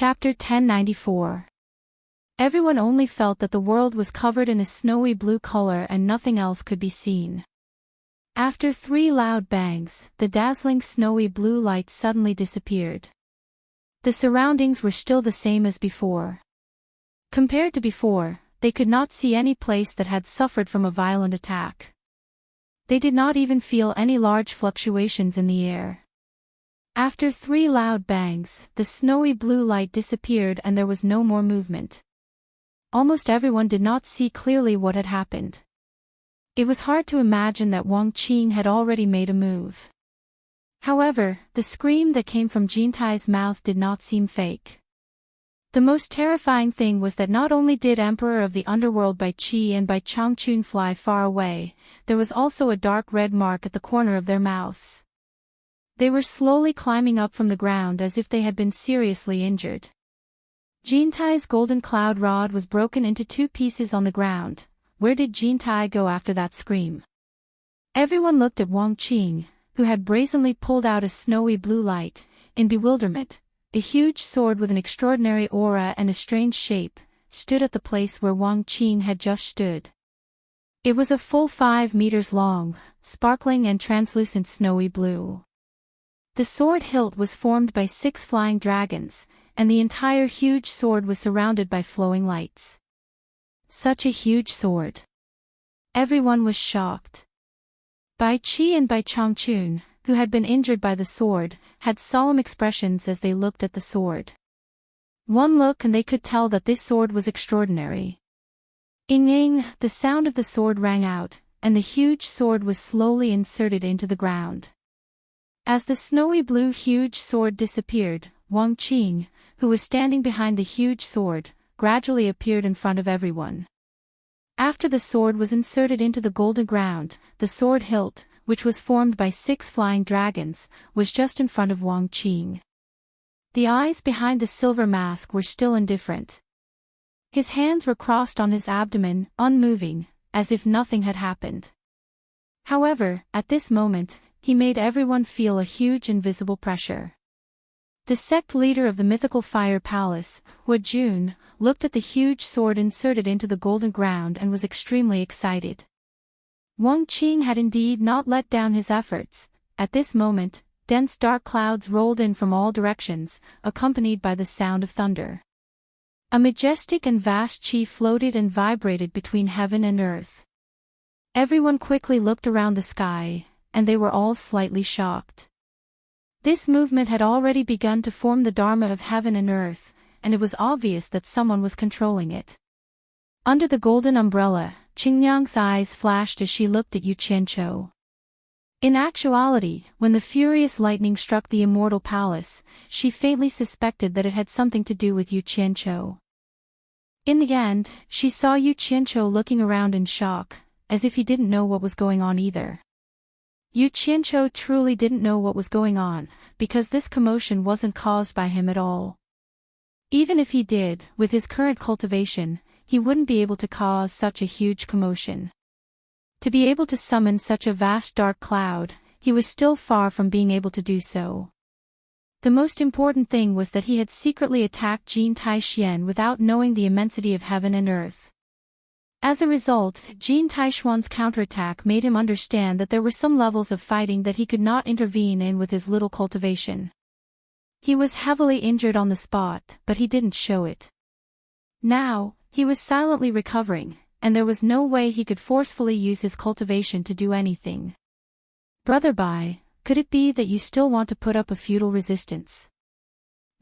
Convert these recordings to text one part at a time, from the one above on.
Chapter 1094. Everyone only felt that the world was covered in a snowy blue color and nothing else could be seen. After 3 loud bangs, the dazzling snowy blue light suddenly disappeared. The surroundings were still the same as before. Compared to before, they could not see any place that had suffered from a violent attack. They did not even feel any large fluctuations in the air. After 3 loud bangs, the snowy blue light disappeared and there was no more movement. Almost everyone did not see clearly what had happened. It was hard to imagine that Wang Qing had already made a move. However, the scream that came from Jintai's mouth did not seem fake. The most terrifying thing was that not only did Emperor of the Underworld Bai Qi and Bai Changchun fly far away, there was also a dark red mark at the corner of their mouths. They were slowly climbing up from the ground as if they had been seriously injured. Jintai's golden cloud rod was broken into 2 pieces on the ground. Where did Jintai go after that scream? Everyone looked at Wang Qing, who had brazenly pulled out a snowy blue light, in bewilderment. A huge sword with an extraordinary aura and a strange shape stood at the place where Wang Qing had just stood. It was a full 5 meters long, sparkling and translucent snowy blue. The sword hilt was formed by 6 flying dragons, and the entire huge sword was surrounded by flowing lights. Such a huge sword. Everyone was shocked. Bai Qi and Bai Changchun, who had been injured by the sword, had solemn expressions as they looked at the sword. One look and they could tell that this sword was extraordinary. Ing-ing, the sound of the sword rang out, and the huge sword was slowly inserted into the ground. As the snowy blue huge sword disappeared, Wang Qing, who was standing behind the huge sword, gradually appeared in front of everyone. After the sword was inserted into the golden ground, the sword hilt, which was formed by 6 flying dragons, was just in front of Wang Qing. The eyes behind the silver mask were still indifferent. His hands were crossed on his abdomen, unmoving, as if nothing had happened. However, at this moment, he made everyone feel a huge invisible pressure. The sect leader of the mythical fire palace, Wu Jun, looked at the huge sword inserted into the golden ground and was extremely excited. Wang Qing had indeed not let down his efforts. At this moment, dense dark clouds rolled in from all directions, accompanied by the sound of thunder. A majestic and vast qi floated and vibrated between heaven and earth. Everyone quickly looked around the sky, and they were all slightly shocked. This movement had already begun to form the Dharma of heaven and earth, and it was obvious that someone was controlling it. Under the golden umbrella, Qingyang's eyes flashed as she looked at Yu Qianqiu. In actuality, when the furious lightning struck the immortal palace, she faintly suspected that it had something to do with Yu Qianqiu. In the end, she saw Yu Qianqiu looking around in shock, as if he didn't know what was going on either. Yu Qianqiu truly didn't know what was going on, because this commotion wasn't caused by him at all. Even if he did, with his current cultivation, he wouldn't be able to cause such a huge commotion. To be able to summon such a vast dark cloud, he was still far from being able to do so. The most important thing was that he had secretly attacked Jin Taishuan without knowing the immensity of heaven and earth. As a result, Jin Taishuan's counterattack made him understand that there were some levels of fighting that he could not intervene in with his little cultivation. He was heavily injured on the spot, but he didn't show it. Now, he was silently recovering, and there was no way he could forcefully use his cultivation to do anything. Brother Bai, could it be that you still want to put up a futile resistance?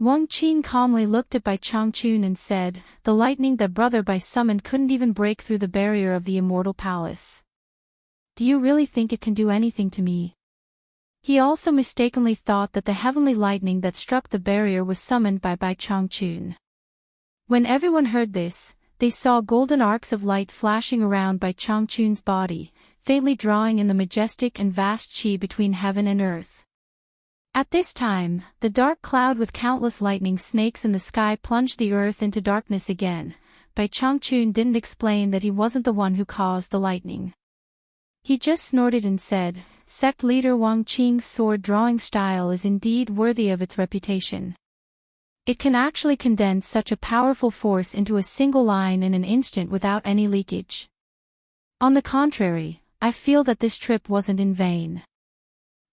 Wang Qing calmly looked at Bai Changchun and said, the lightning that Brother Bai summoned couldn't even break through the barrier of the immortal palace. Do you really think it can do anything to me? He also mistakenly thought that the heavenly lightning that struck the barrier was summoned by Bai Changchun. When everyone heard this, they saw golden arcs of light flashing around Bai Changchun's body, faintly drawing in the majestic and vast qi between heaven and earth. At this time, the dark cloud with countless lightning snakes in the sky plunged the earth into darkness again. Bai Changchun didn't explain that he wasn't the one who caused the lightning. He just snorted and said, Sect leader Wang Qing's sword drawing style is indeed worthy of its reputation. It can actually condense such a powerful force into a single line in an instant without any leakage. On the contrary, I feel that this trip wasn't in vain.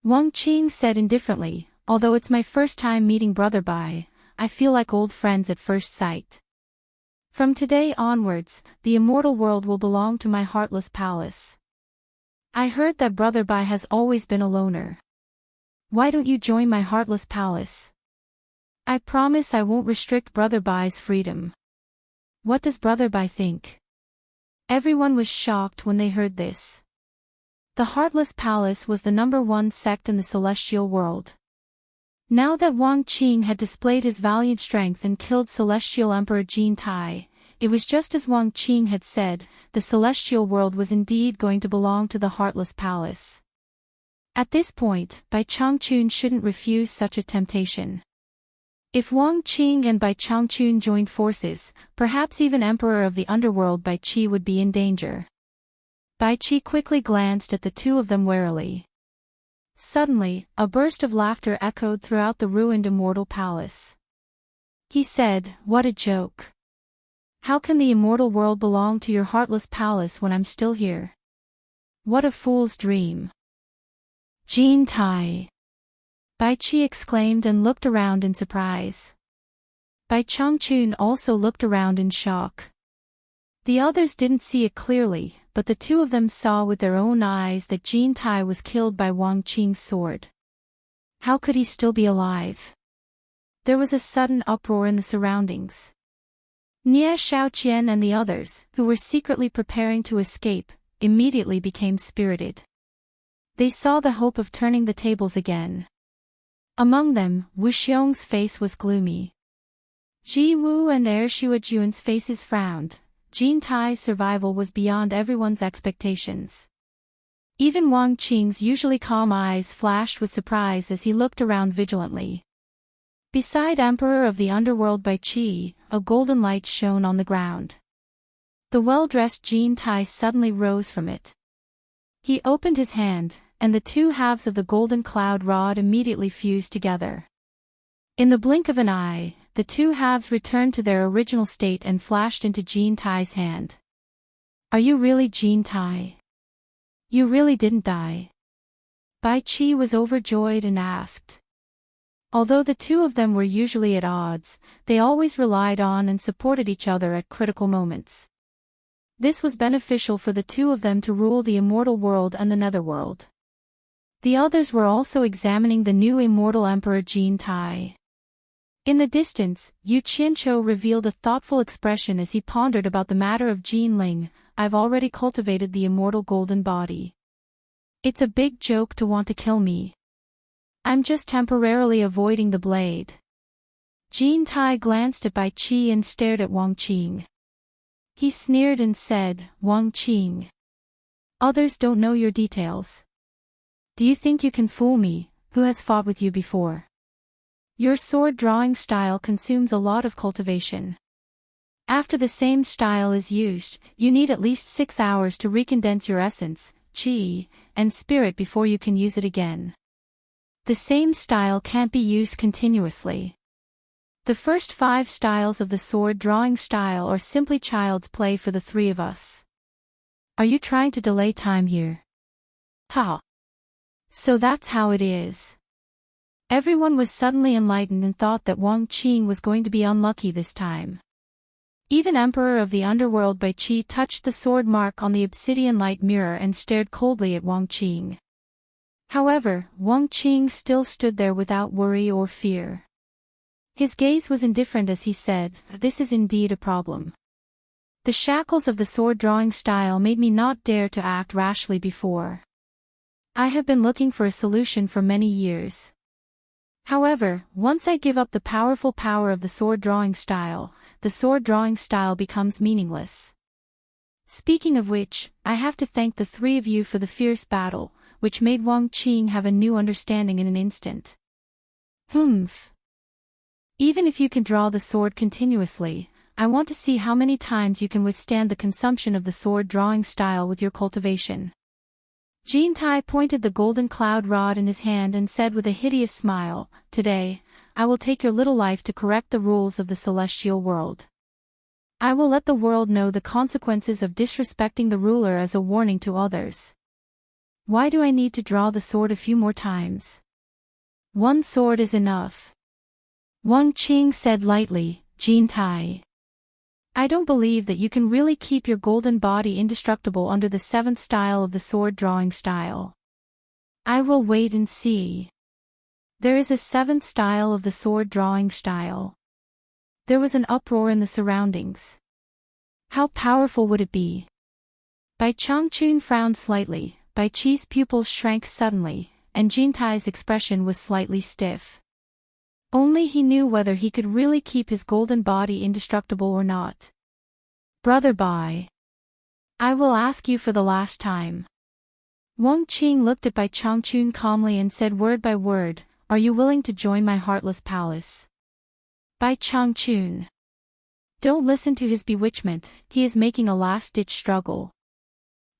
Wang Qing said indifferently, although it's my first time meeting Brother Bai, I feel like old friends at first sight. From today onwards, the immortal world will belong to my heartless palace. I heard that Brother Bai has always been a loner. Why don't you join my heartless palace? I promise I won't restrict Brother Bai's freedom. What does Brother Bai think? Everyone was shocked when they heard this. The Heartless Palace was the #1 sect in the celestial world. Now that Wang Qing had displayed his valiant strength and killed Celestial Emperor Jin Tai, it was just as Wang Qing had said, the celestial world was indeed going to belong to the Heartless Palace. At this point, Bai Changchun shouldn't refuse such a temptation. If Wang Qing and Bai Changchun joined forces, perhaps even Emperor of the Underworld Bai Qi would be in danger. Bai Qi quickly glanced at the two of them warily. Suddenly, a burst of laughter echoed throughout the ruined immortal palace. He said, "What a joke. How can the immortal world belong to your heartless palace when I'm still here? What a fool's dream." Jin Tai! Bai Qi exclaimed and looked around in surprise. Bai Changchun also looked around in shock. The others didn't see it clearly, but the two of them saw with their own eyes that Jin Tai was killed by Wang Qing's sword. How could he still be alive? There was a sudden uproar in the surroundings. Nie Shaoqian and the others, who were secretly preparing to escape, immediately became spirited. They saw the hope of turning the tables again. Among them, Wu Xiong's face was gloomy. Ji Wu and Ershuajuan's faces frowned. Jin Tai's survival was beyond everyone's expectations. Even Wang Qing's usually calm eyes flashed with surprise as he looked around vigilantly. Beside Emperor of the Underworld Bai Qi, a golden light shone on the ground. The well-dressed Jin Tai suddenly rose from it. He opened his hand, and the two halves of the golden cloud rod immediately fused together. In the blink of an eye, the two halves returned to their original state and flashed into Jin Tai's hand. "Are you really Jin Tai? You really didn't die?" Bai Qi was overjoyed and asked. Although the two of them were usually at odds, they always relied on and supported each other at critical moments. This was beneficial for the two of them to rule the immortal world and the netherworld. The others were also examining the new immortal Emperor Jin Tai. In the distance, Yu Qianqiu revealed a thoughtful expression as he pondered about the matter of Jin Ling. "I've already cultivated the immortal golden body. It's a big joke to want to kill me. I'm just temporarily avoiding the blade." Jin Tai glanced at Bai Qi and stared at Wang Qing. He sneered and said, "Wang Qing. Others don't know your details. Do you think you can fool me, who has fought with you before? Your sword drawing style consumes a lot of cultivation. After the same style is used, you need at least 6 hours to recondense your essence, qi, and spirit before you can use it again. The same style can't be used continuously. The first 5 styles of the sword drawing style are simply child's play for the 3 of us. Are you trying to delay time here? Ha! So that's how it is." Everyone was suddenly enlightened and thought that Wang Qing was going to be unlucky this time. Even Emperor of the Underworld Bai Qi touched the sword mark on the obsidian light mirror and stared coldly at Wang Qing. However, Wang Qing still stood there without worry or fear. His gaze was indifferent as he said, "This is indeed a problem. The shackles of the sword drawing style made me not dare to act rashly before. I have been looking for a solution for many years. However, once I give up the powerful power of the sword drawing style, the sword drawing style becomes meaningless. Speaking of which, I have to thank the 3 of you for the fierce battle, which made Wang Qing have a new understanding in an instant. Humph. Even if you can draw the sword continuously, I want to see how many times you can withstand the consumption of the sword drawing style with your cultivation." Jin Tai pointed the golden cloud rod in his hand and said with a hideous smile, "Today, I will take your little life to correct the rules of the celestial world. I will let the world know the consequences of disrespecting the ruler as a warning to others. Why do I need to draw the sword a few more times? One sword is enough. Wang Qing said lightly, Jin Tai. I don't believe that you can really keep your golden body indestructible under the seventh style of the sword drawing style. I will wait and see. There is a seventh style of the sword drawing style. There was an uproar in the surroundings. How powerful would it be? Bai Changchun frowned slightly, Bai Qi's pupils shrank suddenly, and Jin Tai's expression was slightly stiff. Only he knew whether he could really keep his golden body indestructible or not. Brother Bai. I will ask you for the last time. Wang Qing looked at Bai Changchun calmly and said word by word, are you willing to join my heartless palace? Bai Changchun. Don't listen to his bewitchment, he is making a last-ditch struggle.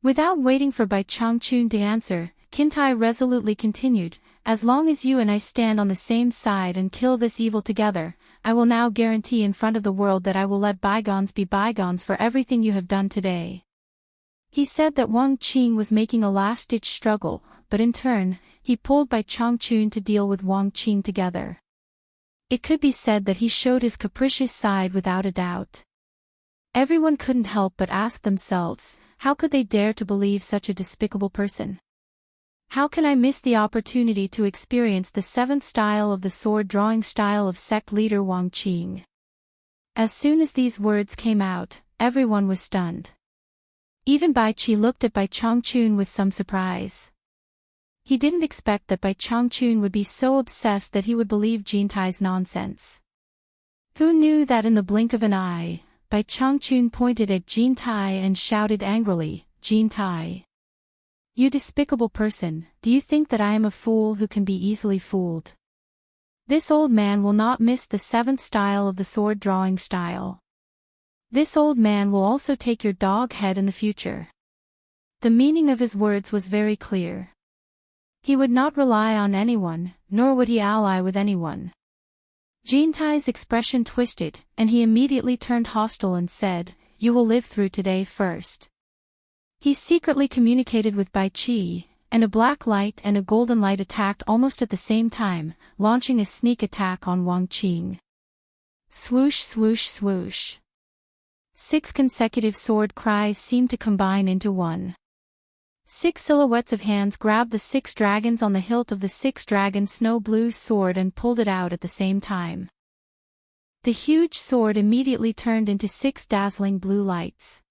Without waiting for Bai Changchun to answer, Qin Tai resolutely continued, as long as you and I stand on the same side and kill this evil together, I will now guarantee in front of the world that I will let bygones be bygones for everything you have done today. He said that Wang Qing was making a last-ditch struggle, but in turn, he pulled Bai Changchun to deal with Wang Qing together. It could be said that he showed his capricious side without a doubt. Everyone couldn't help but ask themselves, how could they dare to believe such a despicable person? How can I miss the opportunity to experience the seventh style of the sword drawing style of sect leader Wang Qing? As soon as these words came out, everyone was stunned. Even Bai Qi looked at Bai Changchun with some surprise. He didn't expect that Bai Changchun would be so obsessed that he would believe Jin Tai's nonsense. Who knew that in the blink of an eye, Bai Changchun pointed at Jin Tai and shouted angrily, Jin Tai. You despicable person, do you think that I am a fool who can be easily fooled? This old man will not miss the seventh style of the sword drawing style. This old man will also take your dog head in the future. The meaning of his words was very clear. He would not rely on anyone, nor would he ally with anyone. Jin Tai's expression twisted, and he immediately turned hostile and said, you will live through today first. He secretly communicated with Bai Qi, and a black light and a golden light attacked almost at the same time, launching a sneak attack on Wang Qing. Swoosh swoosh swoosh. 6 consecutive sword cries seemed to combine into one. 6 silhouettes of hands grabbed the 6 dragons on the hilt of the 6 dragon snow blue sword and pulled it out at the same time. The huge sword immediately turned into 6 dazzling blue lights.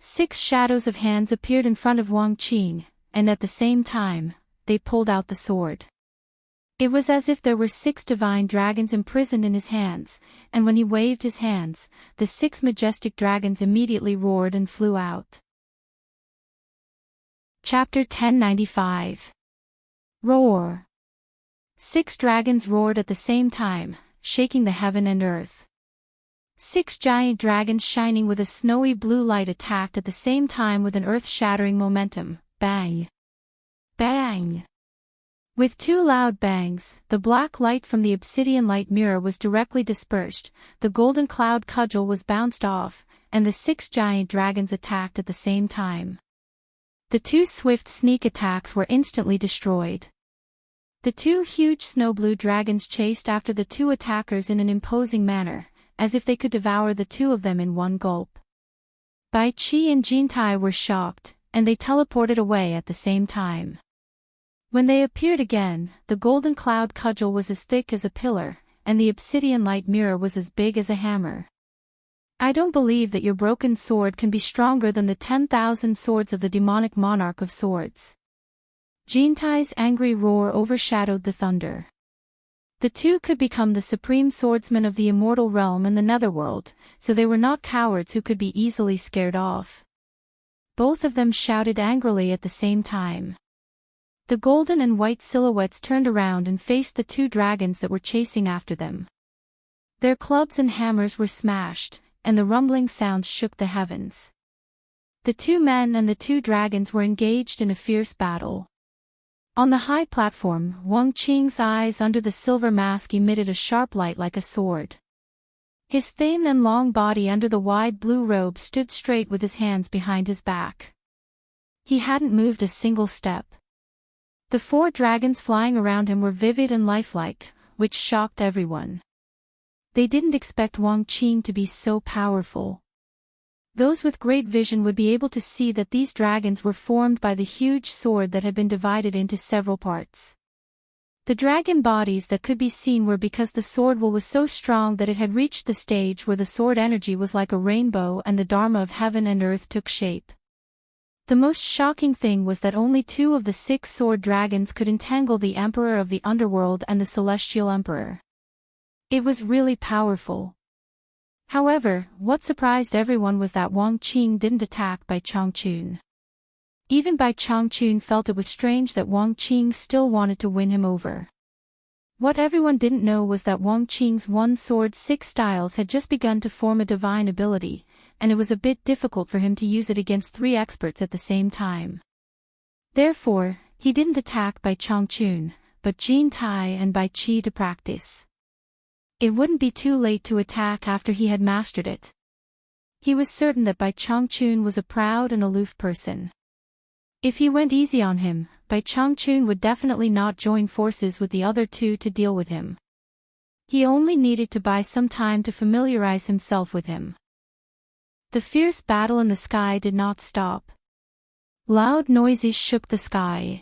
6 shadows of hands appeared in front of Wang Qing, and at the same time, they pulled out the sword. It was as if there were 6 divine dragons imprisoned in his hands, and when he waved his hands, the 6 majestic dragons immediately roared and flew out. Chapter 1095. Roar. 6 dragons roared at the same time, shaking the heaven and earth. 6 giant dragons shining with a snowy blue light attacked at the same time with an earth-shattering momentum. Bang! Bang! With 2 loud bangs, the black light from the obsidian light mirror was directly dispersed, the golden cloud cudgel was bounced off, and the 6 giant dragons attacked at the same time. The 2 swift sneak attacks were instantly destroyed. The 2 huge snow blue dragons chased after the 2 attackers in an imposing manner, as if they could devour the 2 of them in one gulp. Bai Qi and Jin Tai were shocked, and they teleported away at the same time. When they appeared again, the golden cloud cudgel was as thick as a pillar, and the obsidian light mirror was as big as a hammer. I don't believe that your broken sword can be stronger than the 10,000 swords of the demonic monarch of swords. Jin Tai's angry roar overshadowed the thunder. The 2 could become the supreme swordsmen of the immortal realm in the netherworld, so they were not cowards who could be easily scared off. Both of them shouted angrily at the same time. The golden and white silhouettes turned around and faced the 2 dragons that were chasing after them. Their clubs and hammers were smashed, and the rumbling sounds shook the heavens. The 2 men and the 2 dragons were engaged in a fierce battle. On the high platform, Wang Qing's eyes under the silver mask emitted a sharp light like a sword. His thin and long body under the wide blue robe stood straight with his hands behind his back. He hadn't moved a single step. The 4 dragons flying around him were vivid and lifelike, which shocked everyone. They didn't expect Wang Qing to be so powerful. Those with great vision would be able to see that these dragons were formed by the huge sword that had been divided into several parts. The dragon bodies that could be seen were because the sword will was so strong that it had reached the stage where the sword energy was like a rainbow and the Dharma of heaven and earth took shape. The most shocking thing was that only 2 of the 6 sword dragons could entangle the Emperor of the Underworld and the Celestial Emperor. It was really powerful. However, what surprised everyone was that Wang Qing didn't attack Bai Changchun. Even Bai Changchun felt it was strange that Wang Qing still wanted to win him over. What everyone didn't know was that Wang Qing's 1 sword 6 styles had just begun to form a divine ability, and it was a bit difficult for him to use it against 3 experts at the same time. Therefore, he didn't attack Bai Changchun, but Jin Tai and Bai Qi to practice. It wouldn't be too late to attack after he had mastered it. He was certain that Bai Changchun was a proud and aloof person. If he went easy on him, Bai Changchun would definitely not join forces with the other 2 to deal with him. He only needed to buy some time to familiarize himself with him. The fierce battle in the sky did not stop. Loud noises shook the sky.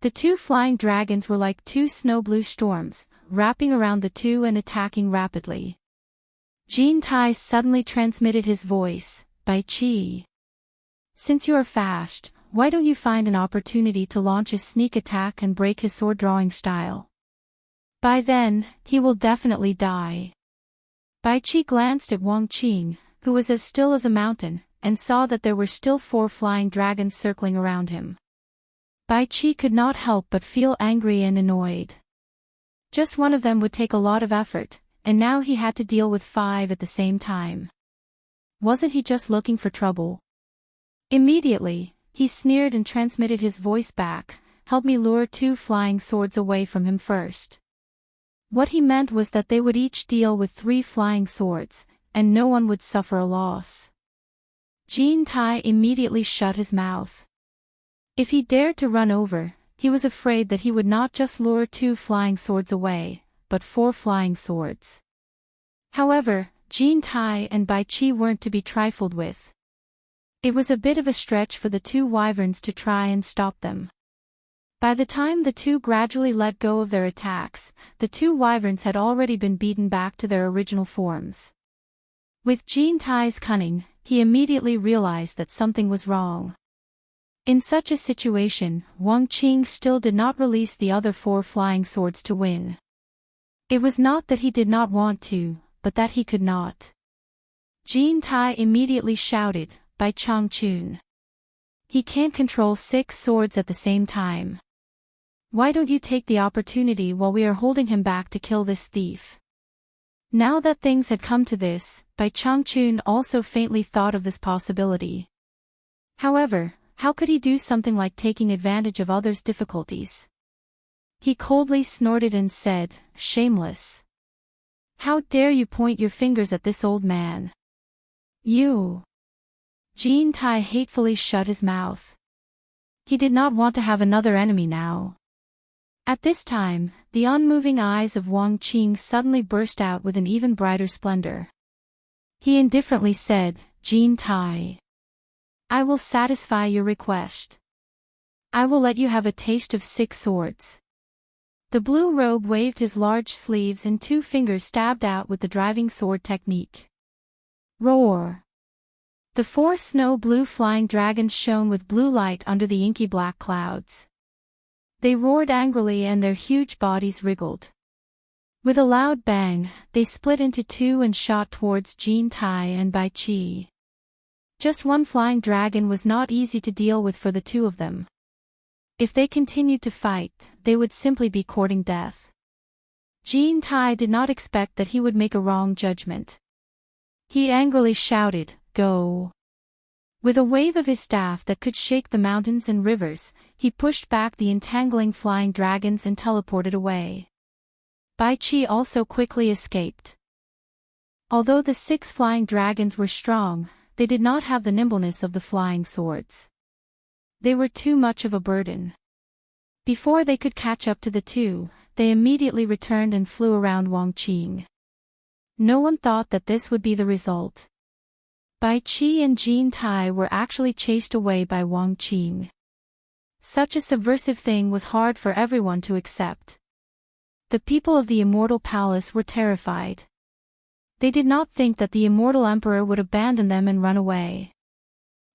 The 2 flying dragons were like 2 snow blue storms, wrapping around the 2 and attacking rapidly. Jin Tai suddenly transmitted his voice, Bai Qi. Since you are fast, why don't you find an opportunity to launch a sneak attack and break his sword drawing style? By then, he will definitely die. Bai Qi glanced at Wang Qing, who was as still as a mountain, and saw that there were still 4 flying dragons circling around him. Bai Qi could not help but feel angry and annoyed. Just one of them would take a lot of effort, and now he had to deal with 5 at the same time. Wasn't he just looking for trouble? Immediately, he sneered and transmitted his voice back, "Help me lure 2 flying swords away from him first." What he meant was that they would each deal with 3 flying swords, and no one would suffer a loss. Jin Tai immediately shut his mouth. If he dared to run over, he was afraid that he would not just lure 2 flying swords away, but 4 flying swords. However, Jin Tai and Bai Qi weren't to be trifled with. It was a bit of a stretch for the 2 wyverns to try and stop them. By the time the 2 gradually let go of their attacks, the 2 wyverns had already been beaten back to their original forms. With Jin Tai's cunning, he immediately realized that something was wrong. In such a situation, Wang Qing still did not release the other 4 flying swords to win. It was not that he did not want to, but that he could not. Jin Tai immediately shouted, "Bai Changchun. He can't control 6 swords at the same time. Why don't you take the opportunity while we are holding him back to kill this thief?" Now that things had come to this, Bai Changchun also faintly thought of this possibility. However, how could he do something like taking advantage of others' difficulties? He coldly snorted and said, "Shameless. How dare you point your fingers at this old man? You." Jin Tai hatefully shut his mouth. He did not want to have another enemy now. At this time, the unmoving eyes of Wang Qing suddenly burst out with an even brighter splendor. He indifferently said, "Jin Tai, I will satisfy your request. I will let you have a taste of 6 swords." The blue robe waved his large sleeves and 2 fingers stabbed out with the driving sword technique. Roar! The 4 snow blue flying dragons shone with blue light under the inky black clouds. They roared angrily and their huge bodies wriggled. With a loud bang, they split into 2 and shot towards Jin Tai and Bai Qi. Just one flying dragon was not easy to deal with for the 2 of them. If they continued to fight, they would simply be courting death. Jin Tai did not expect that he would make a wrong judgment. He angrily shouted, "Go!" With a wave of his staff that could shake the mountains and rivers, he pushed back the entangling flying dragons and teleported away. Bai Qi also quickly escaped. Although the 6 flying dragons were strong, they did not have the nimbleness of the flying swords. They were too much of a burden. Before they could catch up to the 2, they immediately returned and flew around Wang Qing. No one thought that this would be the result. Bai Qi and Jin Tai were actually chased away by Wang Qing. Such a subversive thing was hard for everyone to accept. The people of the Immortal Palace were terrified. They did not think that the Immortal Emperor would abandon them and run away.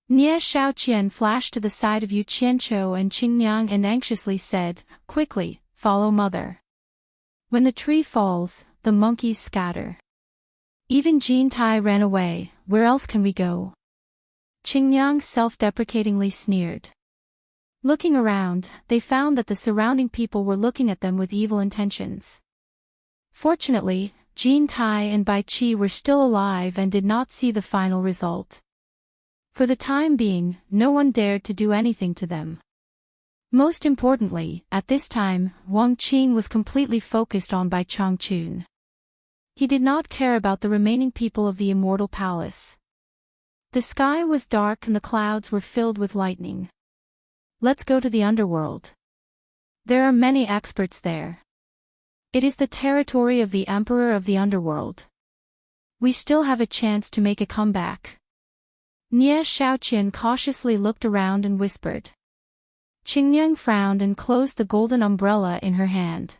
Nie Shaoqian flashed to the side of Yu Qianqiu and Qingniang and anxiously said, "Quickly, follow mother. When the tree falls, the monkeys scatter." Even Jin Tai ran away. "Where else can we go?" Qingniang self-deprecatingly sneered. Looking around, they found that the surrounding people were looking at them with evil intentions. Fortunately, Jin Tai and Bai Qi were still alive and did not see the final result. For the time being, no one dared to do anything to them. Most importantly, at this time, Wang Qing was completely focused on Bai Changchun. He did not care about the remaining people of the Immortal Palace. The sky was dark and the clouds were filled with lightning. "Let's go to the underworld. There are many experts there. It is the territory of the Emperor of the Underworld. We still have a chance to make a comeback." Nie Shaoqian cautiously looked around and whispered. Qingniang frowned and closed the golden umbrella in her hand.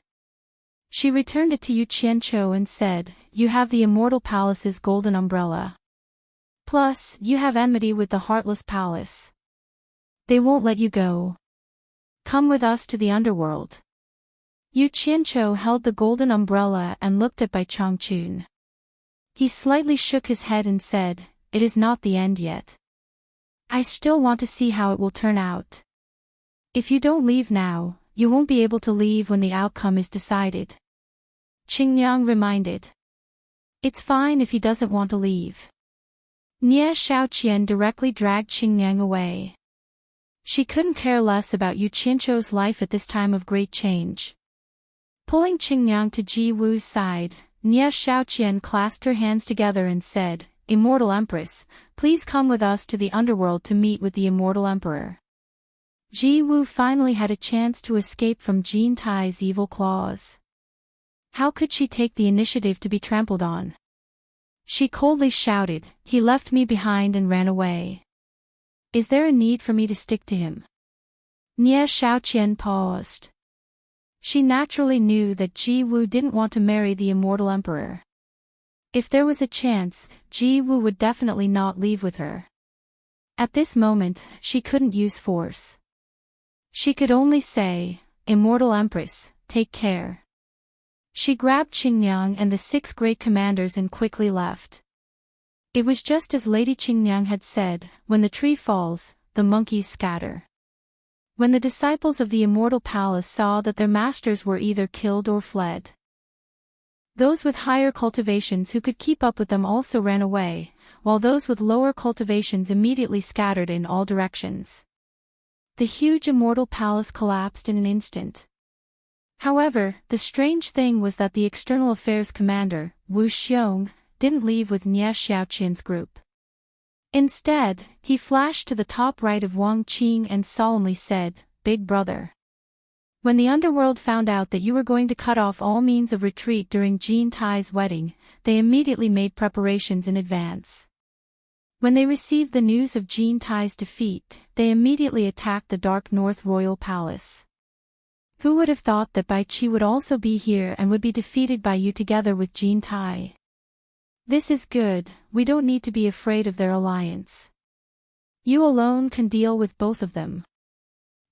She returned it to Yu Qianqiu and said, "You have the Immortal Palace's golden umbrella. Plus, you have enmity with the Heartless Palace. They won't let you go. Come with us to the underworld." Yu Qianqiu held the golden umbrella and looked at Bai Changchun. He slightly shook his head and said, "It is not the end yet. I still want to see how it will turn out. If you don't leave now, you won't be able to leave when the outcome is decided." Qingniang reminded. "It's fine if he doesn't want to leave." Nie Shaoqian directly dragged Qingniang away. She couldn't care less about Yu Qianqiu's life at this time of great change. Pulling Qingniang to Ji Wu's side, Nie Shaoqian clasped her hands together and said, "Immortal Empress, please come with us to the underworld to meet with the Immortal Emperor." Ji Wu finally had a chance to escape from Jin Tai's evil claws. How could she take the initiative to be trampled on? She coldly shouted, "He left me behind and ran away. Is there a need for me to stick to him?" Nie Shaoqian paused. She naturally knew that Ji Wu didn't want to marry the Immortal Emperor. If there was a chance, Ji Wu would definitely not leave with her. At this moment, she couldn't use force. She could only say, "Immortal Empress, take care." She grabbed Qingniang and the 6 great commanders and quickly left. It was just as Lady Qingniang had said, when the tree falls, the monkeys scatter. When the disciples of the Immortal Palace saw that their masters were either killed or fled, those with higher cultivations who could keep up with them also ran away, while those with lower cultivations immediately scattered in all directions. The huge Immortal Palace collapsed in an instant. However, the strange thing was that the External Affairs Commander, Wu Xiong, didn't leave with Nie Xiaoqian's group. Instead, he flashed to the top right of Wang Qing and solemnly said, "Big brother. When the underworld found out that you were going to cut off all means of retreat during Jin Tai's wedding, they immediately made preparations in advance. When they received the news of Jin Tai's defeat, they immediately attacked the Dark North Royal Palace. Who would have thought that Bai Qi would also be here and would be defeated by you together with Jin Tai? This is good, we don't need to be afraid of their alliance. You alone can deal with both of them.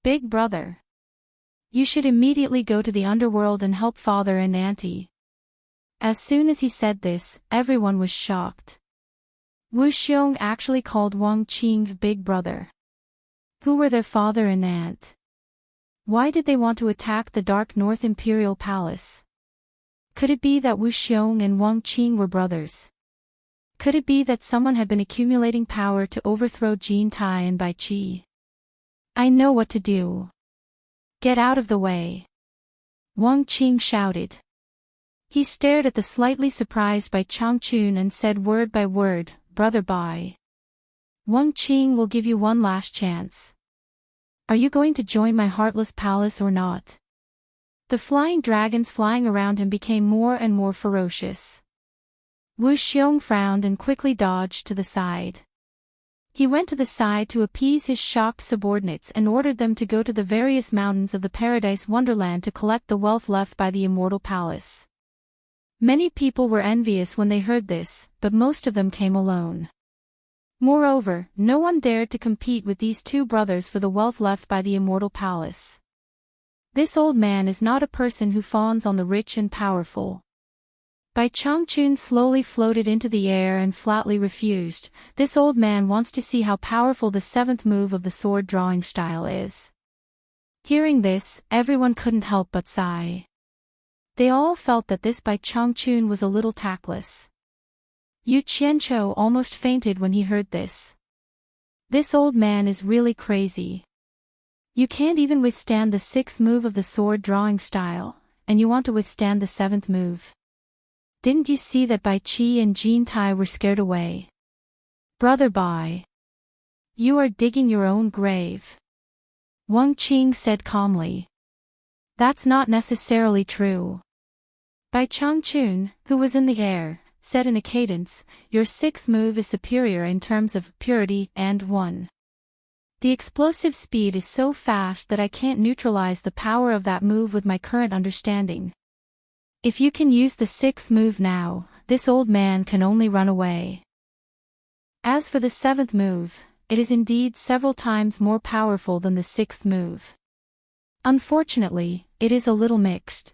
Big brother. You should immediately go to the underworld and help father and auntie." As soon as he said this, everyone was shocked. Wu Xiong actually called Wang Qing big brother. Who were their father and aunt? Why did they want to attack the Dark North Imperial Palace? Could it be that Wu Xiong and Wang Qing were brothers? Could it be that someone had been accumulating power to overthrow Jin Tai and Bai Qi? I know what to do. Get out of the way. Wang Qing shouted. He stared at the slightly surprised Bai Changchun and said word by word, Brother Bai. Wang Qing will give you one last chance. Are you going to join my heartless palace or not? The flying dragons flying around him became more and more ferocious. Wu Xiong frowned and quickly dodged to the side. He went to the side to appease his shocked subordinates and ordered them to go to the various mountains of the Paradise Wonderland to collect the wealth left by the immortal palace. Many people were envious when they heard this, but most of them came alone. Moreover, no one dared to compete with these two brothers for the wealth left by the immortal palace. This old man is not a person who fawns on the rich and powerful. Bai Changchun slowly floated into the air and flatly refused. This old man wants to see how powerful the seventh move of the sword drawing style is. Hearing this, everyone couldn't help but sigh. They all felt that this Bai Changchun was a little tactless. Yu Qianchou almost fainted when he heard this. This old man is really crazy. You can't even withstand the sixth move of the sword drawing style, and you want to withstand the seventh move. Didn't you see that Bai Qi and Jin Tai were scared away? Brother Bai. You are digging your own grave. Wang Qing said calmly. That's not necessarily true. Bai Changchun, who was in the air, said in a cadence, your sixth move is superior in terms of purity and 1. The explosive speed is so fast that I can't neutralize the power of that move with my current understanding. If you can use the sixth move now, this old man can only run away. As for the seventh move, it is indeed several times more powerful than the sixth move. Unfortunately, it is a little mixed.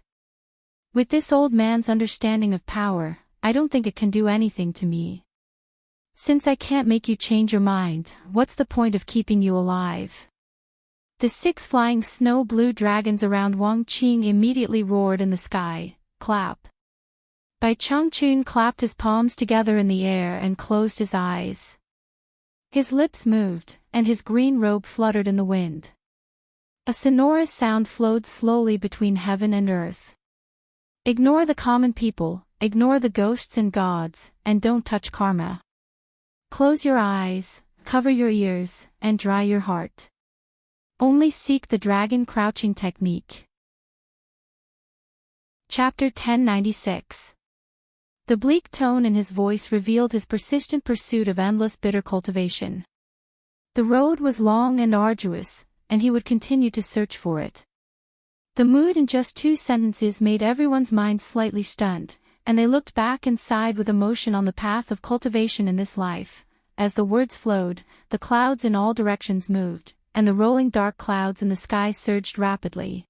With this old man's understanding of power, I don't think it can do anything to me. Since I can't make you change your mind, what's the point of keeping you alive? The 6 flying snow blue dragons around Wang Qing immediately roared in the sky. Clap. Bai Changchun clapped his palms together in the air and closed his eyes. His lips moved, and his green robe fluttered in the wind. A sonorous sound flowed slowly between heaven and earth. Ignore the common people, ignore the ghosts and gods, and don't touch karma. Close your eyes, cover your ears, and dry your heart. Only seek the dragon crouching technique. Chapter 1096. The bleak tone in his voice revealed his persistent pursuit of endless bitter cultivation. The road was long and arduous, and he would continue to search for it. The mood in just 2 sentences made everyone's mind slightly stunned, and they looked back and sighed with emotion on the path of cultivation in this life. As the words flowed, the clouds in all directions moved, and the rolling dark clouds in the sky surged rapidly.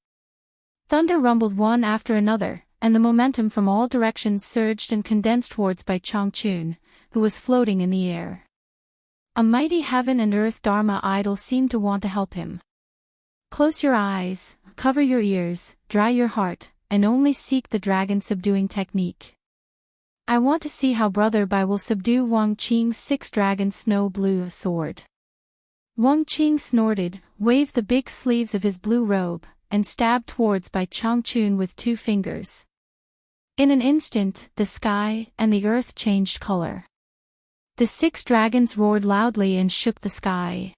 Thunder rumbled one after another, and the momentum from all directions surged and condensed towards Bai Changchun, who was floating in the air. A mighty heaven and earth Dharma idol seemed to want to help him. Close your eyes, cover your ears, dry your heart, and only seek the dragon subduing technique. I want to see how Brother Bai will subdue Wang Qing's 6 dragon snow blue sword. Wang Qing snorted, waved the big sleeves of his blue robe, and stabbed towards Bai Changchun with 2 fingers. In an instant, the sky and the earth changed color. The 6 dragons roared loudly and shook the sky.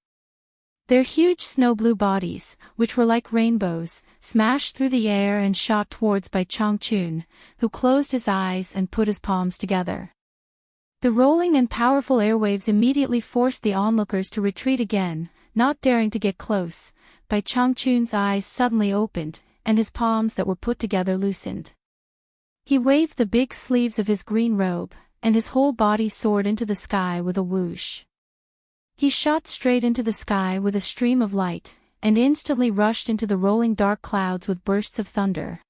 Their huge snow-blue bodies, which were like rainbows, smashed through the air and shot towards Bai Changchun, who closed his eyes and put his palms together. The rolling and powerful airwaves immediately forced the onlookers to retreat again, not daring to get close. Bai Changchun's eyes suddenly opened, and his palms that were put together loosened. He waved the big sleeves of his green robe, and his whole body soared into the sky with a whoosh. He shot straight into the sky with a stream of light, and instantly rushed into the rolling dark clouds with bursts of thunder.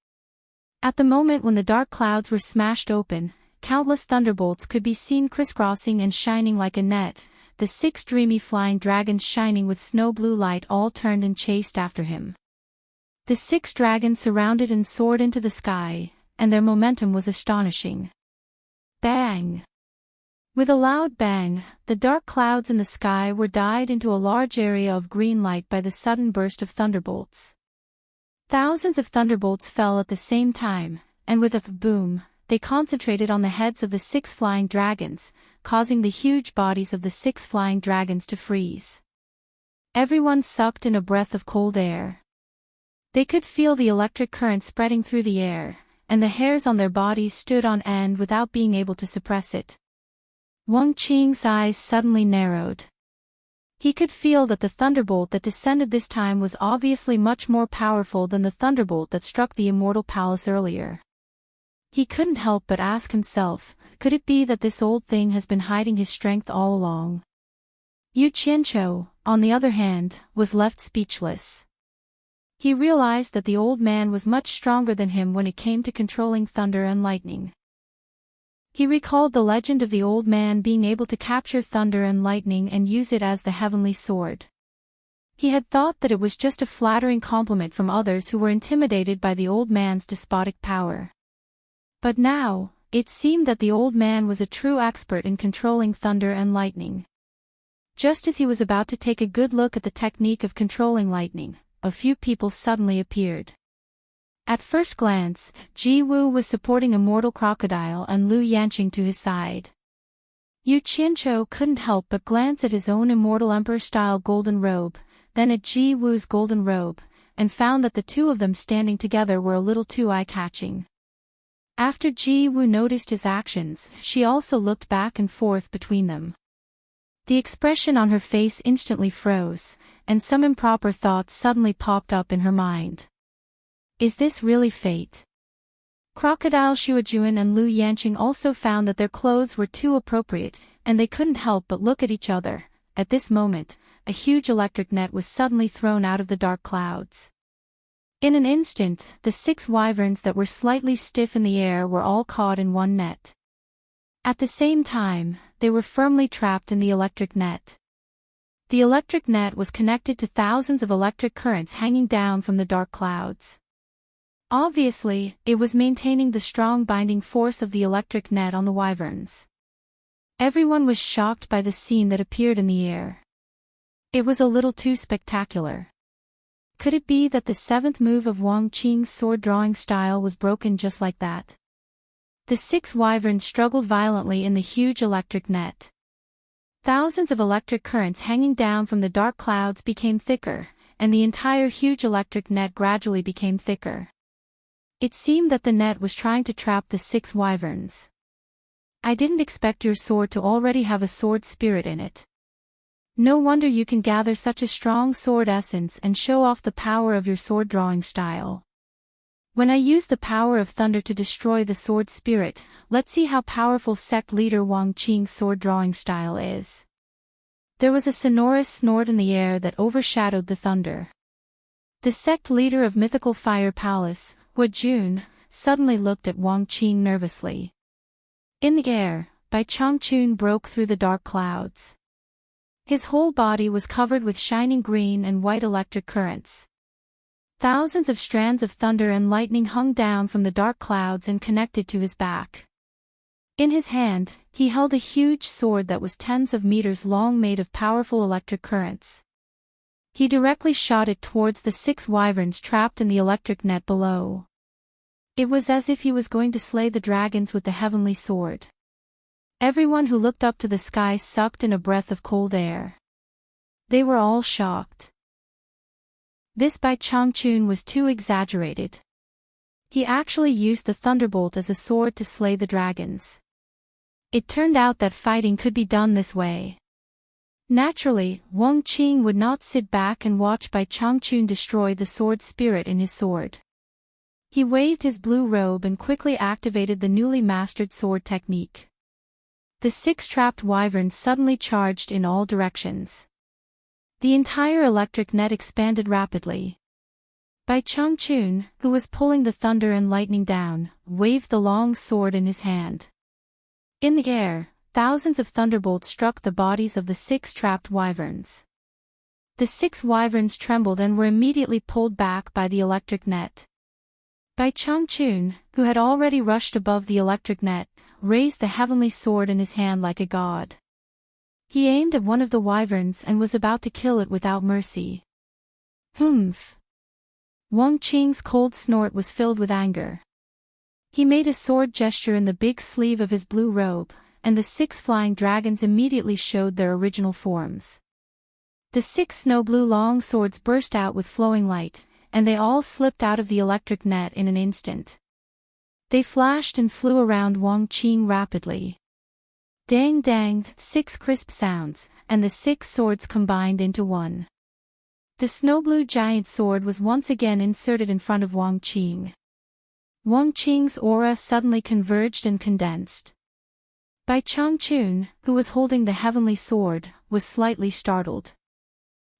At the moment when the dark clouds were smashed open, countless thunderbolts could be seen crisscrossing and shining like a net. The 6 dreamy flying dragons shining with snow-blue light all turned and chased after him. The 6 dragons surrounded and soared into the sky, and their momentum was astonishing. Bang! With a loud bang, the dark clouds in the sky were dyed into a large area of green light by the sudden burst of thunderbolts. Thousands of thunderbolts fell at the same time, and with a boom, they concentrated on the heads of the 6 flying dragons, causing the huge bodies of the 6 flying dragons to freeze. Everyone sucked in a breath of cold air. They could feel the electric current spreading through the air, and the hairs on their bodies stood on end without being able to suppress it. Wang Qing's eyes suddenly narrowed. He could feel that the thunderbolt that descended this time was obviously much more powerful than the thunderbolt that struck the immortal palace earlier. He couldn't help but ask himself, could it be that this old thing has been hiding his strength all along? Yu Qianqiu, on the other hand, was left speechless. He realized that the old man was much stronger than him when it came to controlling thunder and lightning. He recalled the legend of the old man being able to capture thunder and lightning and use it as the heavenly sword. He had thought that it was just a flattering compliment from others who were intimidated by the old man's despotic power. But now, it seemed that the old man was a true expert in controlling thunder and lightning. Just as he was about to take a good look at the technique of controlling lightning, a few people suddenly appeared. At first glance, Ji Wu was supporting a mortal crocodile and Lu Yanqing to his side. Yu Qianqiu couldn't help but glance at his own immortal emperor-style golden robe, then at Ji Wu's golden robe, and found that the two of them standing together were a little too eye-catching. After Ji Wu noticed his actions, she also looked back and forth between them. The expression on her face instantly froze, and some improper thoughts suddenly popped up in her mind. Is this really fate? Crocodile Shuajuan and Lu Yanqing also found that their clothes were too appropriate, and they couldn't help but look at each other. At this moment, a huge electric net was suddenly thrown out of the dark clouds. In an instant, the 6 wyverns that were slightly stiff in the air were all caught in one net. At the same time, they were firmly trapped in the electric net. The electric net was connected to thousands of electric currents hanging down from the dark clouds. Obviously, it was maintaining the strong binding force of the electric net on the wyverns. Everyone was shocked by the scene that appeared in the air. It was a little too spectacular. Could it be that the 7th move of Wang Qing's sword-drawing style was broken just like that? The 6 wyverns struggled violently in the huge electric net. Thousands of electric currents hanging down from the dark clouds became thicker, and the entire huge electric net gradually became thicker. It seemed that the net was trying to trap the 6 wyverns. I didn't expect your sword to already have a sword spirit in it. No wonder you can gather such a strong sword essence and show off the power of your sword drawing style. When I use the power of thunder to destroy the sword spirit, let's see how powerful sect leader Wang Qing's sword drawing style is. There was a sonorous snort in the air that overshadowed the thunder. The sect leader of Mythical Fire Palace, Hu Jun, suddenly looked at Wang Qing nervously. In the air, Bai Changchun broke through the dark clouds. His whole body was covered with shining green and white electric currents. Thousands of strands of thunder and lightning hung down from the dark clouds and connected to his back. In his hand, he held a huge sword that was tens of meters long made of powerful electric currents. He directly shot it towards the 6 wyverns trapped in the electric net below. It was as if he was going to slay the dragons with the heavenly sword. Everyone who looked up to the sky sucked in a breath of cold air. They were all shocked. This Bai Changchun was too exaggerated. He actually used the thunderbolt as a sword to slay the dragons. It turned out that fighting could be done this way. Naturally, Wang Qing would not sit back and watch Bai Changchun destroy the sword spirit in his sword. He waved his blue robe and quickly activated the newly mastered sword technique. The 6 trapped wyverns suddenly charged in all directions. The entire electric net expanded rapidly. Bai Changchun, who was pulling the thunder and lightning down, waved the long sword in his hand. In the air, thousands of thunderbolts struck the bodies of the 6 trapped wyverns. The 6 wyverns trembled and were immediately pulled back by the electric net. Bai Changchun, who had already rushed above the electric net, raised the heavenly sword in his hand like a god. He aimed at one of the wyverns and was about to kill it without mercy. Humph! Wang Qing's cold snort was filled with anger. He made a sword gesture in the big sleeve of his blue robe, and the 6 flying dragons immediately showed their original forms. The 6 snow-blue long swords burst out with flowing light, and they all slipped out of the electric net in an instant. They flashed and flew around Wang Qing rapidly. Dang dang, 6 crisp sounds, and the 6 swords combined into one. The snow-blue giant sword was once again inserted in front of Wang Qing. Wang Qing's aura suddenly converged and condensed. Bai Changchun, who was holding the heavenly sword, was slightly startled.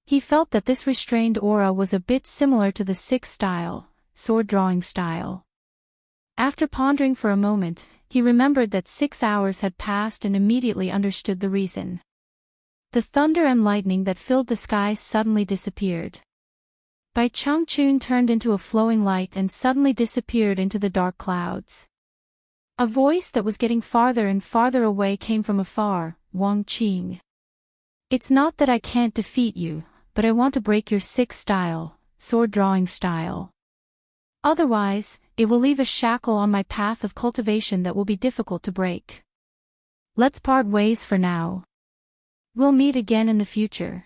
He felt that this restrained aura was a bit similar to the 6 style, sword drawing style. After pondering for a moment, he remembered that 6 hours had passed and immediately understood the reason. The thunder and lightning that filled the sky suddenly disappeared. Bai Changchun turned into a flowing light and suddenly disappeared into the dark clouds. A voice that was getting farther and farther away came from afar, Wang Qing. It's not that I can't defeat you, but I want to break your 6 style, sword drawing style. Otherwise, it will leave a shackle on my path of cultivation that will be difficult to break. Let's part ways for now. We'll meet again in the future.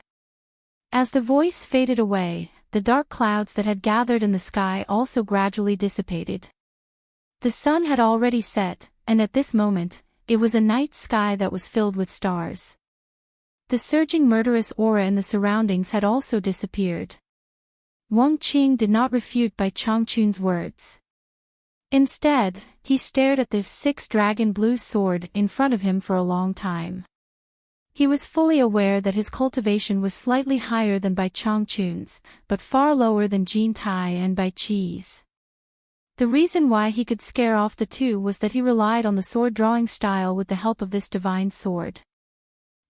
As the voice faded away, the dark clouds that had gathered in the sky also gradually dissipated. The sun had already set, and at this moment, it was a night sky that was filled with stars. The surging murderous aura in the surroundings had also disappeared. Wang Qing did not refute Bai Changchun's words. Instead, he stared at the 6 dragon blue sword in front of him for a long time. He was fully aware that his cultivation was slightly higher than Bai Changchun's, but far lower than Jin Tai and Bai Qi's. The reason why he could scare off the 2 was that he relied on the sword drawing style with the help of this divine sword.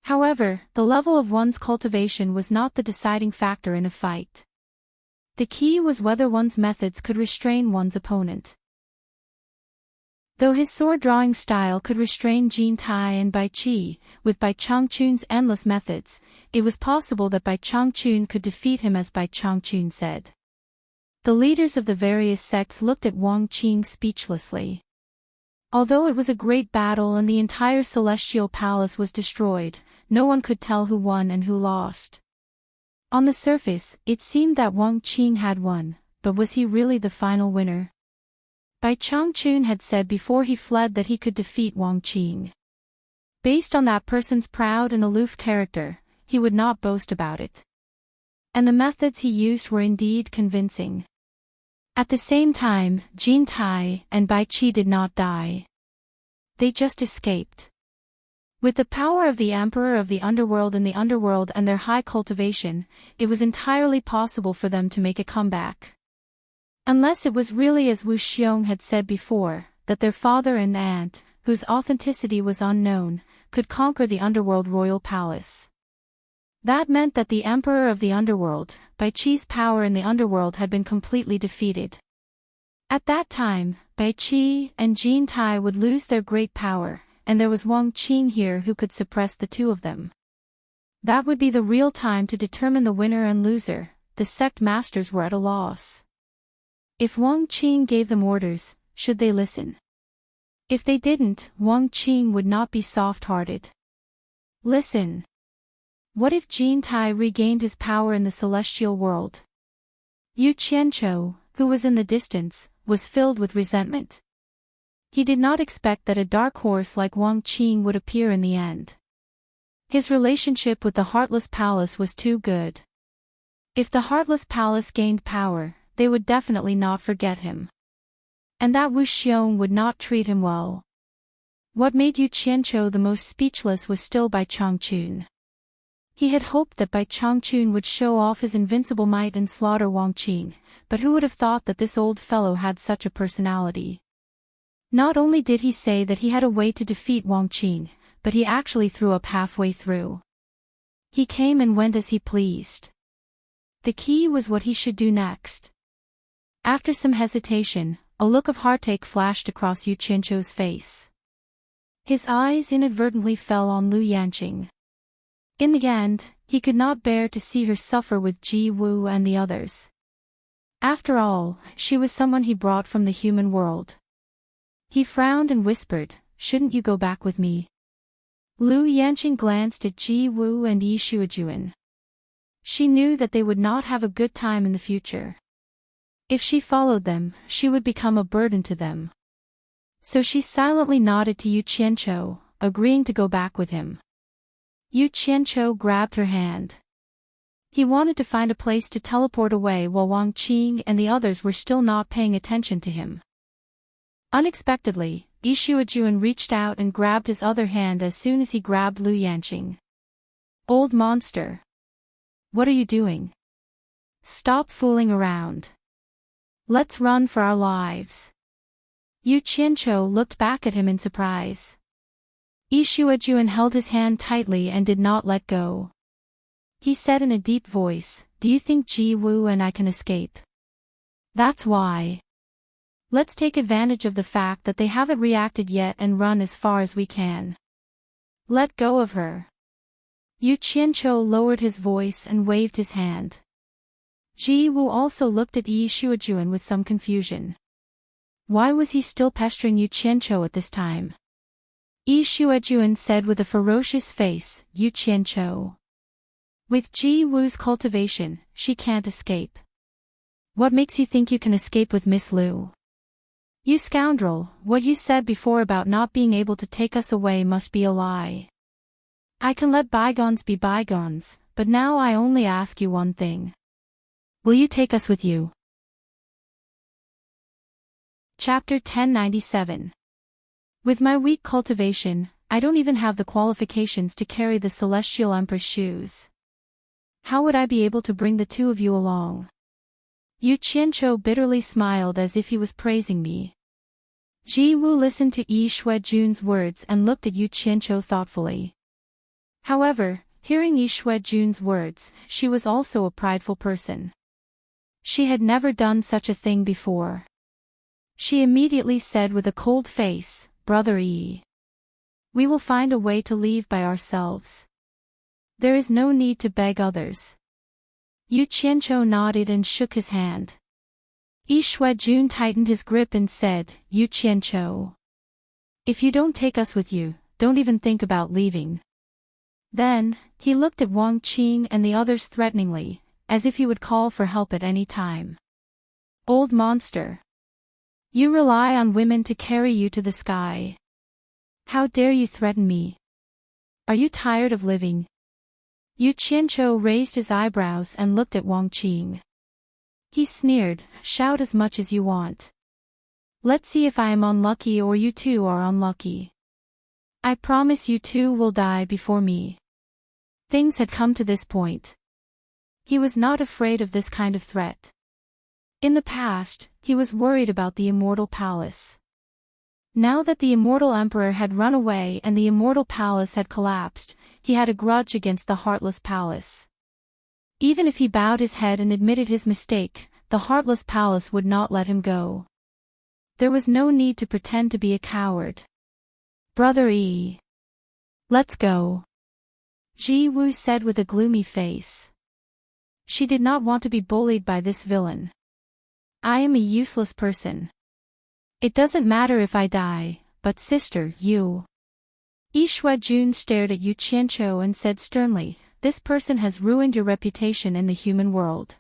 However, the level of one's cultivation was not the deciding factor in a fight. The key was whether one's methods could restrain one's opponent. Though his sword-drawing style could restrain Jin Tai and Bai Qi, with Bai Changchun's endless methods, it was possible that Bai Changchun could defeat him as Bai Changchun said. The leaders of the various sects looked at Wang Qing speechlessly. Although it was a great battle and the entire celestial palace was destroyed, no one could tell who won and who lost. On the surface, it seemed that Wang Qing had won, but was he really the final winner? Bai Changchun had said before he fled that he could defeat Wang Qing. Based on that person's proud and aloof character, he would not boast about it. And the methods he used were indeed convincing. At the same time, Jin Tai and Bai Qi did not die. They just escaped. With the power of the Emperor of the Underworld and their high cultivation, it was entirely possible for them to make a comeback. Unless it was really as Wu Xiong had said before, that their father and aunt, whose authenticity was unknown, could conquer the Underworld royal palace. That meant that the Emperor of the Underworld, Bai Qi's power in the Underworld had been completely defeated. At that time, Bai Qi and Jin Tai would lose their great power, and there was Wang Qing here who could suppress the 2 of them. That would be the real time to determine the winner and loser. The sect masters were at a loss. If Wang Qing gave them orders, should they listen? If they didn't, Wang Qing would not be soft-hearted. Listen. What if Jin Tai regained his power in the celestial world? Yu Qianqiu, who was in the distance, was filled with resentment. He did not expect that a dark horse like Wang Qing would appear in the end. His relationship with the Heartless Palace was too good. If the Heartless Palace gained power, they would definitely not forget him. And that Wu Xiong would not treat him well. What made Yu Qianqiu the most speechless was still Bai Changchun. He had hoped that Bai Changchun would show off his invincible might and slaughter Wang Qing, but who would have thought that this old fellow had such a personality? Not only did he say that he had a way to defeat Wang Qing, but he actually threw up halfway through. He came and went as he pleased. The key was what he should do next. After some hesitation, a look of heartache flashed across Yu Qianqiu's face. His eyes inadvertently fell on Lu Yanqing. In the end, he could not bear to see her suffer with Ji Wu and the others. After all, she was someone he brought from the human world. He frowned and whispered, "Shouldn't you go back with me?" Lu Yanqing glanced at Ji Wu and Yi Shuajuan. She knew that they would not have a good time in the future. If she followed them, she would become a burden to them. So she silently nodded to Yu Qianqiu, agreeing to go back with him. Yu Qianqiu grabbed her hand. He wanted to find a place to teleport away while Wang Qing and the others were still not paying attention to him. Unexpectedly, Yi Shuajuan reached out and grabbed his other hand as soon as he grabbed Lu Yanqing. "Old monster. What are you doing? Stop fooling around. Let's run for our lives." Yu Qianqiu looked back at him in surprise. Yi Shuajuan held his hand tightly and did not let go. He said in a deep voice, "Do you think Ji Wu and I can escape? That's why. Let's take advantage of the fact that they haven't reacted yet and run as far as we can. Let go of her." Yu Qianqiu lowered his voice and waved his hand. Ji Wu also looked at Yi Shuajuan with some confusion. Why was he still pestering Yu Qianqiu at this time? Yi Shuajuan said with a ferocious face, "Yu Qianqiu. With Ji Wu's cultivation, she can't escape. What makes you think you can escape with Miss Lu? You scoundrel, what you said before about not being able to take us away must be a lie. I can let bygones be bygones, but now I only ask you one thing. Will you take us with you?" Chapter 1097. With my weak cultivation, I don't even have the qualifications to carry the Celestial Emperor's shoes. How would I be able to bring the two of you along? Yu Qianqiu bitterly smiled as if he was praising me. Ji Wu listened to Yi Shuajun's words and looked at Yu Qianqiu thoughtfully. However, hearing Yi Shuajun's words, she was also a prideful person. She had never done such a thing before. She immediately said with a cold face, "Brother Yi. We will find a way to leave by ourselves. There is no need to beg others." Yu Qianqiu nodded and shook his hand. Yi Shuajun tightened his grip and said, "Yu Qianqiu. If you don't take us with you, don't even think about leaving." Then, he looked at Wang Qing and the others threateningly, as if he would call for help at any time. "Old monster. You rely on women to carry you to the sky. How dare you threaten me? Are you tired of living?" Yu Qianqiu raised his eyebrows and looked at Wang Qing. He sneered, "Shout as much as you want. Let's see if I am unlucky or you two are unlucky. I promise you two will die before me." Things had come to this point. He was not afraid of this kind of threat. In the past, he was worried about the Immortal Palace. Now that the Immortal Emperor had run away and the Immortal Palace had collapsed, he had a grudge against the Heartless Palace. Even if he bowed his head and admitted his mistake, the Heartless Palace would not let him go. There was no need to pretend to be a coward. "Brother Yi. Let's go," Ji Wu said with a gloomy face. She did not want to be bullied by this villain. "I am a useless person. It doesn't matter if I die, but sister, you." Yi Shuajun stared at Yu Qianqiu and said sternly, "This person has ruined your reputation in the human world.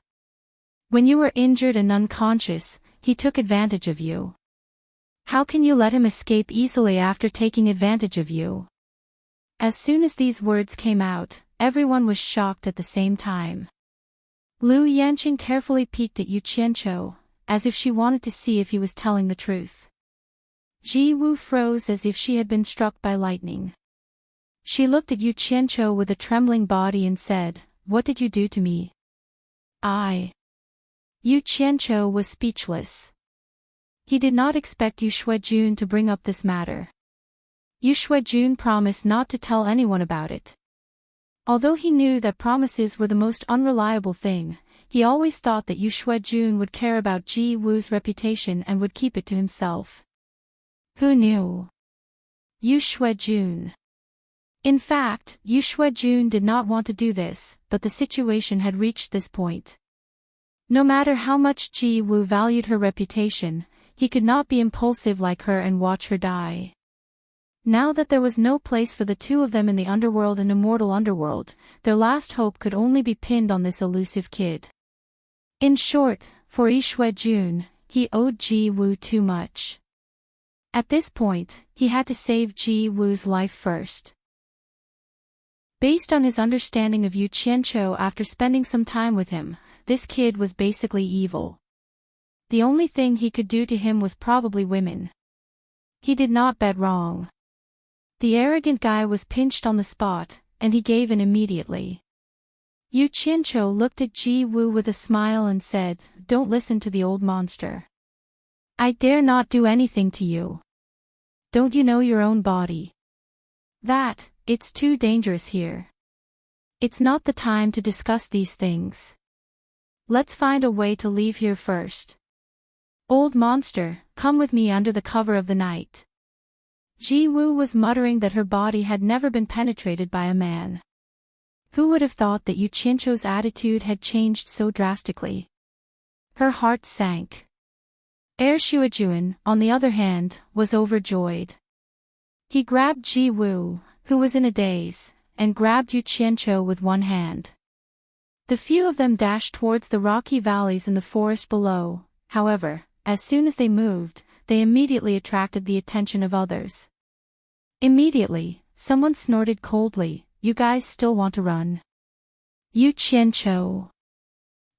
When you were injured and unconscious, he took advantage of you. How can you let him escape easily after taking advantage of you?" As soon as these words came out, everyone was shocked at the same time. Lu Yanqing carefully peeked at Yu Qianqiu, as if she wanted to see if he was telling the truth. Ji Wu froze as if she had been struck by lightning. She looked at Yu Qianqiu with a trembling body and said, "What did you do to me?" Yu Qianqiu was speechless. He did not expect Yu Shuajun to bring up this matter. Yu Shuajun promised not to tell anyone about it. Although he knew that promises were the most unreliable thing, he always thought that Yu Shuajun would care about Ji Wu's reputation and would keep it to himself. Who knew? Yu Shuejun. In fact, Yu Shuejun did not want to do this, but the situation had reached this point. No matter how much Ji Wu valued her reputation, he could not be impulsive like her and watch her die. Now that there was no place for the two of them in the underworld and immortal underworld, their last hope could only be pinned on this elusive kid. In short, for Yi Shuejun, he owed Ji Wu too much. At this point, he had to save Ji Wu's life first. Based on his understanding of Yu Qianqiu after spending some time with him, this kid was basically evil. The only thing he could do to him was probably women. He did not bet wrong. The arrogant guy was pinched on the spot, and he gave in immediately. Yu Qianqiu looked at Ji Wu with a smile and said, "Don't listen to the old monster. I dare not do anything to you. Don't you know your own body? It's too dangerous here. It's not the time to discuss these things. Let's find a way to leave here first. Old monster, come with me under the cover of the night." Ji Wu was muttering that her body had never been penetrated by a man. Who would have thought that Yu Qianqiu's attitude had changed so drastically? Her heart sank. Shuejuan, on the other hand, was overjoyed. He grabbed Ji Wu, who was in a daze, and grabbed Yu Qianqiu with one hand. The few of them dashed towards the rocky valleys in the forest below. However, as soon as they moved, they immediately attracted the attention of others. Immediately, someone snorted coldly, "You guys still want to run? Yu Qianqiu.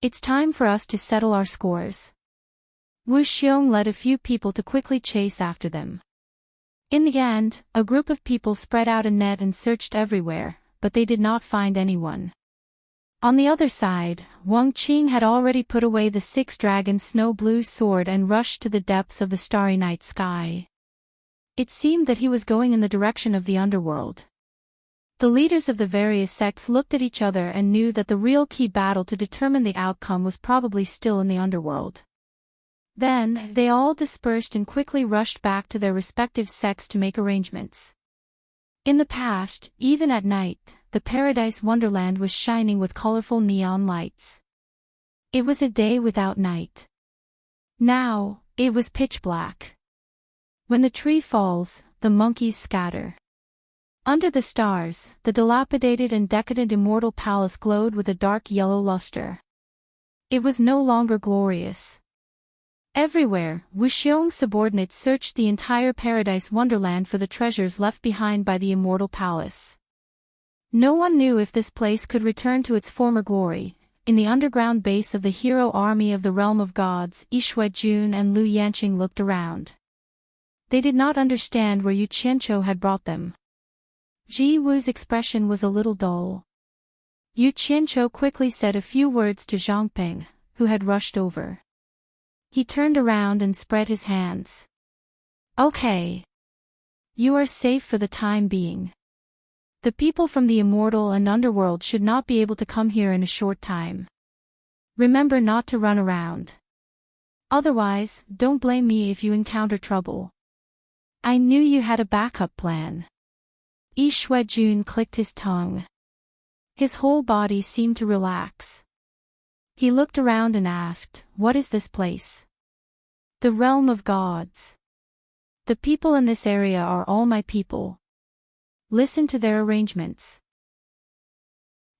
It's time for us to settle our scores." Wu Xiong led a few people to quickly chase after them. In the end, a group of people spread out a net and searched everywhere, but they did not find anyone. On the other side, Wang Qing had already put away the six-dragon snow-blue sword and rushed to the depths of the starry night sky. It seemed that he was going in the direction of the underworld. The leaders of the various sects looked at each other and knew that the real key battle to determine the outcome was probably still in the underworld. Then, they all dispersed and quickly rushed back to their respective sects to make arrangements. In the past, even at night, the paradise wonderland was shining with colorful neon lights. It was a day without night. Now, it was pitch black. When the tree falls, the monkeys scatter. Under the stars, the dilapidated and decadent immortal palace glowed with a dark yellow luster. It was no longer glorious. Everywhere, Wuxiong's subordinates searched the entire paradise wonderland for the treasures left behind by the immortal palace. No one knew if this place could return to its former glory. In the underground base of the hero army of the realm of gods, Yi Shuejun and Lu Yanqing looked around. They did not understand where Yu Qianqiu had brought them. Ji Wu's expression was a little dull. Yu Qianqiu quickly said a few words to Zhang Peng, who had rushed over. He turned around and spread his hands. "Okay. You are safe for the time being. The people from the immortal and underworld should not be able to come here in a short time. Remember not to run around. Otherwise, don't blame me if you encounter trouble. I knew you had a backup plan." Yi Shuejun clicked his tongue. His whole body seemed to relax. He looked around and asked, "What is this place?" "The realm of gods. The people in this area are all my people. Listen to their arrangements.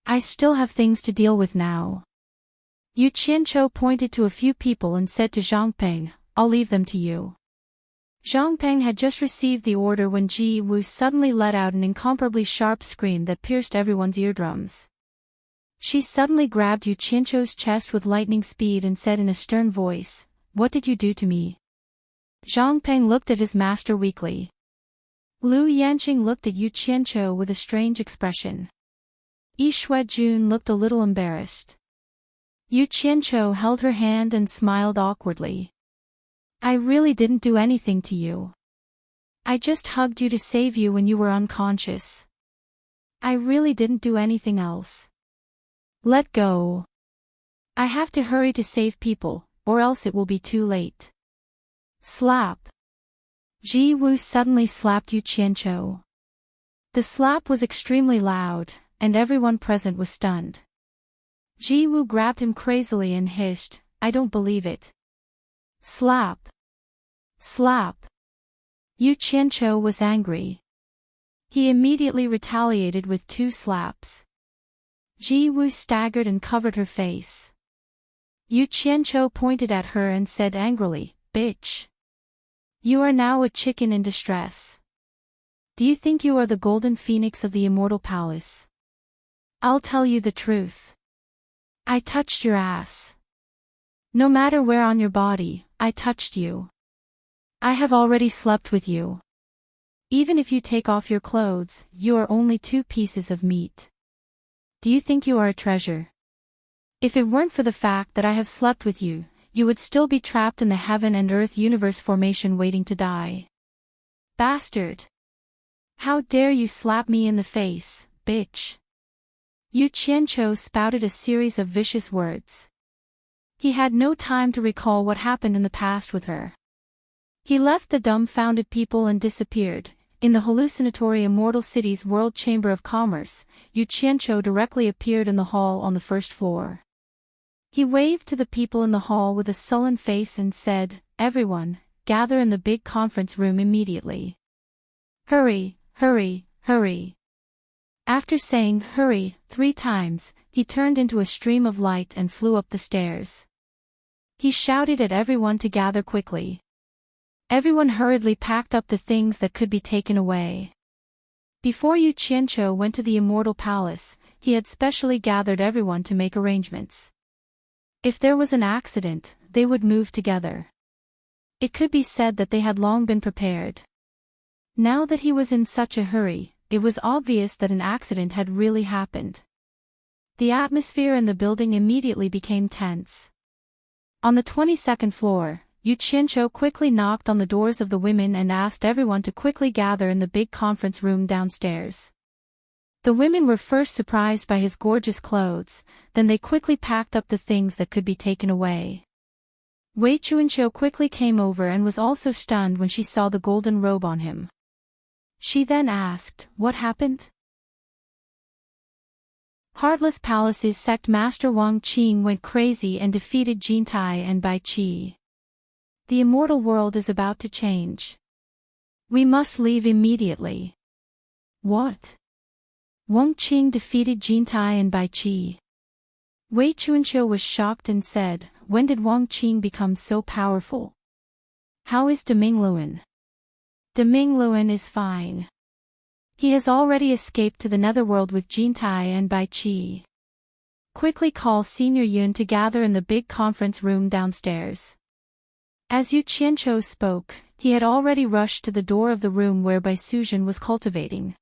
I still have things to deal with now." Yu Qianqiu pointed to a few people and said to Zhang Peng, "I'll leave them to you." Zhang Peng had just received the order when Ji Wu suddenly let out an incomparably sharp scream that pierced everyone's eardrums. She suddenly grabbed Yu Qianqiu's chest with lightning speed and said in a stern voice, "What did you do to me?" Zhang Peng looked at his master weakly. Lu Yanqing looked at Yu Qianqiu with a strange expression. Yi Shuejun looked a little embarrassed. Yu Qianqiu held her hand and smiled awkwardly. "I really didn't do anything to you. I just hugged you to save you when you were unconscious. I really didn't do anything else. Let go. I have to hurry to save people, or else it will be too late." Slap. Ji Wu suddenly slapped Yu Qianqiu. The slap was extremely loud, and everyone present was stunned. Ji Wu grabbed him crazily and hissed, "I don't believe it." Slap! Slap! Yu Qianqiu was angry. He immediately retaliated with 2 slaps. Ji Wu staggered and covered her face. Yu Qianqiu pointed at her and said angrily, "Bitch! You are now a chicken in distress. Do you think you are the golden phoenix of the immortal palace? I'll tell you the truth. I touched your ass. No matter where on your body, I touched you. I have already slept with you. Even if you take off your clothes, you are only 2 pieces of meat. Do you think you are a treasure? If it weren't for the fact that I have slept with you, you would still be trapped in the heaven and earth universe formation waiting to die. Bastard! How dare you slap me in the face, bitch!" Yu Qianqiu spouted a series of vicious words. He had no time to recall what happened in the past with her. He left the dumbfounded people and disappeared. In the hallucinatory Immortal City's World Chamber of Commerce, Yu Qianqiu directly appeared in the hall on the first floor. He waved to the people in the hall with a sullen face and said, "Everyone, gather in the big conference room immediately. Hurry, hurry, hurry." After saying "hurry" 3 times, he turned into a stream of light and flew up the stairs. He shouted at everyone to gather quickly. Everyone hurriedly packed up the things that could be taken away. Before Yu Qianqiu went to the Immortal Palace, he had specially gathered everyone to make arrangements. If there was an accident, they would move together. It could be said that they had long been prepared. Now that he was in such a hurry, it was obvious that an accident had really happened. The atmosphere in the building immediately became tense. On the 22nd floor, Yu Qianqiu quickly knocked on the doors of the women and asked everyone to quickly gather in the big conference room downstairs. The women were first surprised by his gorgeous clothes, then they quickly packed up the things that could be taken away. Wei Chuanqiu quickly came over and was also stunned when she saw the golden robe on him. She then asked, "What happened?" Heartless Palace's sect master Wang Qing went crazy and defeated Jin Tai and Bai Qi. The immortal world is about to change. We must leave immediately. What? Wang Qing defeated Jin Tai and Bai Qi. Wei Chuanqiu was shocked and said, "When did Wang Qing become so powerful? How is Demingluan?" Demingluan is fine. He has already escaped to the netherworld with Jin Tai and Bai Qi. Quickly call Senior Yun to gather in the big conference room downstairs. As Yu Qianqiu spoke, he had already rushed to the door of the room where Bai Suzhen was cultivating.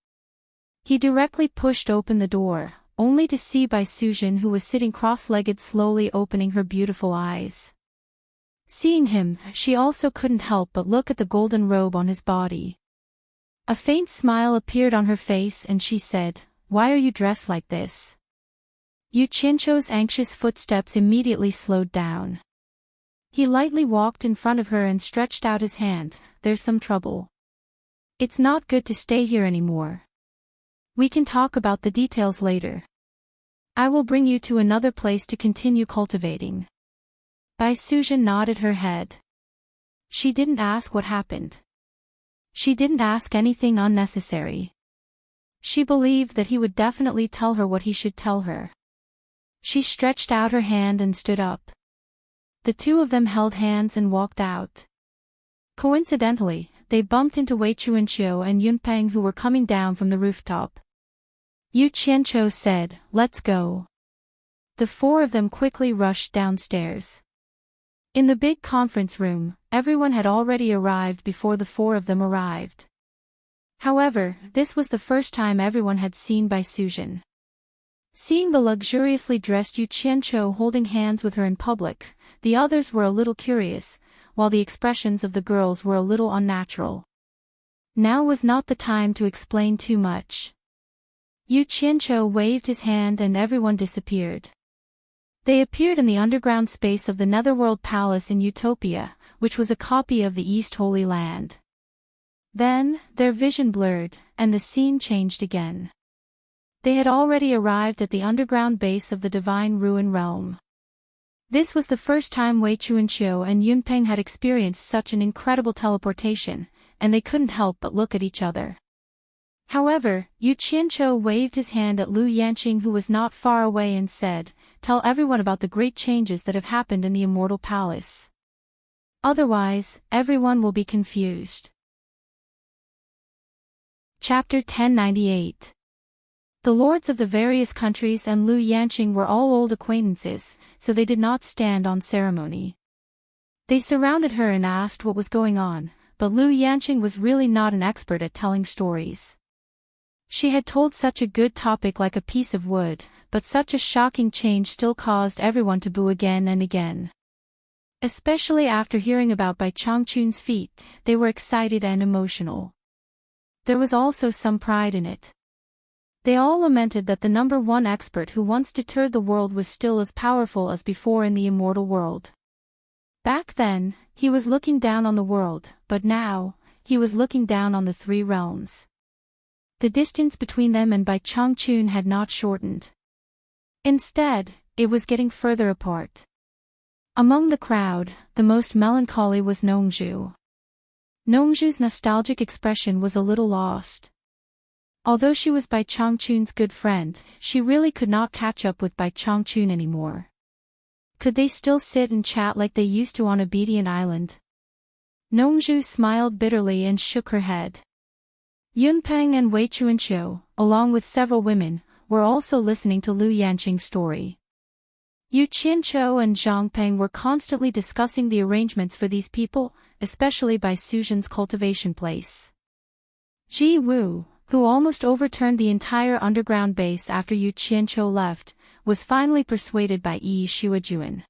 He directly pushed open the door, only to see Bai Suzhen, who was sitting cross-legged, slowly opening her beautiful eyes. Seeing him, she also couldn't help but look at the golden robe on his body. A faint smile appeared on her face and she said, "Why are you dressed like this?" Yu Qianqiu's anxious footsteps immediately slowed down. He lightly walked in front of her and stretched out his hand. "There's some trouble. It's not good to stay here anymore. We can talk about the details later. I will bring you to another place to continue cultivating." Bai Suzhen nodded her head. She didn't ask what happened. She didn't ask anything unnecessary. She believed that he would definitely tell her what he should tell her. She stretched out her hand and stood up. The 2 of them held hands and walked out. Coincidentally, they bumped into Wei Chuanqiu and Yunpeng, who were coming down from the rooftop. Yu Qianqiu said, "Let's go." The 4 of them quickly rushed downstairs. In the big conference room, everyone had already arrived before the 4 of them arrived. However, this was the first time everyone had seen Bai Suzhen. Seeing the luxuriously dressed Yu Qianqiu holding hands with her in public, the others were a little curious, while the expressions of the girls were a little unnatural. Now was not the time to explain too much. Yu Qianqiu waved his hand and everyone disappeared. They appeared in the underground space of the Netherworld Palace in Utopia, which was a copy of the East Holy Land. Then, their vision blurred, and the scene changed again. They had already arrived at the underground base of the divine ruin realm. This was the first time Wei Chuanqiu and Yunpeng had experienced such an incredible teleportation, and they couldn't help but look at each other. However, Yu Qianqiu waved his hand at Lu Yanqing, who was not far away, and said, "Tell everyone about the great changes that have happened in the Immortal Palace. Otherwise, everyone will be confused." Chapter 1098. The lords of the various countries and Lu Yanqing were all old acquaintances, so they did not stand on ceremony. They surrounded her and asked what was going on, but Lu Yanqing was really not an expert at telling stories. She had told such a good topic like a piece of wood, but such a shocking change still caused everyone to boo again and again. Especially after hearing about Bai Changchun's feat, they were excited and emotional. There was also some pride in it. They all lamented that the number one expert who once deterred the world was still as powerful as before in the immortal world. Back then, he was looking down on the world, but now, he was looking down on the three realms. The distance between them and Bai Changchun had not shortened. Instead, it was getting further apart. Among the crowd, the most melancholy was Nongzhu. Nongzhu's nostalgic expression was a little lost. Although she was Bai Changchun's good friend, she really could not catch up with Bai Changchun anymore. Could they still sit and chat like they used to on Obedient Island? Nongzhu smiled bitterly and shook her head. Yunpeng and Wei Chuanqiu, along with several women, were also listening to Lu Yanqing's story. Yu Qianqiu and Zhang Peng were constantly discussing the arrangements for these people, especially Bai Suzhen's cultivation place. Ji Wu, who almost overturned the entire underground base after Yu Qianqiu left, was finally persuaded by Yi Shuajuan.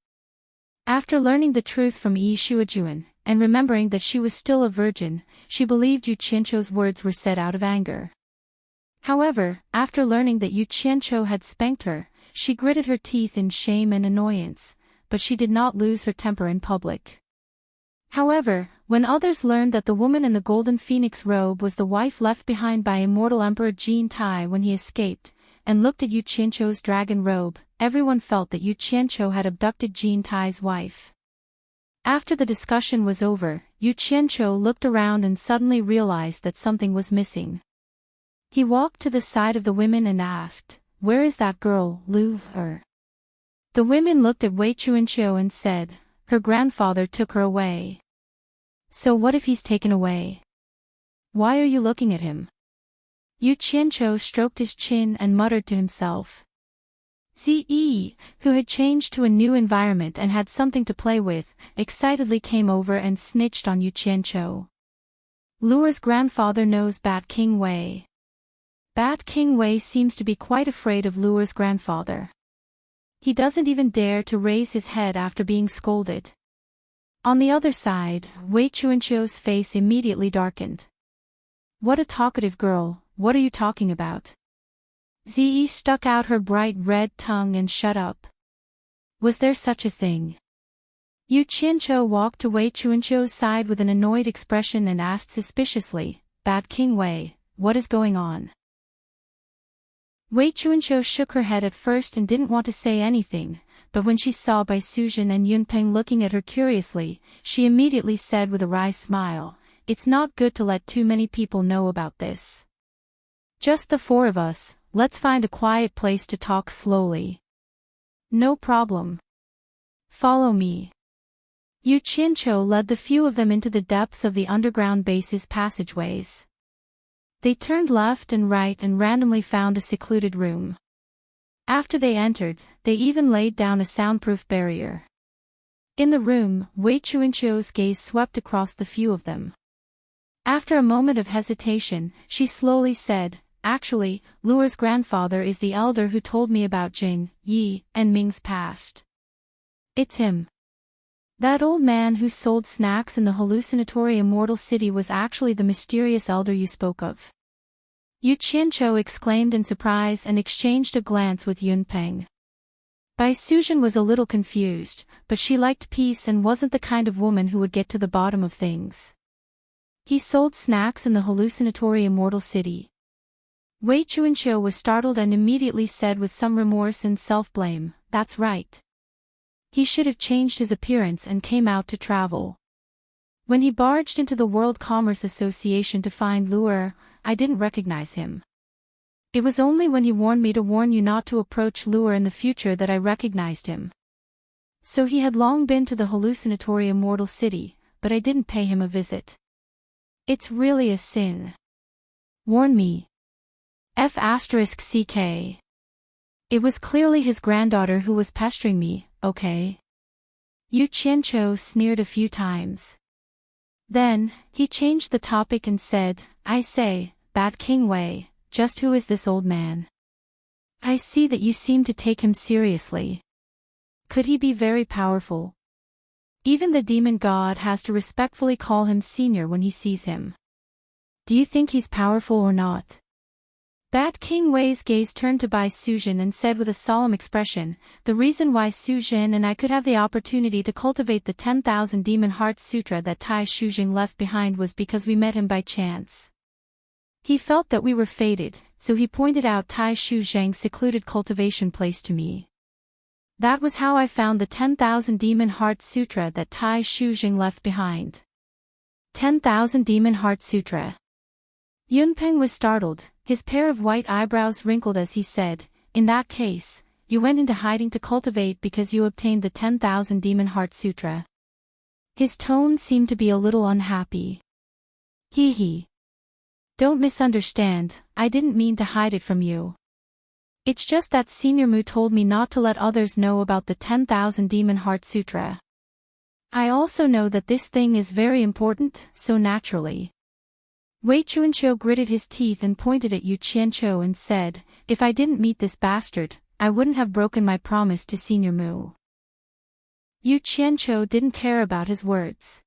After learning the truth from Yi Shuajuan, and remembering that she was still a virgin, she believed Yu Qianqiu's words were said out of anger. However, after learning that Yu Qianqiu had spanked her, she gritted her teeth in shame and annoyance, but she did not lose her temper in public. However, when others learned that the woman in the golden phoenix robe was the wife left behind by immortal Emperor Jin Tai when he escaped, and looked at Yu Qianqiu's dragon robe, everyone felt that Yu Qianqiu had abducted Jin Tai's wife. After the discussion was over, Yu Qianqiu looked around and suddenly realized that something was missing. He walked to the side of the women and asked, "Where is that girl, Lu Er?" The women looked at Wei Chuanqiu and said, "Her grandfather took her away." "So what if he's taken away? Why are you looking at him?" Yu Qianqiu stroked his chin and muttered to himself. Ziyi, who had changed to a new environment and had something to play with, excitedly came over and snitched on Yu Qianqiu. Luer's grandfather knows Bat King Wei. Bat King Wei seems to be quite afraid of Luer's grandfather. He doesn't even dare to raise his head after being scolded. On the other side, Wei Chuanqiu's face immediately darkened. "What a talkative girl, what are you talking about?" Ziyi stuck out her bright red tongue and shut up. Was there such a thing? Yu Qianqiu walked to Wei Chuanqiu's side with an annoyed expression and asked suspiciously, "Bat King Wei, what is going on?" Wei Chuanqiu shook her head at first and didn't want to say anything, but when she saw Bai Suzhen and Yunpeng looking at her curiously, she immediately said with a wry smile, "It's not good to let too many people know about this. Just the four of us, let's find a quiet place to talk slowly." "No problem. Follow me." Yu Qianqiu led the few of them into the depths of the underground base's passageways. They turned left and right and randomly found a secluded room. After they entered, they even laid down a soundproof barrier. In the room, Wei Chuanqiu's gaze swept across the few of them. After a moment of hesitation, she slowly said, "Actually, Luer's grandfather is the elder who told me about Jing, Yi, and Ming's past. It's him. That old man who sold snacks in the hallucinatory immortal city was actually the mysterious elder you spoke of." Yu Qianqiu exclaimed in surprise and exchanged a glance with Yunpeng. Bai Suzhen was a little confused, but she liked peace and wasn't the kind of woman who would get to the bottom of things. He sold snacks in the hallucinatory immortal city. Wei Chuanqiu was startled and immediately said with some remorse and self-blame, "That's right. He should have changed his appearance and came out to travel. When he barged into the World Commerce Association to find Lu'er, I didn't recognize him. It was only when he warned me to warn you not to approach Lu'er in the future that I recognized him. So he had long been to the hallucinatory immortal city, but I didn't pay him a visit. It's really a sin. Warn me. F***ck. It was clearly his granddaughter who was pestering me, okay?" Yu Qianqiu sneered a few times. Then, he changed the topic and said, "I say, Bat King Wei, just who is this old man? I see that you seem to take him seriously. Could he be very powerful? Even the demon god has to respectfully call him senior when he sees him. Do you think he's powerful or not?" Bat King Wei's gaze turned to Bai Suzhen and said with a solemn expression, "The reason why Suzhen and I could have the opportunity to cultivate the 10,000 Demon Heart Sutra that Tai Shujing left behind was because we met him by chance. He felt that we were fated, so he pointed out Tai Shuzheng's secluded cultivation place to me. That was how I found the 10,000 Demon Heart Sutra that Tai Shuzheng left behind." 10,000 Demon Heart Sutra. Yunpeng was startled, his pair of white eyebrows wrinkled as he said, "In that case, you went into hiding to cultivate because you obtained the 10,000 Demon Heart Sutra." His tone seemed to be a little unhappy. Hee. Don't misunderstand, I didn't mean to hide it from you. It's just that Senior Mu told me not to let others know about the 10,000 Demon Heart Sutra. I also know that this thing is very important, so naturally. Wei Chuanqiu gritted his teeth and pointed at Yu Qianqiu and said, "If I didn't meet this bastard, I wouldn't have broken my promise to Senior Mu." Yu Qianqiu didn't care about his words.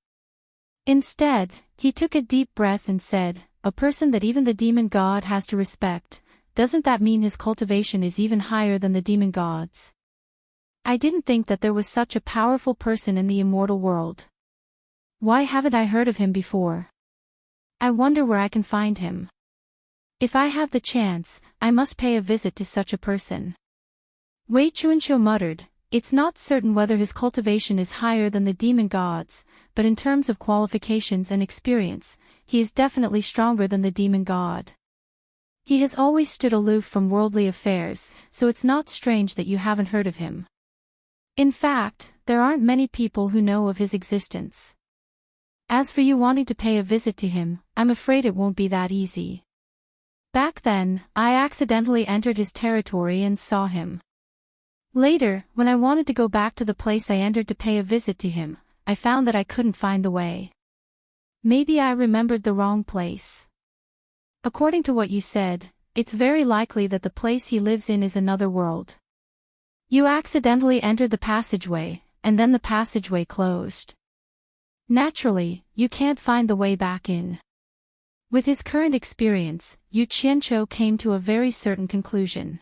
Instead, he took a deep breath and said, "A person that even the demon god has to respect, doesn't that mean his cultivation is even higher than the demon gods? I didn't think that there was such a powerful person in the immortal world. Why haven't I heard of him before? I wonder where I can find him. If I have the chance, I must pay a visit to such a person." Wei Chuanqiu muttered, "It's not certain whether his cultivation is higher than the demon gods, but in terms of qualifications and experience, he is definitely stronger than the demon god. He has always stood aloof from worldly affairs, so it's not strange that you haven't heard of him. In fact, there aren't many people who know of his existence. As for you wanting to pay a visit to him, I'm afraid it won't be that easy. Back then, I accidentally entered his territory and saw him. Later, when I wanted to go back to the place I entered to pay a visit to him, I found that I couldn't find the way. Maybe I remembered the wrong place. According to what you said, it's very likely that the place he lives in is another world. You accidentally entered the passageway, and then the passageway closed. Naturally, you can't find the way back in." With his current experience, Yu Qianqiu came to a very certain conclusion.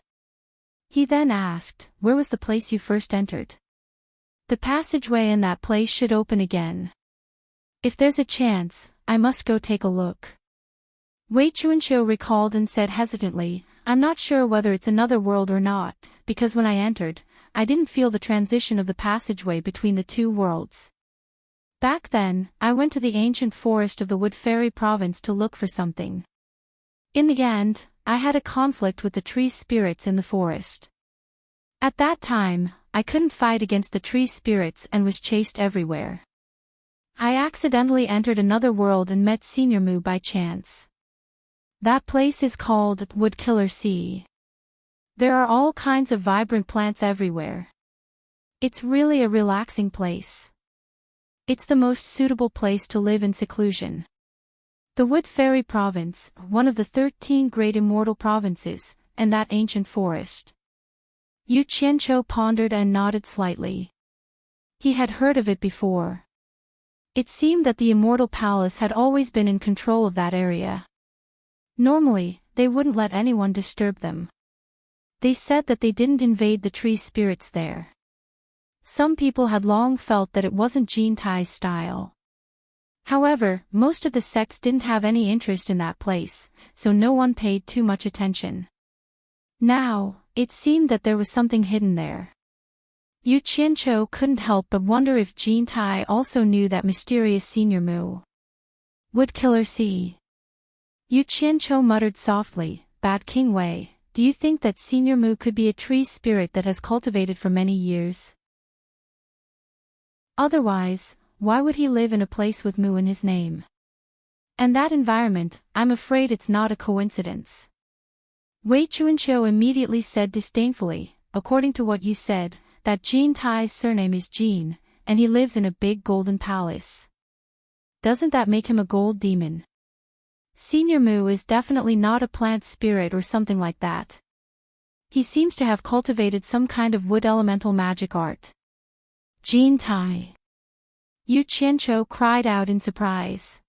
He then asked, "Where was the place you first entered?" "The passageway in that place should open again. If there's a chance, I must go take a look." Wei Chuanqiu recalled and said hesitantly, "I'm not sure whether it's another world or not, because when I entered, I didn't feel the transition of the passageway between the two worlds. Back then, I went to the ancient forest of the Wood Fairy province to look for something. In the end, I had a conflict with the tree spirits in the forest. At that time, I couldn't fight against the tree spirits and was chased everywhere. I accidentally entered another world and met Senior Mu by chance. That place is called Wood Killer Sea. There are all kinds of vibrant plants everywhere. It's really a relaxing place. It's the most suitable place to live in seclusion. The Wood Fairy province, one of the 13 great immortal provinces, and that ancient forest." Yu Qianqiu pondered and nodded slightly. He had heard of it before. It seemed that the immortal palace had always been in control of that area. Normally, they wouldn't let anyone disturb them. They said that they didn't invade the tree spirits there. Some people had long felt that it wasn't Jin Tai's style. However, most of the sects didn't have any interest in that place, so no one paid too much attention. Now, it seemed that there was something hidden there. Yu Qianqiu couldn't help but wonder if Jin Tai also knew that mysterious Senior Mu. Would Killer see? Yu Qianqiu muttered softly, Bad King Wei, do you think that Senior Mu could be a tree spirit that has cultivated for many years? Otherwise, why would he live in a place with Mu in his name? And that environment, I'm afraid it's not a coincidence. Wei Chuanqiu immediately said disdainfully, according to what you said, that Jin Tai's surname is Jin, and he lives in a big golden palace. Doesn't that make him a gold demon? Senior Mu is definitely not a plant spirit or something like that. He seems to have cultivated some kind of wood elemental magic art. Jin Tai. Yu Qianqiu cried out in surprise.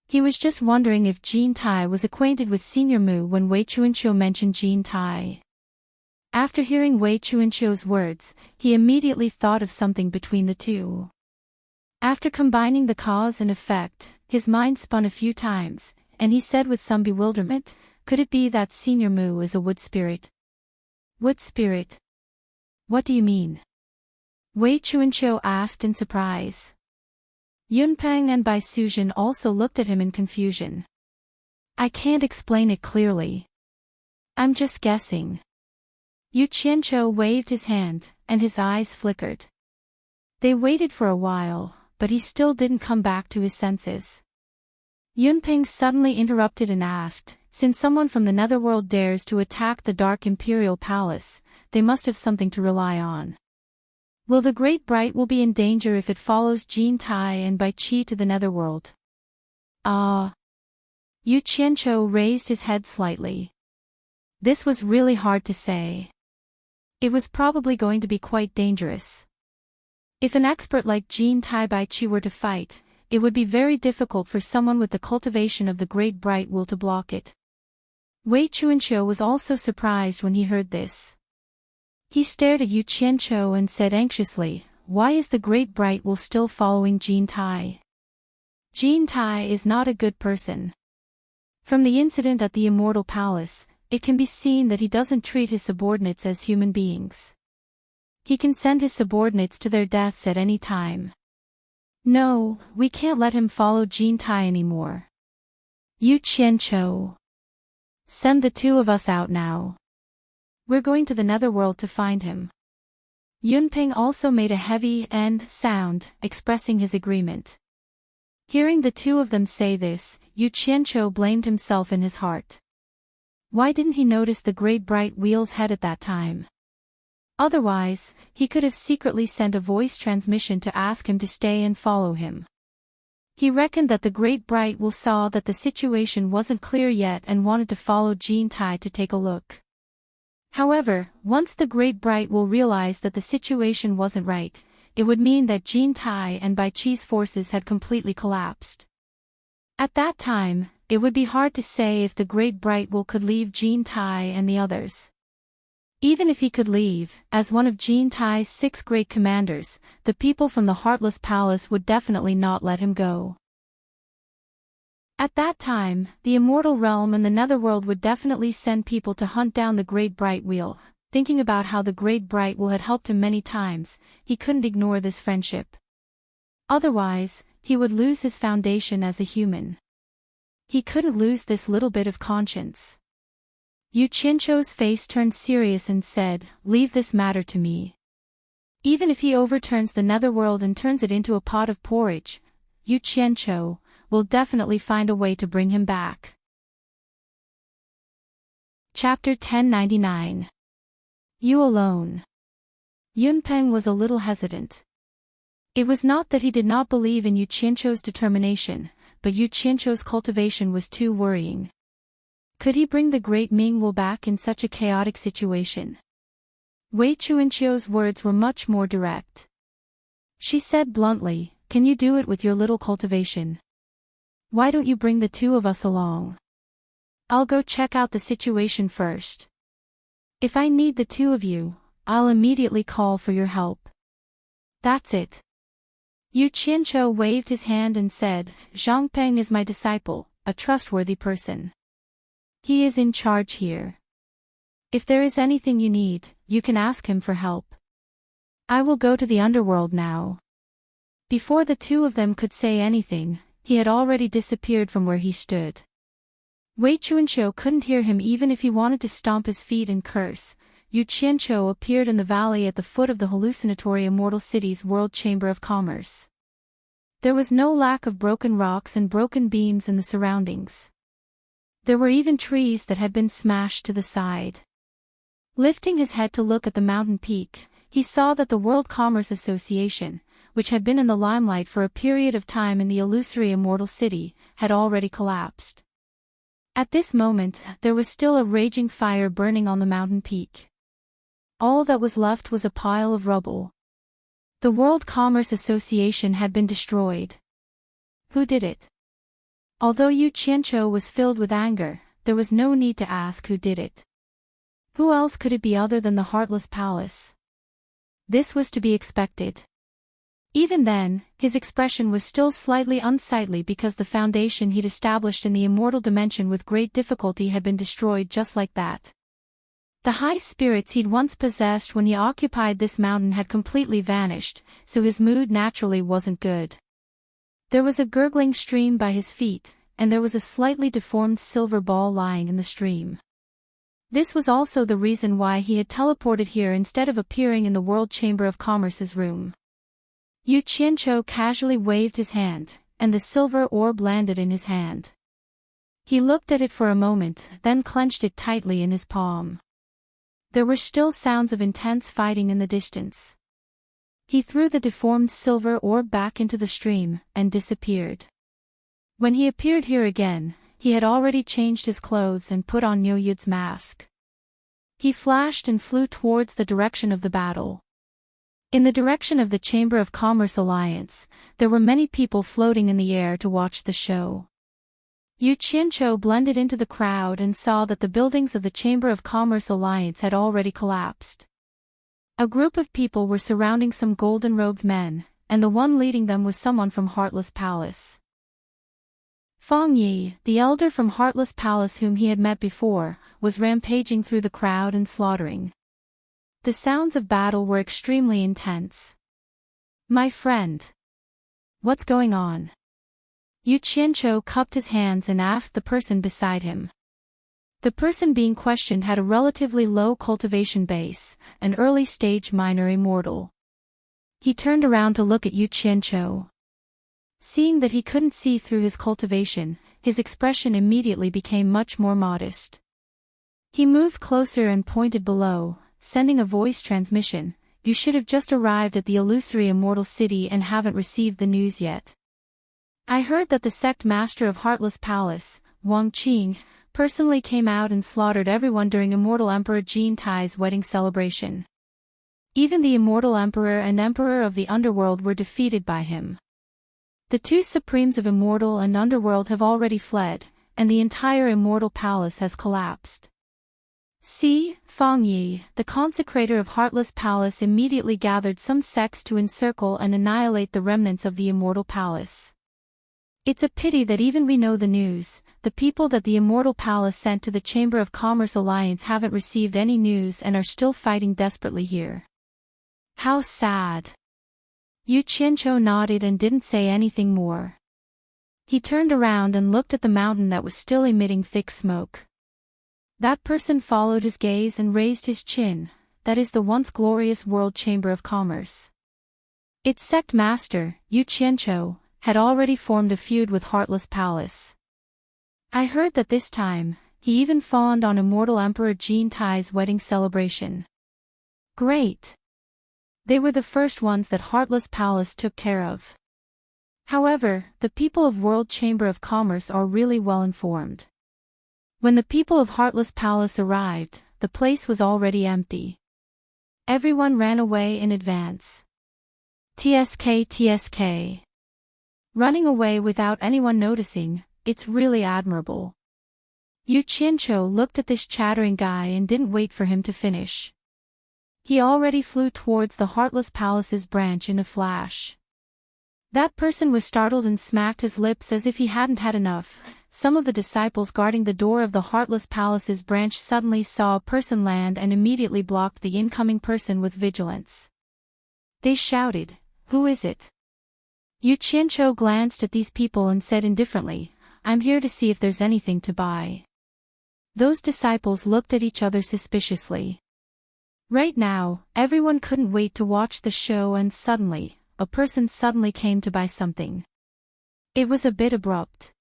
He was just wondering if Jin Tai was acquainted with Senior Mu when Wei Chuanqiu mentioned Jin Tai. After hearing Wei Chuanqiu's words, he immediately thought of something between the two. After combining the cause and effect, his mind spun a few times, and he said with some bewilderment, could it be that Senior Mu is a wood spirit? Wood spirit? What do you mean? Wei Chuanqiu asked in surprise. Yunpeng and Bai Suzhen also looked at him in confusion. I can't explain it clearly. I'm just guessing. Yu Qianqiu waved his hand, and his eyes flickered. They waited for a while, but he still didn't come back to his senses. Yunpeng suddenly interrupted and asked, since someone from the netherworld dares to attack the Dark Imperial Palace, they must have something to rely on. Will the Great Bright will be in danger if it follows Jin Tai and Bai Qi to the netherworld? Yu Qianqiu raised his head slightly. This was really hard to say. It was probably going to be quite dangerous. If an expert like Jin Tai Bai Qi were to fight, it would be very difficult for someone with the cultivation of the Great Bright will to block it. Wei Chuanqiu was also surprised when he heard this. He stared at Yu Qianqiu and said anxiously, why is the Great Bright will still following Jin Tai? Jin Tai is not a good person. From the incident at the Immortal Palace, it can be seen that he doesn't treat his subordinates as human beings. He can send his subordinates to their deaths at any time. No, we can't let him follow Jin Tai anymore. Yu Qianqiu. Send the two of us out now. We're going to the netherworld to find him. Yunpeng also made a heavy "and" sound, expressing his agreement. Hearing the two of them say this, Yu Qianqiu blamed himself in his heart. Why didn't he notice the Great Bright Wheel's head at that time? Otherwise, he could have secretly sent a voice transmission to ask him to stay and follow him. He reckoned that the Great Bright Wheel saw that the situation wasn't clear yet and wanted to follow Jin Tai to take a look. However, once the Great Bright Wheel realized that the situation wasn't right, it would mean that Jin Tai and Bai Qi's forces had completely collapsed. At that time, it would be hard to say if the Great Bright Wheel could leave Jin Tai and the others. Even if he could leave, as one of Jin Tai's 6 great commanders, the people from the Heartless Palace would definitely not let him go. At that time, the Immortal Realm and the Netherworld would definitely send people to hunt down the Great Bright Wheel. Thinking about how the Great Bright Wheel had helped him many times, he couldn't ignore this friendship. Otherwise, he would lose his foundation as a human. He couldn't lose this little bit of conscience. Yu Qianqiu's face turned serious and said, leave this matter to me. Even if he overturns the netherworld and turns it into a pot of porridge, Yu Qianqiu will definitely find a way to bring him back. Chapter 1099. You alone. Yunpeng was a little hesitant. It was not that he did not believe in Yu Qianqiu's determination, but Yu Qianqiu's cultivation was too worrying. Could he bring the great Ming Wu back in such a chaotic situation? Wei Chuanqiu's words were much more direct. She said bluntly, can you do it with your little cultivation? Why don't you bring the two of us along? I'll go check out the situation first. If I need the two of you, I'll immediately call for your help. That's it. Yu Qianzhou waved his hand and said, Zhang Peng is my disciple, a trustworthy person. He is in charge here. If there is anything you need, you can ask him for help. I will go to the underworld now. Before the two of them could say anything, he had already disappeared from where he stood. Wei Chuanqiu couldn't hear him even if he wanted to stomp his feet and curse. Yu Qianzhou appeared in the valley at the foot of the hallucinatory Immortal City's World Chamber of Commerce. There was no lack of broken rocks and broken beams in the surroundings. There were even trees that had been smashed to the side. Lifting his head to look at the mountain peak, he saw that the World Commerce Association, which had been in the limelight for a period of time in the illusory Immortal City, had already collapsed. At this moment, there was still a raging fire burning on the mountain peak. All that was left was a pile of rubble. The World Commerce Association had been destroyed. Who did it? Although Yu Qianzhou was filled with anger, there was no need to ask who did it. Who else could it be other than the Heartless Palace? This was to be expected. Even then, his expression was still slightly unsightly because the foundation he'd established in the immortal dimension with great difficulty had been destroyed just like that. The high spirits he'd once possessed when he occupied this mountain had completely vanished, so his mood naturally wasn't good. There was a gurgling stream by his feet, and there was a slightly deformed silver ball lying in the stream. This was also the reason why he had teleported here instead of appearing in the World Chamber of Commerce's room. Yu Qianzhou casually waved his hand, and the silver orb landed in his hand. He looked at it for a moment, then clenched it tightly in his palm. There were still sounds of intense fighting in the distance. He threw the deformed silver orb back into the stream, and disappeared. When he appeared here again, he had already changed his clothes and put on Niu Yud's mask. He flashed and flew towards the direction of the battle. In the direction of the Chamber of Commerce Alliance, there were many people floating in the air to watch the show. Yu Qianzhou blended into the crowd and saw that the buildings of the Chamber of Commerce Alliance had already collapsed. A group of people were surrounding some golden-robed men, and the one leading them was someone from Heartless Palace. Feng Yi, the elder from Heartless Palace whom he had met before, was rampaging through the crowd and slaughtering. The sounds of battle were extremely intense. My friend. What's going on? Yu Qianzhou cupped his hands and asked the person beside him. The person being questioned had a relatively low cultivation base, an early-stage minor immortal. He turned around to look at Yu Qianzhou. Seeing that he couldn't see through his cultivation, his expression immediately became much more modest. He moved closer and pointed below, sending a voice transmission. You should have just arrived at the illusory Immortal City and haven't received the news yet. I heard that the sect master of Heartless Palace, Wang Qing, personally came out and slaughtered everyone during Immortal Emperor Jin Tai's wedding celebration. Even the Immortal Emperor and Emperor of the Underworld were defeated by him. The two Supremes of Immortal and Underworld have already fled, and the entire Immortal Palace has collapsed. See, Feng Yi, the consecrator of Heartless Palace immediately gathered some sects to encircle and annihilate the remnants of the Immortal Palace. It's a pity that even we know the news, the people that the Immortal Palace sent to the Chamber of Commerce Alliance haven't received any news and are still fighting desperately here. How sad. Yu Qianzhou nodded and didn't say anything more. He turned around and looked at the mountain that was still emitting thick smoke. That person followed his gaze and raised his chin. That is the once glorious World Chamber of Commerce. Its sect master, Yu Qianzhou, had already formed a feud with Heartless Palace. I heard that this time, he even fawned on Immortal Emperor Jin Tai's wedding celebration. Great! They were the first ones that Heartless Palace took care of. However, the people of World Chamber of Commerce are really well informed. When the people of Heartless Palace arrived, the place was already empty. Everyone ran away in advance. TSK. Running away without anyone noticing, it's really admirable. Yu Qianzhou looked at this chattering guy and didn't wait for him to finish. He already flew towards the Heartless Palace's branch in a flash. That person was startled and smacked his lips as if he hadn't had enough. Some of the disciples guarding the door of the Heartless Palace's branch suddenly saw a person land and immediately blocked the incoming person with vigilance. They shouted, "Who is it?" Yu Qianqiu glanced at these people and said indifferently, "I'm here to see if there's anything to buy." Those disciples looked at each other suspiciously. Right now, everyone couldn't wait to watch the show, and suddenly, a person suddenly came to buy something. It was a bit abrupt.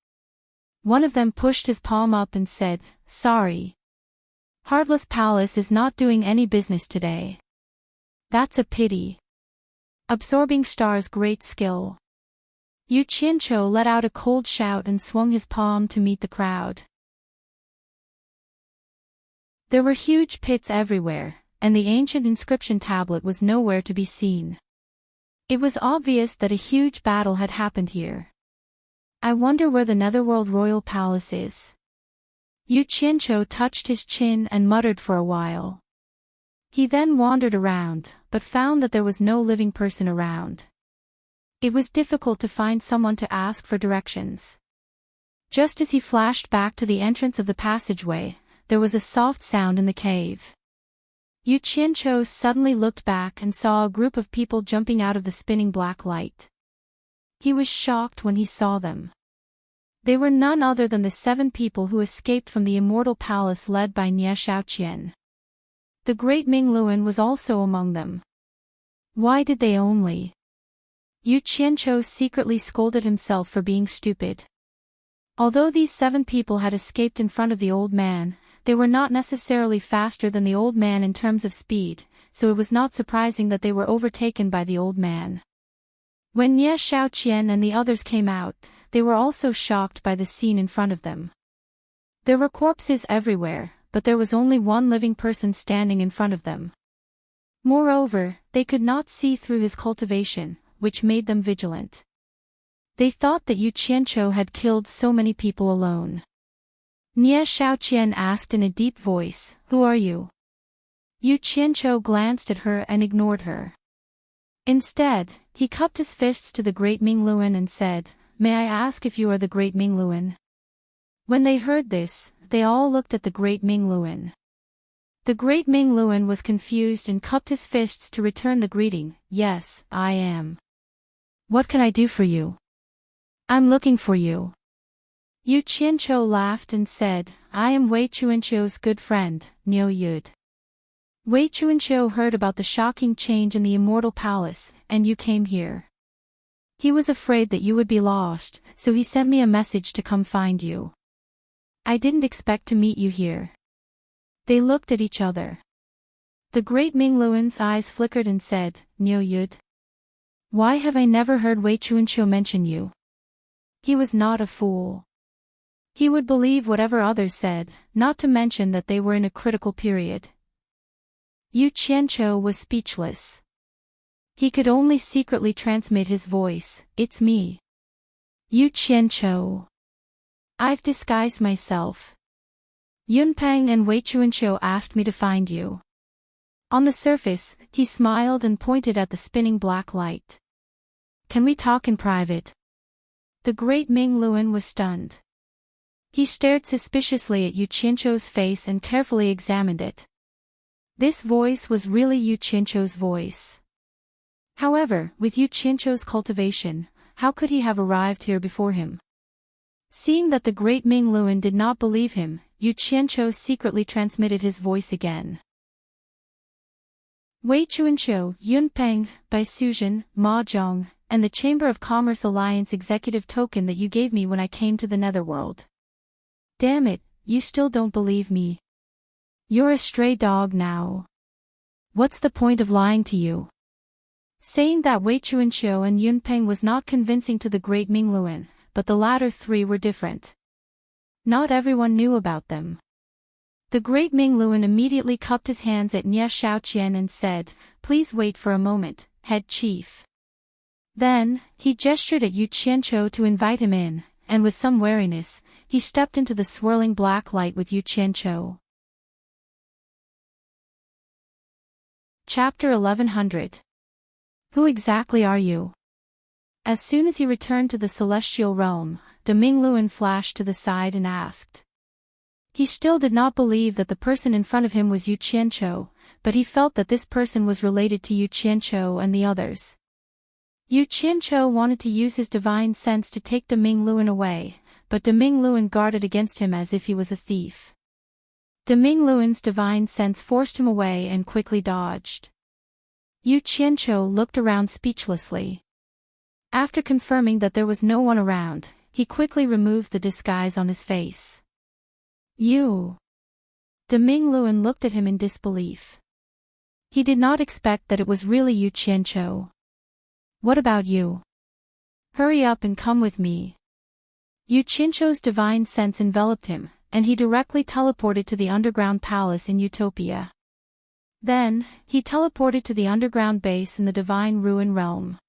One of them pushed his palm up and said, "Sorry. Heartless Palace is not doing any business today." "That's a pity. Absorbing Star's great skill." Yu Qianqiu let out a cold shout and swung his palm to meet the crowd. There were huge pits everywhere, and the ancient inscription tablet was nowhere to be seen. It was obvious that a huge battle had happened here. "I wonder where the Netherworld Royal Palace is." Yu Qianqiu touched his chin and muttered for a while. He then wandered around, but found that there was no living person around. It was difficult to find someone to ask for directions. Just as he flashed back to the entrance of the passageway, there was a soft sound in the cave. Yu Qianqiu suddenly looked back and saw a group of people jumping out of the spinning black light. He was shocked when he saw them. They were none other than the 7 people who escaped from the immortal palace led by Nie Shaoqian. The great Ming Luan was also among them. Why did they only? Yu Qianqiu secretly scolded himself for being stupid. Although these 7 people had escaped in front of the old man, they were not necessarily faster than the old man in terms of speed, so it was not surprising that they were overtaken by the old man. When Nie Shaoqian and the others came out, they were also shocked by the scene in front of them. There were corpses everywhere, but there was only one living person standing in front of them. Moreover, they could not see through his cultivation, which made them vigilant. They thought that Yu Qianqiu had killed so many people alone. Nie Shaoqian asked in a deep voice, "Who are you?" Yu Qianqiu glanced at her and ignored her. Instead, he cupped his fists to the great Ming Luan and said, "May I ask if you are the great Ming Luan?" When they heard this, they all looked at the great Ming Luan. The great Ming Luan was confused and cupped his fists to return the greeting, "Yes, I am. What can I do for you?" "I'm looking for you." Yu Qianqiu laughed and said, "I am Wei Chuanqiu's good friend, Niu Yud." Wei Chuanqiu heard about the shocking change in the immortal palace, and you came here. He was afraid that you would be lost, so he sent me a message to come find you. I didn't expect to meet you here. They looked at each other. The great Ming Luan's eyes flickered and said, "Niu Yud? Why have I never heard Wei Chuanqiu mention you?" He was not a fool. He would believe whatever others said, not to mention that they were in a critical period. Yu Qianqiu was speechless. He could only secretly transmit his voice, "It's me. Yu Qianqiu. I've disguised myself. Yunpeng and Wei Chuanqiu asked me to find you." On the surface, he smiled and pointed at the spinning black light. "Can we talk in private?" The great Ming Luan was stunned. He stared suspiciously at Yu Qianqiu's face and carefully examined it. This voice was really Yu Qianqiu's voice. However, with Yu Qianqiu's cultivation, how could he have arrived here before him? Seeing that the great Ming Luan did not believe him, Yu Qianqiu secretly transmitted his voice again. Wei Chuanqiu, Yunpeng, Bai Suzhen, Ma Zhong, and the Chamber of Commerce Alliance executive token that you gave me when I came to the Netherworld. Damn it, you still don't believe me. You're a stray dog now. What's the point of lying to you? Saying that, Wei Chuanqiu and Yunpeng was not convincing to the great Ming Luan, but the latter 3 were different. Not everyone knew about them. The great Ming Luan immediately cupped his hands at Nie Shaoqian and said, "Please wait for a moment, head chief." Then, he gestured at Yu Qianqiu to invite him in, and with some wariness, he stepped into the swirling black light with Yu Qianqiu. Chapter 1100. Who exactly are you? As soon as he returned to the celestial realm, de Mingluan flashed to the side and asked. He still did not believe that the person in front of him was Yu Qianqiu, but he felt that this person was related to Yu Qianqiu and the others. Yu Qianqiu wanted to use his divine sense to take de Mingluan away, but de Mingluan guarded against him as if he was a thief. De Mingluan's divine sense forced him away and quickly dodged. Yu Qianqiu looked around speechlessly. After confirming that there was no one around, he quickly removed the disguise on his face. You. De Mingluan looked at him in disbelief. He did not expect that it was really Yu Qianqiu. What about you? Hurry up and come with me. Yu Qianqiu's divine sense enveloped him, and he directly teleported to the underground palace in Utopia. Then, he teleported to the underground base in the divine ruin realm.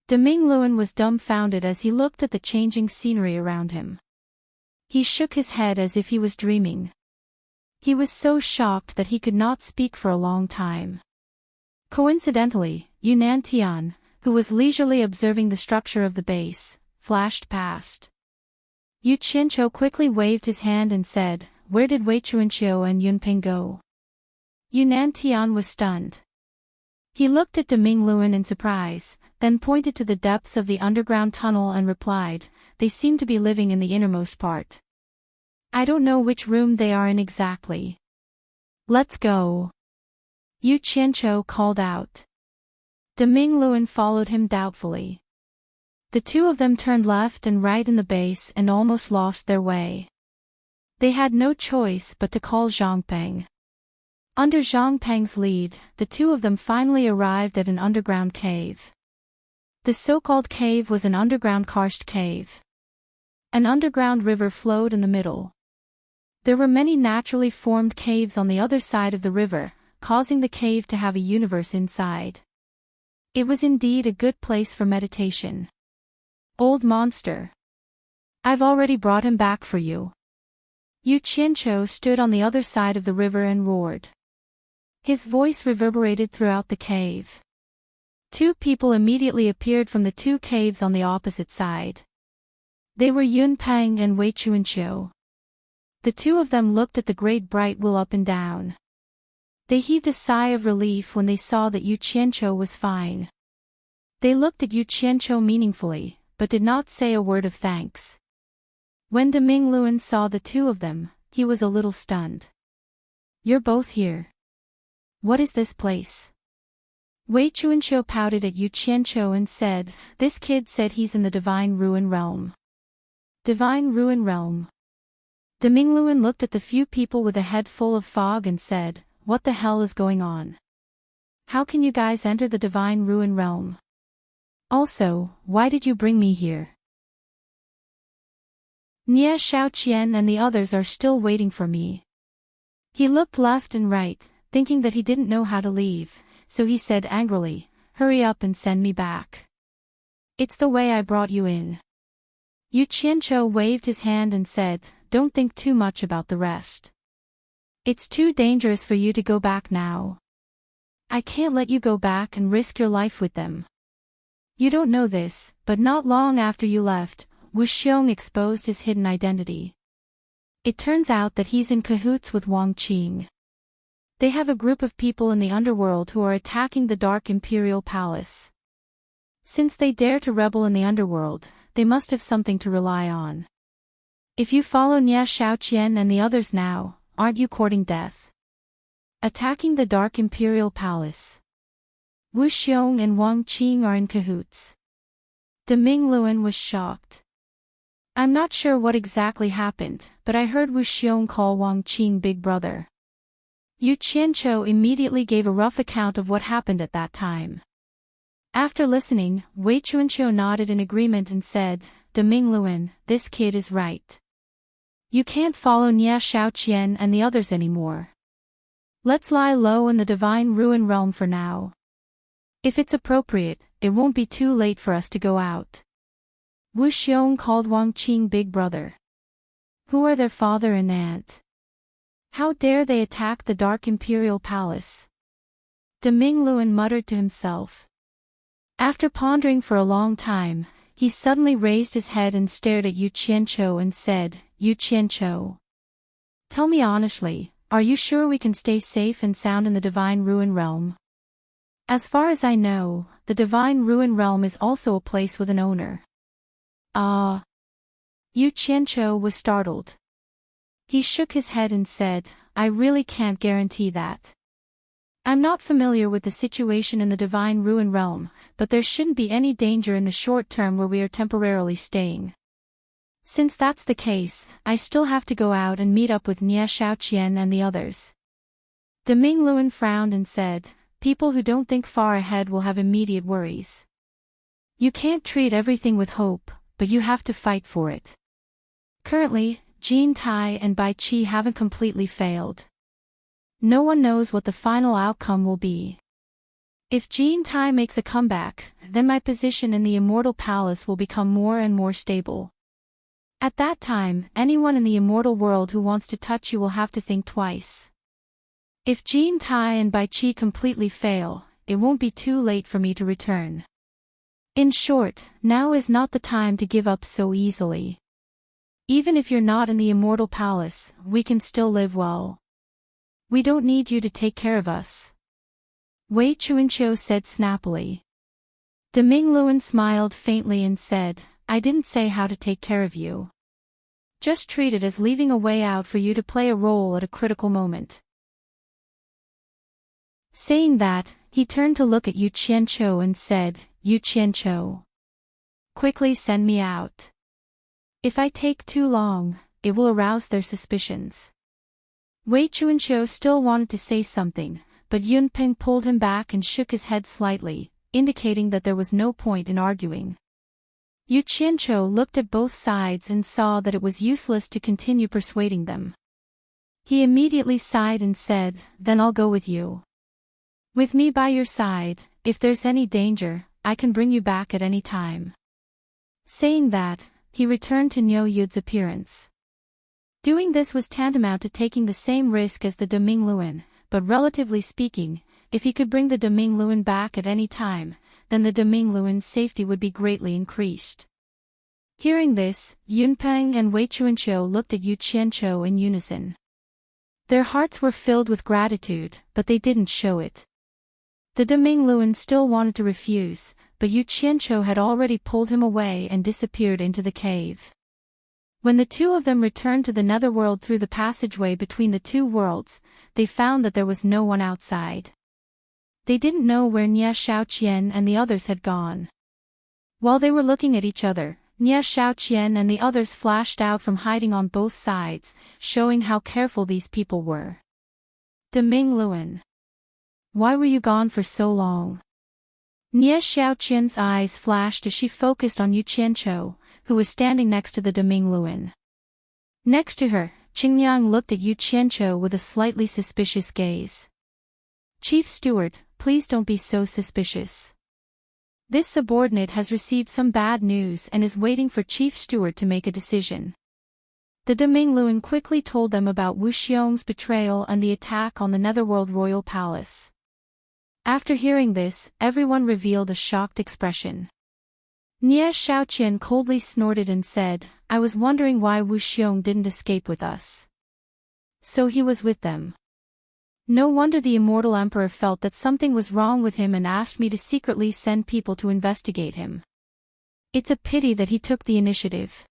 De Mingluan was dumbfounded as he looked at the changing scenery around him. He shook his head as if he was dreaming. He was so shocked that he could not speak for a long time. Coincidentally, Yunnan Tian, who was leisurely observing the structure of the base, flashed past. Yu Qianqiu quickly waved his hand and said, "Where did Wei Chuanqiu and Yunping go?" Yunnan Tian was stunned. He looked at de Mingluan in surprise, then pointed to the depths of the underground tunnel and replied, "They seem to be living in the innermost part. I don't know which room they are in exactly. Let's go." Yu Qianqiu called out. De Mingluan followed him doubtfully. The two of them turned left and right in the base and almost lost their way. They had no choice but to call Zhangpeng. Under Zhangpeng's lead, the two of them finally arrived at an underground cave. The so-called cave was an underground karst cave. An underground river flowed in the middle. There were many naturally formed caves on the other side of the river, causing the cave to have a universe inside. It was indeed a good place for meditation. Old monster. I've already brought him back for you. Yu Qianqiu stood on the other side of the river and roared. His voice reverberated throughout the cave. Two people immediately appeared from the two caves on the opposite side. They were Yunpeng and Wei Chuanqiu. The two of them looked at the great bright wheel up and down. They heaved a sigh of relief when they saw that Yu Qianqiu was fine. They looked at Yu Qianqiu meaningfully, but did not say a word of thanks. When de Mingluan saw the two of them, he was a little stunned. You're both here. What is this place? Wei Chuanqiu pouted at Yu Qianqiu and said, "This kid said he's in the Divine Ruin Realm." Divine Ruin Realm. De Mingluan looked at the few people with a head full of fog and said, "What the hell is going on? How can you guys enter the Divine Ruin Realm? Also, why did you bring me here?" Nie Shaoqian and the others are still waiting for me. He looked left and right, thinking that he didn't know how to leave, so he said angrily, "Hurry up and send me back. It's the way I brought you in." Yu Qianqiu waved his hand and said, "Don't think too much about the rest. It's too dangerous for you to go back now. I can't let you go back and risk your life with them. You don't know this, but not long after you left, Wu Xiong exposed his hidden identity. It turns out that he's in cahoots with Wang Qing. They have a group of people in the underworld who are attacking the Dark Imperial Palace. Since they dare to rebel in the underworld, they must have something to rely on. If you follow Nie Shaoqian and the others now, aren't you courting death? Attacking the Dark Imperial Palace. Wu Xiong and Wang Qing are in cahoots." De Mingluan was shocked. "I'm not sure what exactly happened, but I heard Wu Xiong call Wang Qing big brother." Yu Qianqiu immediately gave a rough account of what happened at that time. After listening, Wei Chuanqiu nodded in agreement and said, "De Mingluan, this kid is right. You can't follow Nie Shaoqian and the others anymore. Let's lie low in the Divine Ruin Realm for now. If it's appropriate, it won't be too late for us to go out." Wu Xiong called Wang Qing big brother. Who are their father and aunt? How dare they attack the Dark Imperial Palace? De Mingluan muttered to himself. After pondering for a long time, he suddenly raised his head and stared at Yu Qianqiu and said, "Yu Qianqiu, tell me honestly, are you sure we can stay safe and sound in the Divine Ruin Realm? As far as I know, the Divine Ruin Realm is also a place with an owner." Yu Qianqiu was startled. He shook his head and said, "I really can't guarantee that. I'm not familiar with the situation in the Divine Ruin Realm, but there shouldn't be any danger in the short term where we are temporarily staying. Since that's the case, I still have to go out and meet up with Nie Shaoqian and the others." De Mingluan frowned and said, "People who don't think far ahead will have immediate worries. You can't treat everything with hope, but you have to fight for it. Currently, Jin Tai and Bai Qi haven't completely failed. No one knows what the final outcome will be. If Jin Tai makes a comeback, then my position in the Immortal Palace will become more and more stable. At that time, anyone in the immortal world who wants to touch you will have to think twice. If Jin Tai and Bai Qi completely fail, it won't be too late for me to return. In short, now is not the time to give up so easily. Even if you're not in the Immortal Palace, we can still live well. We don't need you to take care of us," Wei Chuanqiu said snappily. De Mingluan smiled faintly and said, "I didn't say how to take care of you. Just treat it as leaving a way out for you to play a role at a critical moment." Saying that, he turned to look at Yu Qianqiu and said, "Yu Qianqiu, quickly send me out. If I take too long, it will arouse their suspicions." Wei Chuanqiu still wanted to say something, but Yun Peng pulled him back and shook his head slightly, indicating that there was no point in arguing. Yu Qianqiu looked at both sides and saw that it was useless to continue persuading them. He immediately sighed and said, "Then I'll go with you. With me by your side, if there's any danger, I can bring you back at any time." Saying that, he returned to Niu Yud's appearance. Doing this was tantamount to taking the same risk as the De Mingluan, but relatively speaking, if he could bring the De Mingluan back at any time, then the De Mingluan's safety would be greatly increased. Hearing this, Yunpeng and Wei Chuanqiu looked at Yu Qianqiu in unison. Their hearts were filled with gratitude, but they didn't show it. The De Mingluan still wanted to refuse, but Yu Qianqiu had already pulled him away and disappeared into the cave. When the two of them returned to the netherworld through the passageway between the two worlds, they found that there was no one outside. They didn't know where Nie Shaoqian and the others had gone. While they were looking at each other, Nie Shaoqian and the others flashed out from hiding on both sides, showing how careful these people were. De Mingluan, why were you gone for so long? Nie Shaoqian's eyes flashed as she focused on Yu Qianqiu, who was standing next to the De Mingluan. Next to her, Qingyang looked at Yu Qianqiu with a slightly suspicious gaze. "Chief Steward, please don't be so suspicious. This subordinate has received some bad news and is waiting for Chief Steward to make a decision." The De Mingluan quickly told them about Wu Xiong's betrayal and the attack on the Netherworld Royal Palace. After hearing this, everyone revealed a shocked expression. Nie Shaoqian coldly snorted and said, "I was wondering why Wu Xiong didn't escape with us. So he was with them. No wonder the Immortal Emperor felt that something was wrong with him and asked me to secretly send people to investigate him. It's a pity that he took the initiative.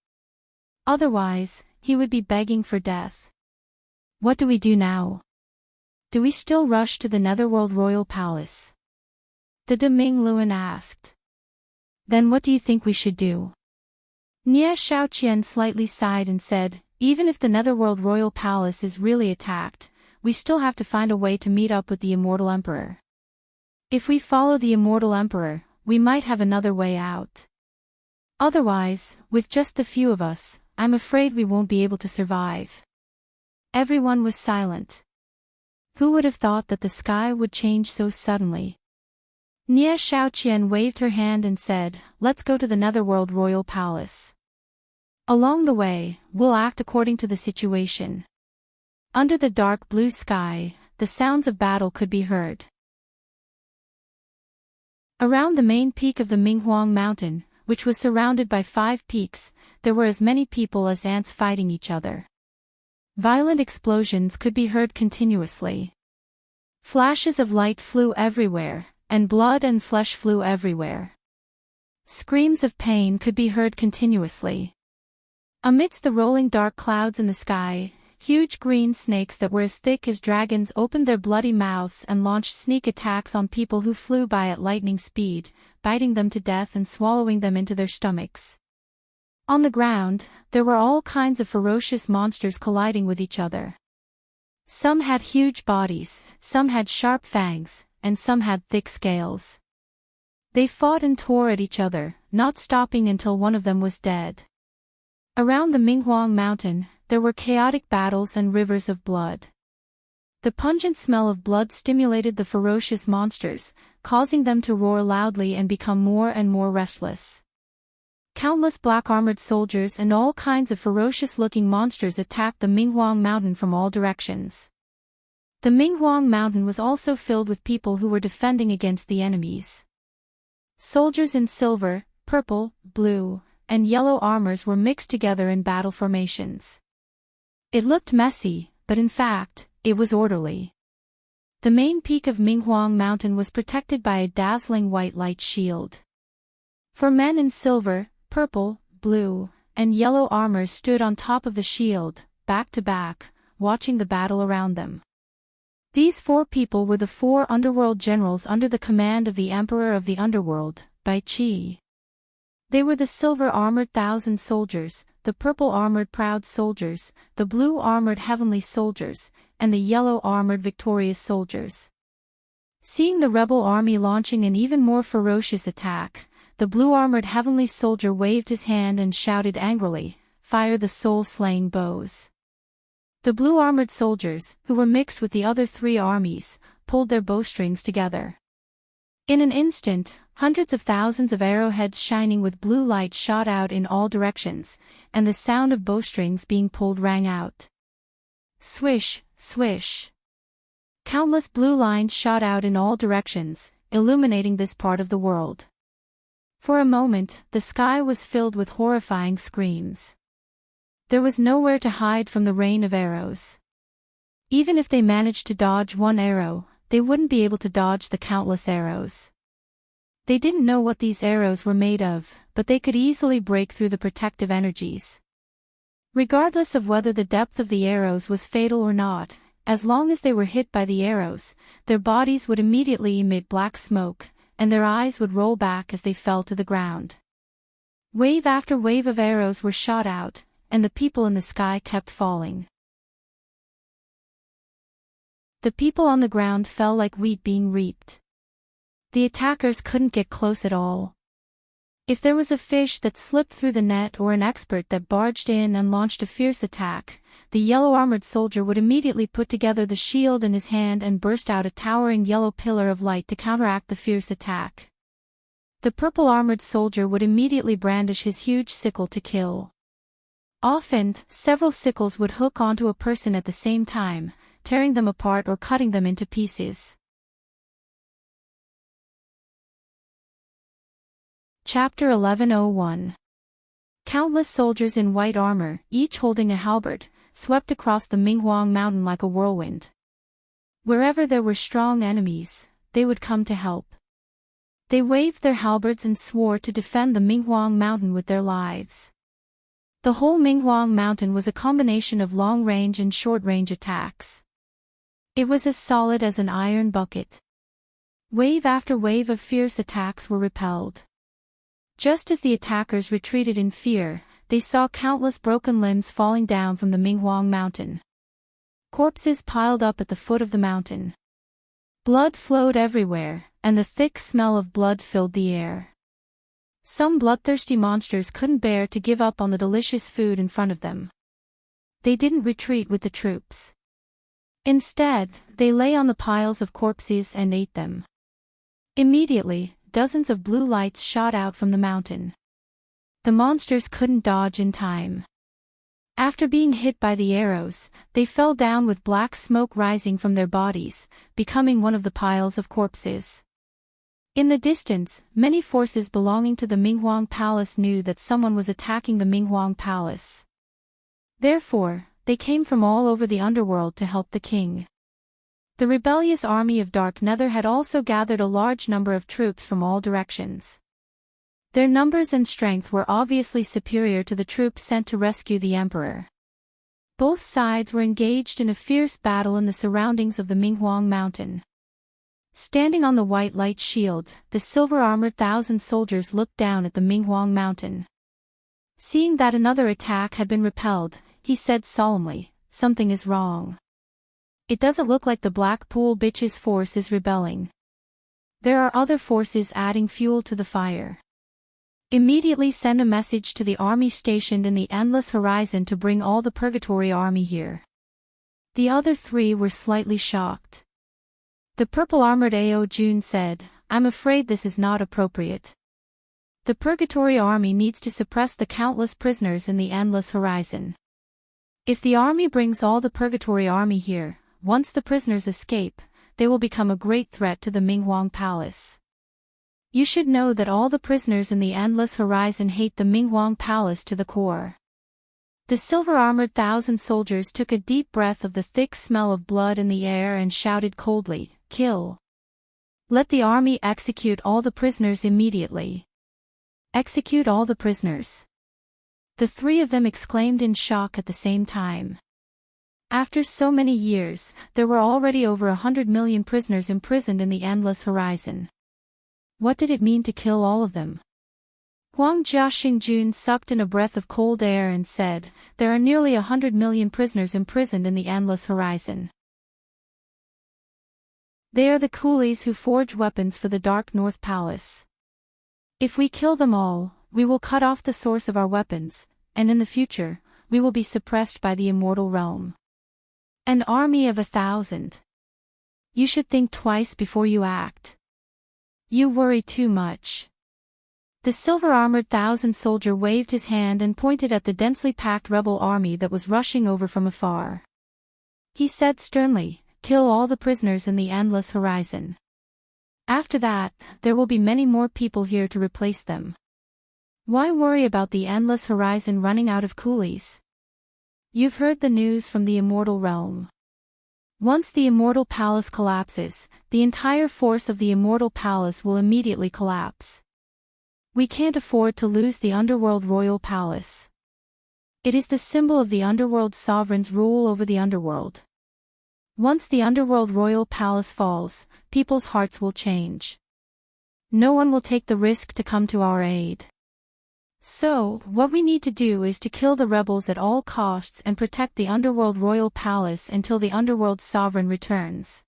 Otherwise, he would be begging for death. What do we do now? Do we still rush to the Netherworld Royal Palace?" The De Mingluan asked. "Then what do you think we should do?" Nie Shaoqian slightly sighed and said, "Even if the Netherworld Royal Palace is really attacked, we still have to find a way to meet up with the Immortal Emperor. If we follow the Immortal Emperor, we might have another way out. Otherwise, with just the few of us, I'm afraid we won't be able to survive." Everyone was silent. Who would have thought that the sky would change so suddenly? Nie Shaoqian waved her hand and said, "Let's go to the Netherworld Royal Palace. Along the way, we'll act according to the situation." Under the dark blue sky, the sounds of battle could be heard. Around the main peak of the Minghuang Mountain, which was surrounded by 5 peaks, there were as many people as ants fighting each other. Violent explosions could be heard continuously. Flashes of light flew everywhere, and blood and flesh flew everywhere. Screams of pain could be heard continuously. Amidst the rolling dark clouds in the sky, huge green snakes that were as thick as dragons opened their bloody mouths and launched sneak attacks on people who flew by at lightning speed, biting them to death and swallowing them into their stomachs. On the ground, there were all kinds of ferocious monsters colliding with each other. Some had huge bodies, some had sharp fangs, and some had thick scales. They fought and tore at each other, not stopping until one of them was dead. Around the Minghuang Mountain, there were chaotic battles and rivers of blood. The pungent smell of blood stimulated the ferocious monsters, causing them to roar loudly and become more and more restless. Countless black-armored soldiers and all kinds of ferocious-looking monsters attacked the Minghuang Mountain from all directions. The Minghuang Mountain was also filled with people who were defending against the enemies. Soldiers in silver, purple, blue, and yellow armors were mixed together in battle formations. It looked messy, but in fact, it was orderly. The main peak of Minghuang Mountain was protected by a dazzling white light shield. 4 men in silver, purple, blue, and yellow armors stood on top of the shield, back to back, watching the battle around them. These 4 people were the 4 underworld generals under the command of the Emperor of the Underworld, Bai Qi. They were the silver-armored thousand soldiers, the purple-armored proud soldiers, the blue-armored heavenly soldiers, and the yellow-armored victorious soldiers. Seeing the rebel army launching an even more ferocious attack, the blue-armored heavenly soldier waved his hand and shouted angrily, "Fire the soul-slaying bows." The blue-armored soldiers, who were mixed with the other 3 armies, pulled their bowstrings together. In an instant, hundreds of thousands of arrowheads shining with blue light shot out in all directions, and the sound of bowstrings being pulled rang out. Swish, swish. Countless blue lines shot out in all directions, illuminating this part of the world. For a moment, the sky was filled with horrifying screams. There was nowhere to hide from the rain of arrows. Even if they managed to dodge one arrow, they wouldn't be able to dodge the countless arrows. They didn't know what these arrows were made of, but they could easily break through the protective energies. Regardless of whether the depth of the arrows was fatal or not, as long as they were hit by the arrows, their bodies would immediately emit black smoke, and their eyes would roll back as they fell to the ground. Wave after wave of arrows were shot out, and the people in the sky kept falling. The people on the ground fell like wheat being reaped. The attackers couldn't get close at all. If there was a fish that slipped through the net or an expert that barged in and launched a fierce attack, the yellow-armored soldier would immediately put together the shield in his hand and burst out a towering yellow pillar of light to counteract the fierce attack. The purple-armored soldier would immediately brandish his huge sickle to kill. Often, several sickles would hook onto a person at the same time, tearing them apart or cutting them into pieces. Chapter 1101. Countless soldiers in white armor, each holding a halberd, swept across the Minghuang Mountain like a whirlwind. Wherever there were strong enemies, they would come to help. They waved their halberds and swore to defend the Minghuang Mountain with their lives. The whole Minghuang Mountain was a combination of long-range and short-range attacks. It was as solid as an iron bucket. Wave after wave of fierce attacks were repelled. Just as the attackers retreated in fear, they saw countless broken limbs falling down from the Minghuang Mountain. Corpses piled up at the foot of the mountain. Blood flowed everywhere, and the thick smell of blood filled the air. Some bloodthirsty monsters couldn't bear to give up on the delicious food in front of them. They didn't retreat with the troops. Instead, they lay on the piles of corpses and ate them. Immediately, dozens of blue lights shot out from the mountain. The monsters couldn't dodge in time. After being hit by the arrows, they fell down with black smoke rising from their bodies, becoming one of the piles of corpses. In the distance, many forces belonging to the Minghuang Palace knew that someone was attacking the Minghuang Palace. Therefore, they came from all over the underworld to help the king. The rebellious army of Dark Nether had also gathered a large number of troops from all directions. Their numbers and strength were obviously superior to the troops sent to rescue the emperor. Both sides were engaged in a fierce battle in the surroundings of the Minghuang Mountain. Standing on the white light shield, the silver-armored 1,000 soldiers looked down at the Minghuang Mountain. Seeing that another attack had been repelled, he said solemnly, "Something is wrong. It doesn't look like the Blackpool Bitches force is rebelling. There are other forces adding fuel to the fire. Immediately send a message to the army stationed in the Endless Horizon to bring all the Purgatory army here." The other three were slightly shocked. The purple-armored Ao Jun said, "I'm afraid this is not appropriate. The Purgatory army needs to suppress the countless prisoners in the Endless Horizon. If the army brings all the Purgatory army here, once the prisoners escape, they will become a great threat to the Minghuang Palace. You should know that all the prisoners in the Endless Horizon hate the Minghuang Palace to the core." The silver-armored 1,000 soldiers took a deep breath of the thick smell of blood in the air and shouted coldly, "Kill! Let the army execute all the prisoners immediately. Execute all the prisoners." The three of them exclaimed in shock at the same time. After so many years, there were already over 100 million prisoners imprisoned in the Endless Horizon. What did it mean to kill all of them? Huang Jiaxingjun sucked in a breath of cold air and said, "There are nearly 100 million prisoners imprisoned in the Endless Horizon. They are the coolies who forge weapons for the Dark North Palace. If we kill them all, we will cut off the source of our weapons, and in the future, we will be suppressed by the immortal realm. An army of 1,000. You should think twice before you act. You worry too much." The silver-armored 1,000 soldier waved his hand and pointed at the densely packed rebel army that was rushing over from afar. He said sternly, "Kill all the prisoners in the Endless Horizon. After that, there will be many more people here to replace them. Why worry about the Endless Horizon running out of coolies? You've heard the news from the immortal realm. Once the immortal palace collapses, the entire force of the immortal palace will immediately collapse. We can't afford to lose the underworld royal palace. It is the symbol of the underworld sovereign's rule over the underworld. Once the underworld royal palace falls, people's hearts will change. No one will take the risk to come to our aid. So, what we need to do is to kill the rebels at all costs and protect the underworld royal palace until the underworld sovereign returns.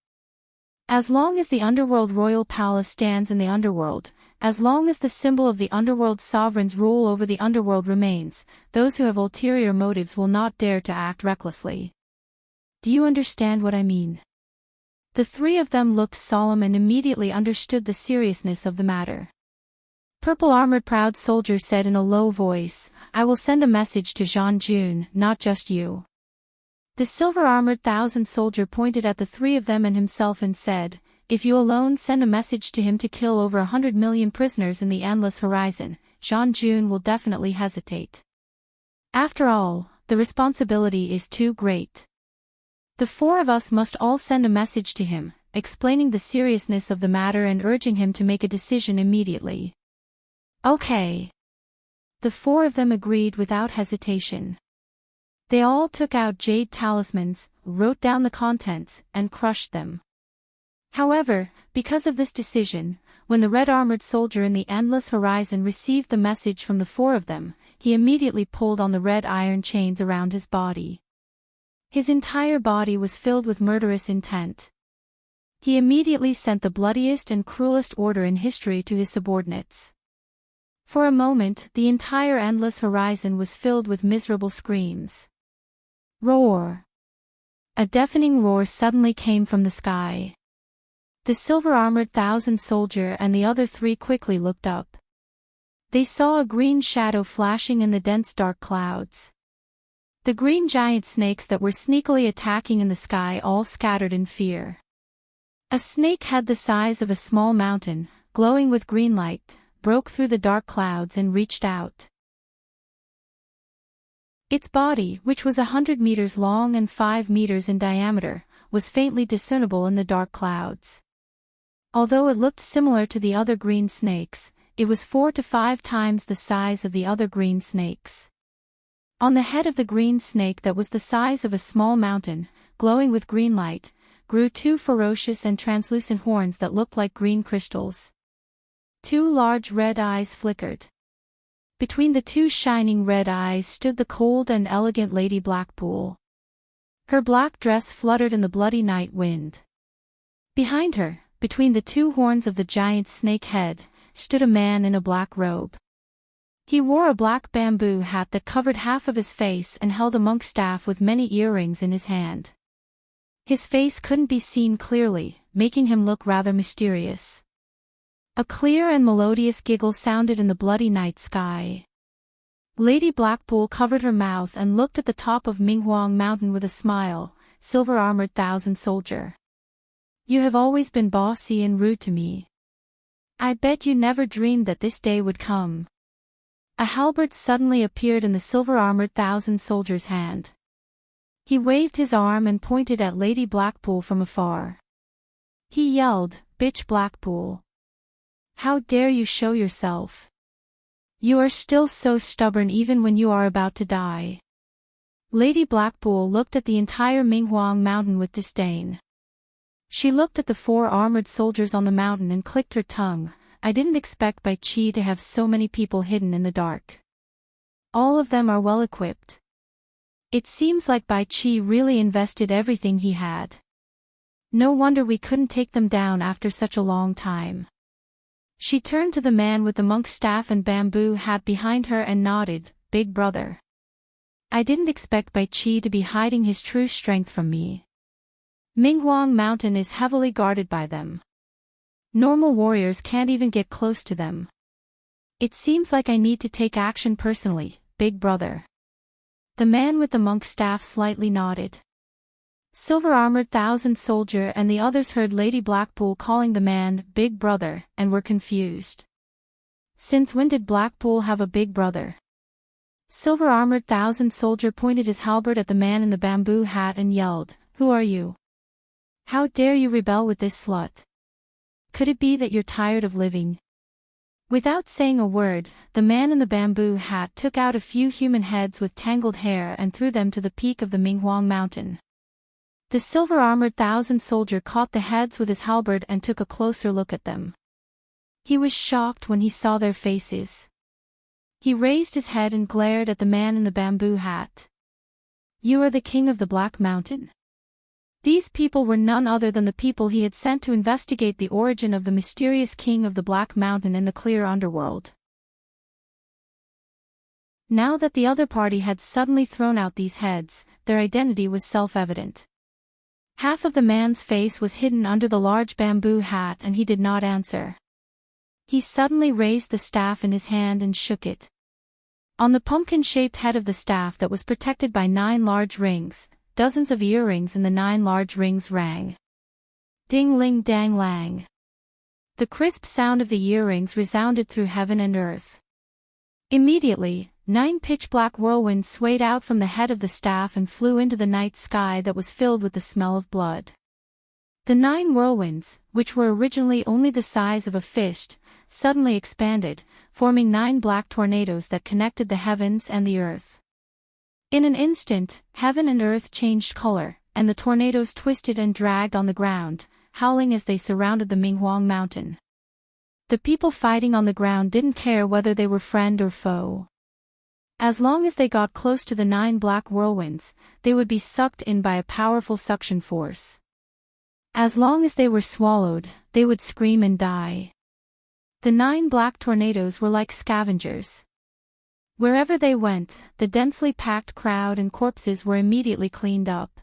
As long as the underworld royal palace stands in the underworld, as long as the symbol of the underworld sovereign's rule over the underworld remains, those who have ulterior motives will not dare to act recklessly. Do you understand what I mean?" The three of them looked solemn and immediately understood the seriousness of the matter. Purple-armored proud soldier said in a low voice, "I will send a message to Zhang Jun, not just you." The silver-armored 1,000 soldier pointed at the three of them and himself and said, "If you alone send a message to him to kill over 100 million prisoners in the Endless Horizon, Zhang Jun will definitely hesitate. After all, the responsibility is too great. The four of us must all send a message to him, explaining the seriousness of the matter and urging him to make a decision immediately." "Okay." The four of them agreed without hesitation. They all took out jade talismans, wrote down the contents, and crushed them. However, because of this decision, when the red-armored soldier in the Endless Horizon received the message from the four of them, he immediately pulled on the red iron chains around his body. His entire body was filled with murderous intent. He immediately sent the bloodiest and cruelest order in history to his subordinates. For a moment, the entire Endless Horizon was filled with miserable screams. Roar! A deafening roar suddenly came from the sky. The silver-armored 1,000 soldier and the other three quickly looked up. They saw a green shadow flashing in the dense dark clouds. The green giant snakes that were sneakily attacking in the sky all scattered in fear. A snake head the size of a small mountain, glowing with green light, broke through the dark clouds and reached out. Its body, which was 100 meters long and 5 meters in diameter, was faintly discernible in the dark clouds. Although it looked similar to the other green snakes, it was 4 to 5 times the size of the other green snakes. On the head of the green snake that was the size of a small mountain, glowing with green light, grew 2 ferocious and translucent horns that looked like green crystals. 2 large red eyes flickered. Between the 2 shining red eyes stood the cold and elegant Lady Blackpool. Her black dress fluttered in the bloody night wind. Behind her, between the 2 horns of the giant snake head, stood a man in a black robe. He wore a black bamboo hat that covered half of his face and held a monk's staff with many earrings in his hand. His face couldn't be seen clearly, making him look rather mysterious. A clear and melodious giggle sounded in the bloody night sky. Lady Blackpool covered her mouth and looked at the top of Minghuang Mountain with a smile. Silver-armored thousand soldier. You have always been bossy and rude to me. I bet you never dreamed that this day would come. A halberd suddenly appeared in the silver-armored thousand soldier's hand. He waved his arm and pointed at Lady Blackpool from afar. He yelled, "Bitch Blackpool! How dare you show yourself? You are still so stubborn even when you are about to die." Lady Blackpool looked at the entire Minghuang Mountain with disdain. She looked at the 4 armored soldiers on the mountain and clicked her tongue. I didn't expect Bai Qi to have so many people hidden in the dark. All of them are well equipped. It seems like Bai Qi really invested everything he had. No wonder we couldn't take them down after such a long time. She turned to the man with the monk's staff and bamboo hat behind her and nodded, "Big brother. I didn't expect Bai Qi to be hiding his true strength from me. Minghuang Mountain is heavily guarded by them. Normal warriors can't even get close to them. It seems like I need to take action personally, big brother." The man with the monk's staff slightly nodded. Silver-armored thousand soldier and the others heard Lady Blackpool calling the man "big brother" and were confused. Since when did Blackpool have a big brother? Silver-armored thousand soldier pointed his halberd at the man in the bamboo hat and yelled, "Who are you? How dare you rebel with this slut? Could it be that you're tired of living?" Without saying a word, the man in the bamboo hat took out a few human heads with tangled hair and threw them to the peak of the Minghuang Mountain. The silver-armored thousand soldier caught the heads with his halberd and took a closer look at them. He was shocked when he saw their faces. He raised his head and glared at the man in the bamboo hat. "You are the king of the Black Mountain?" These people were none other than the people he had sent to investigate the origin of the mysterious king of the Black Mountain in the clear underworld. Now that the other party had suddenly thrown out these heads, their identity was self-evident. Half of the man's face was hidden under the large bamboo hat and he did not answer. He suddenly raised the staff in his hand and shook it. On the pumpkin-shaped head of the staff that was protected by 9 large rings, dozens of earrings in the 9 large rings rang. Ding-ling-dang-lang. The crisp sound of the earrings resounded through heaven and earth. Immediately, 9 pitch-black whirlwinds swayed out from the head of the staff and flew into the night sky that was filled with the smell of blood. The 9 whirlwinds, which were originally only the size of a fist, suddenly expanded, forming 9 black tornadoes that connected the heavens and the earth. In an instant, heaven and earth changed color, and the tornadoes twisted and dragged on the ground, howling as they surrounded the Minghuang Mountain. The people fighting on the ground didn't care whether they were friend or foe. As long as they got close to the 9 black whirlwinds, they would be sucked in by a powerful suction force. As long as they were swallowed, they would scream and die. The 9 black tornadoes were like scavengers. Wherever they went, the densely packed crowd and corpses were immediately cleaned up.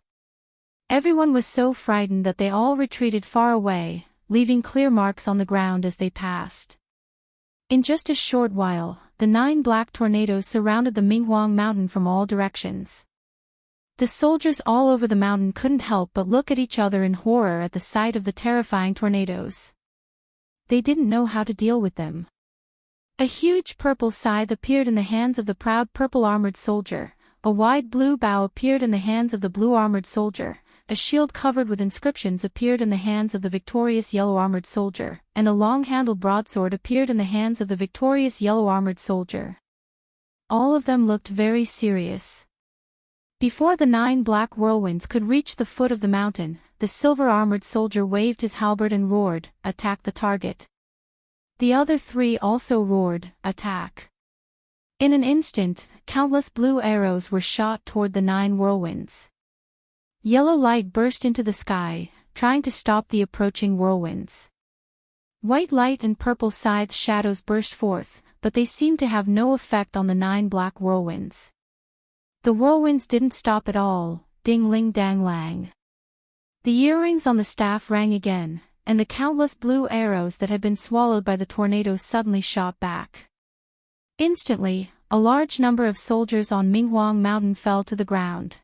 Everyone was so frightened that they all retreated far away, leaving clear marks on the ground as they passed. In just a short while, the 9 black tornadoes surrounded the Minghuang Mountain from all directions. The soldiers all over the mountain couldn't help but look at each other in horror at the sight of the terrifying tornadoes. They didn't know how to deal with them. A huge purple scythe appeared in the hands of the proud purple-armored soldier, a wide blue bow appeared in the hands of the blue-armored soldier, a shield covered with inscriptions appeared in the hands of the victorious yellow-armored soldier, and a long-handled broadsword appeared in the hands of the victorious yellow-armored soldier. All of them looked very serious. Before the 9 black whirlwinds could reach the foot of the mountain, the silver-armored soldier waved his halberd and roared, "Attack the target." The other 3 also roared, "Attack." In an instant, countless blue arrows were shot toward the 9 whirlwinds. Yellow light burst into the sky, trying to stop the approaching whirlwinds. White light and purple scythe shadows burst forth, but they seemed to have no effect on the 9 black whirlwinds. The whirlwinds didn't stop at all, ding-ling-dang-lang. The earrings on the staff rang again, and the countless blue arrows that had been swallowed by the tornado suddenly shot back. Instantly, a large number of soldiers on Minghuang Mountain fell to the ground.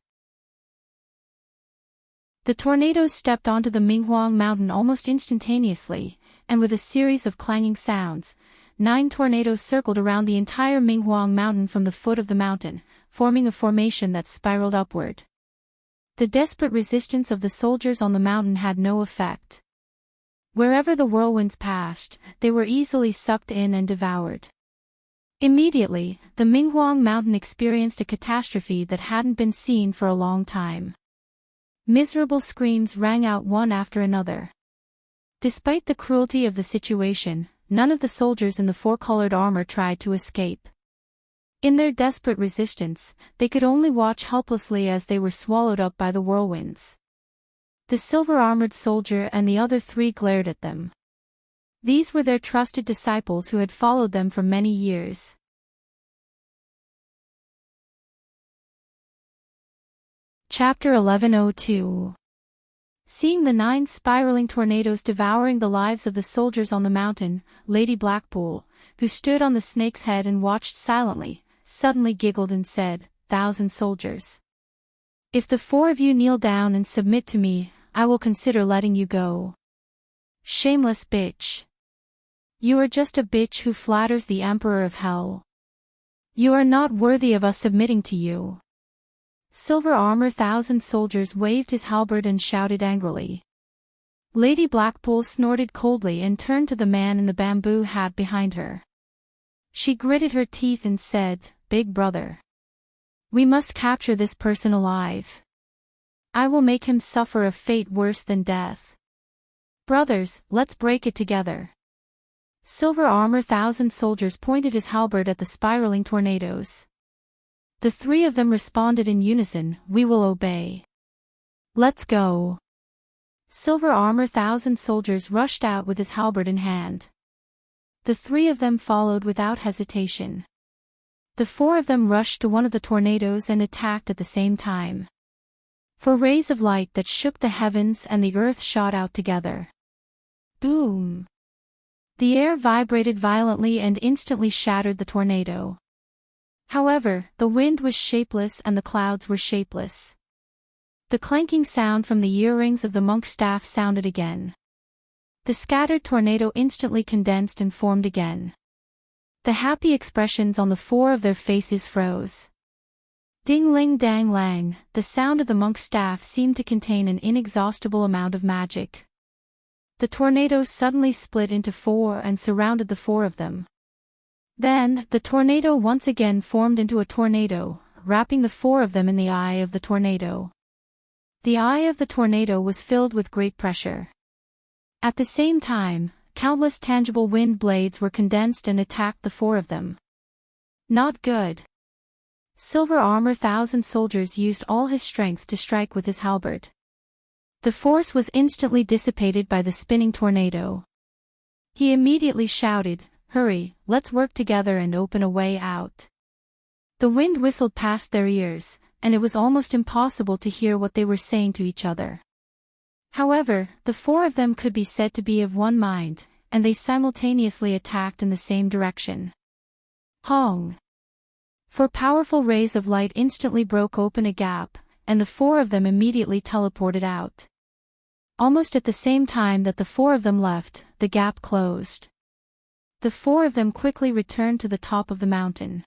The tornadoes stepped onto the Minghuang Mountain almost instantaneously, and with a series of clanging sounds, 9 tornadoes circled around the entire Minghuang Mountain from the foot of the mountain, forming a formation that spiraled upward. The desperate resistance of the soldiers on the mountain had no effect. Wherever the whirlwinds passed, they were easily sucked in and devoured. Immediately, the Minghuang Mountain experienced a catastrophe that hadn't been seen for a long time. Miserable screams rang out one after another. Despite the cruelty of the situation, none of the soldiers in the 4-colored armor tried to escape. In their desperate resistance, they could only watch helplessly as they were swallowed up by the whirlwinds. The silver-armored soldier and the other 3 glared at them. These were their trusted disciples who had followed them for many years. Chapter 1102. Seeing the 9 spiraling tornadoes devouring the lives of the soldiers on the mountain, Lady Blackpool, who stood on the snake's head and watched silently, suddenly giggled and said, "1,000 soldiers. If the 4 of you kneel down and submit to me, I will consider letting you go." Shameless bitch. You are just a bitch who flatters the Emperor of Hell. You are not worthy of us submitting to you. Silver Armor 1,000 soldiers waved his halberd and shouted angrily. Lady Blackpool snorted coldly and turned to the man in the bamboo hat behind her. She gritted her teeth and said, "Big brother. We must capture this person alive. I will make him suffer a fate worse than death. Brothers, let's break it together." Silver Armor 1,000 soldiers pointed his halberd at the spiraling tornadoes. The 3 of them responded in unison, "We will obey. Let's go." Silver Armor 1,000 soldiers rushed out with his halberd in hand. The 3 of them followed without hesitation. The 4 of them rushed to one of the tornadoes and attacked at the same time. For rays of light that shook the heavens and the earth shot out together. Boom! The air vibrated violently and instantly shattered the tornado. However, the wind was shapeless and the clouds were shapeless. The clanking sound from the earrings of the monk's staff sounded again. The scattered tornado instantly condensed and formed again. The happy expressions on the 4 of their faces froze. Ding-ling-dang-lang, the sound of the monk's staff seemed to contain an inexhaustible amount of magic. The tornado suddenly split into 4 and surrounded the 4 of them. Then, the tornado once again formed into a tornado, wrapping the 4 of them in the eye of the tornado. The eye of the tornado was filled with great pressure. At the same time, countless tangible wind blades were condensed and attacked the 4 of them. Not good. Silver Armor 1,000 soldiers used all his strength to strike with his halberd. The force was instantly dissipated by the spinning tornado. He immediately shouted, "Hurry, let's work together and open a way out." The wind whistled past their ears, and it was almost impossible to hear what they were saying to each other. However, the 4 of them could be said to be of one mind, and they simultaneously attacked in the same direction. Hong! For powerful rays of light instantly broke open a gap, and the 4 of them immediately teleported out. Almost at the same time that the four of them left, the gap closed. The four of them quickly returned to the top of the mountain.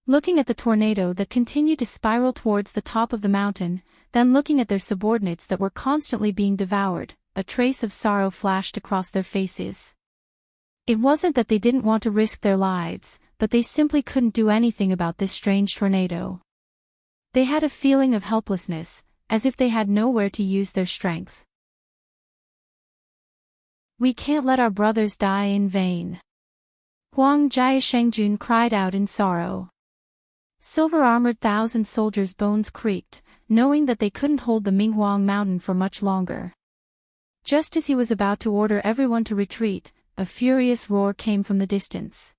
Looking at the tornado that continued to spiral towards the top of the mountain, then looking at their subordinates that were constantly being devoured, a trace of sorrow flashed across their faces. It wasn't that they didn't want to risk their lives, but they simply couldn't do anything about this strange tornado. They had a feeling of helplessness, as if they had nowhere to use their strength. We can't let our brothers die in vain. Huang Jiashengjun cried out in sorrow. Silver-armored 1,000 soldiers' bones creaked, knowing that they couldn't hold the Minghuang mountain for much longer. Just as he was about to order everyone to retreat, a furious roar came from the distance.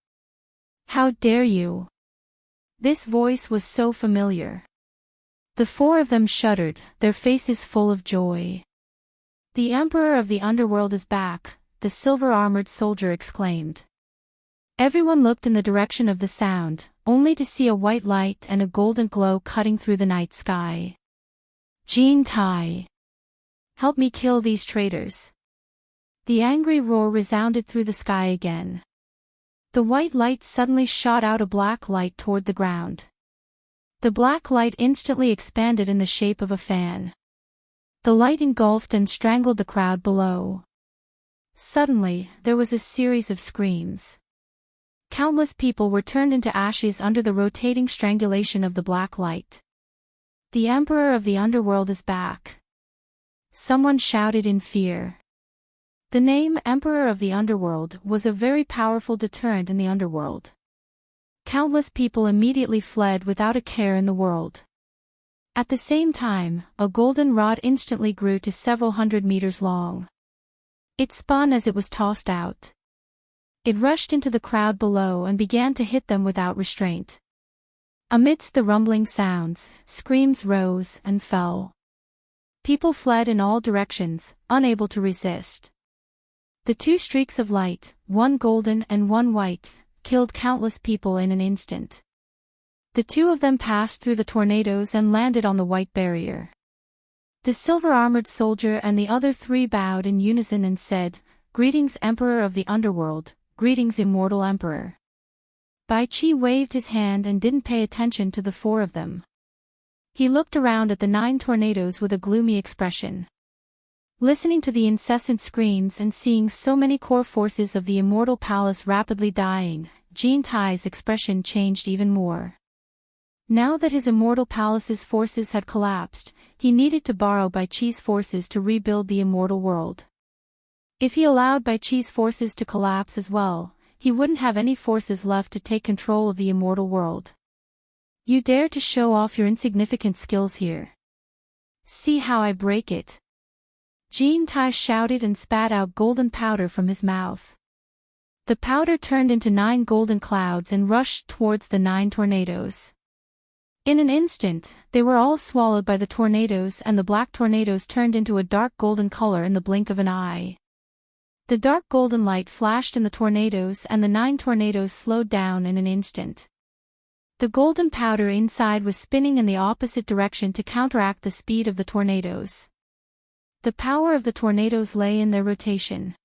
How dare you! This voice was so familiar. The four of them shuddered, their faces full of joy. The Emperor of the Underworld is back, the silver-armored soldier exclaimed. Everyone looked in the direction of the sound, only to see a white light and a golden glow cutting through the night sky. Jin Tai! Help me kill these traitors! The angry roar resounded through the sky again. The white light suddenly shot out a black light toward the ground. The black light instantly expanded in the shape of a fan. The light engulfed and strangled the crowd below. Suddenly, there was a series of screams. Countless people were turned into ashes under the rotating strangulation of the black light. The Emperor of the Underworld is back. Someone shouted in fear. The name Emperor of the Underworld was a very powerful deterrent in the underworld. Countless people immediately fled without a care in the world. At the same time, a golden rod instantly grew to several hundred meters long. It spun as it was tossed out. It rushed into the crowd below and began to hit them without restraint. Amidst the rumbling sounds, screams rose and fell. People fled in all directions, unable to resist. The two streaks of light, one golden and one white, killed countless people in an instant. The two of them passed through the tornadoes and landed on the white barrier. The silver-armored soldier and the other three bowed in unison and said, "Greetings, Emperor of the Underworld, greetings, Immortal Emperor." Bai Qi waved his hand and didn't pay attention to the four of them. He looked around at the 9 tornadoes with a gloomy expression. Listening to the incessant screams and seeing so many core forces of the Immortal Palace rapidly dying, Jin Tai's expression changed even more. Now that his Immortal Palace's forces had collapsed, he needed to borrow Bai Qi's forces to rebuild the immortal world. If he allowed Bai Qi's forces to collapse as well, he wouldn't have any forces left to take control of the immortal world. You dare to show off your insignificant skills here? See how I break it! Jin Tai shouted and spat out golden powder from his mouth. The powder turned into 9 golden clouds and rushed towards the 9 tornadoes. In an instant, they were all swallowed by the tornadoes, and the black tornadoes turned into a dark golden color in the blink of an eye. The dark golden light flashed in the tornadoes and the 9 tornadoes slowed down in an instant. The golden powder inside was spinning in the opposite direction to counteract the speed of the tornadoes. The power of the tornadoes lay in their rotation.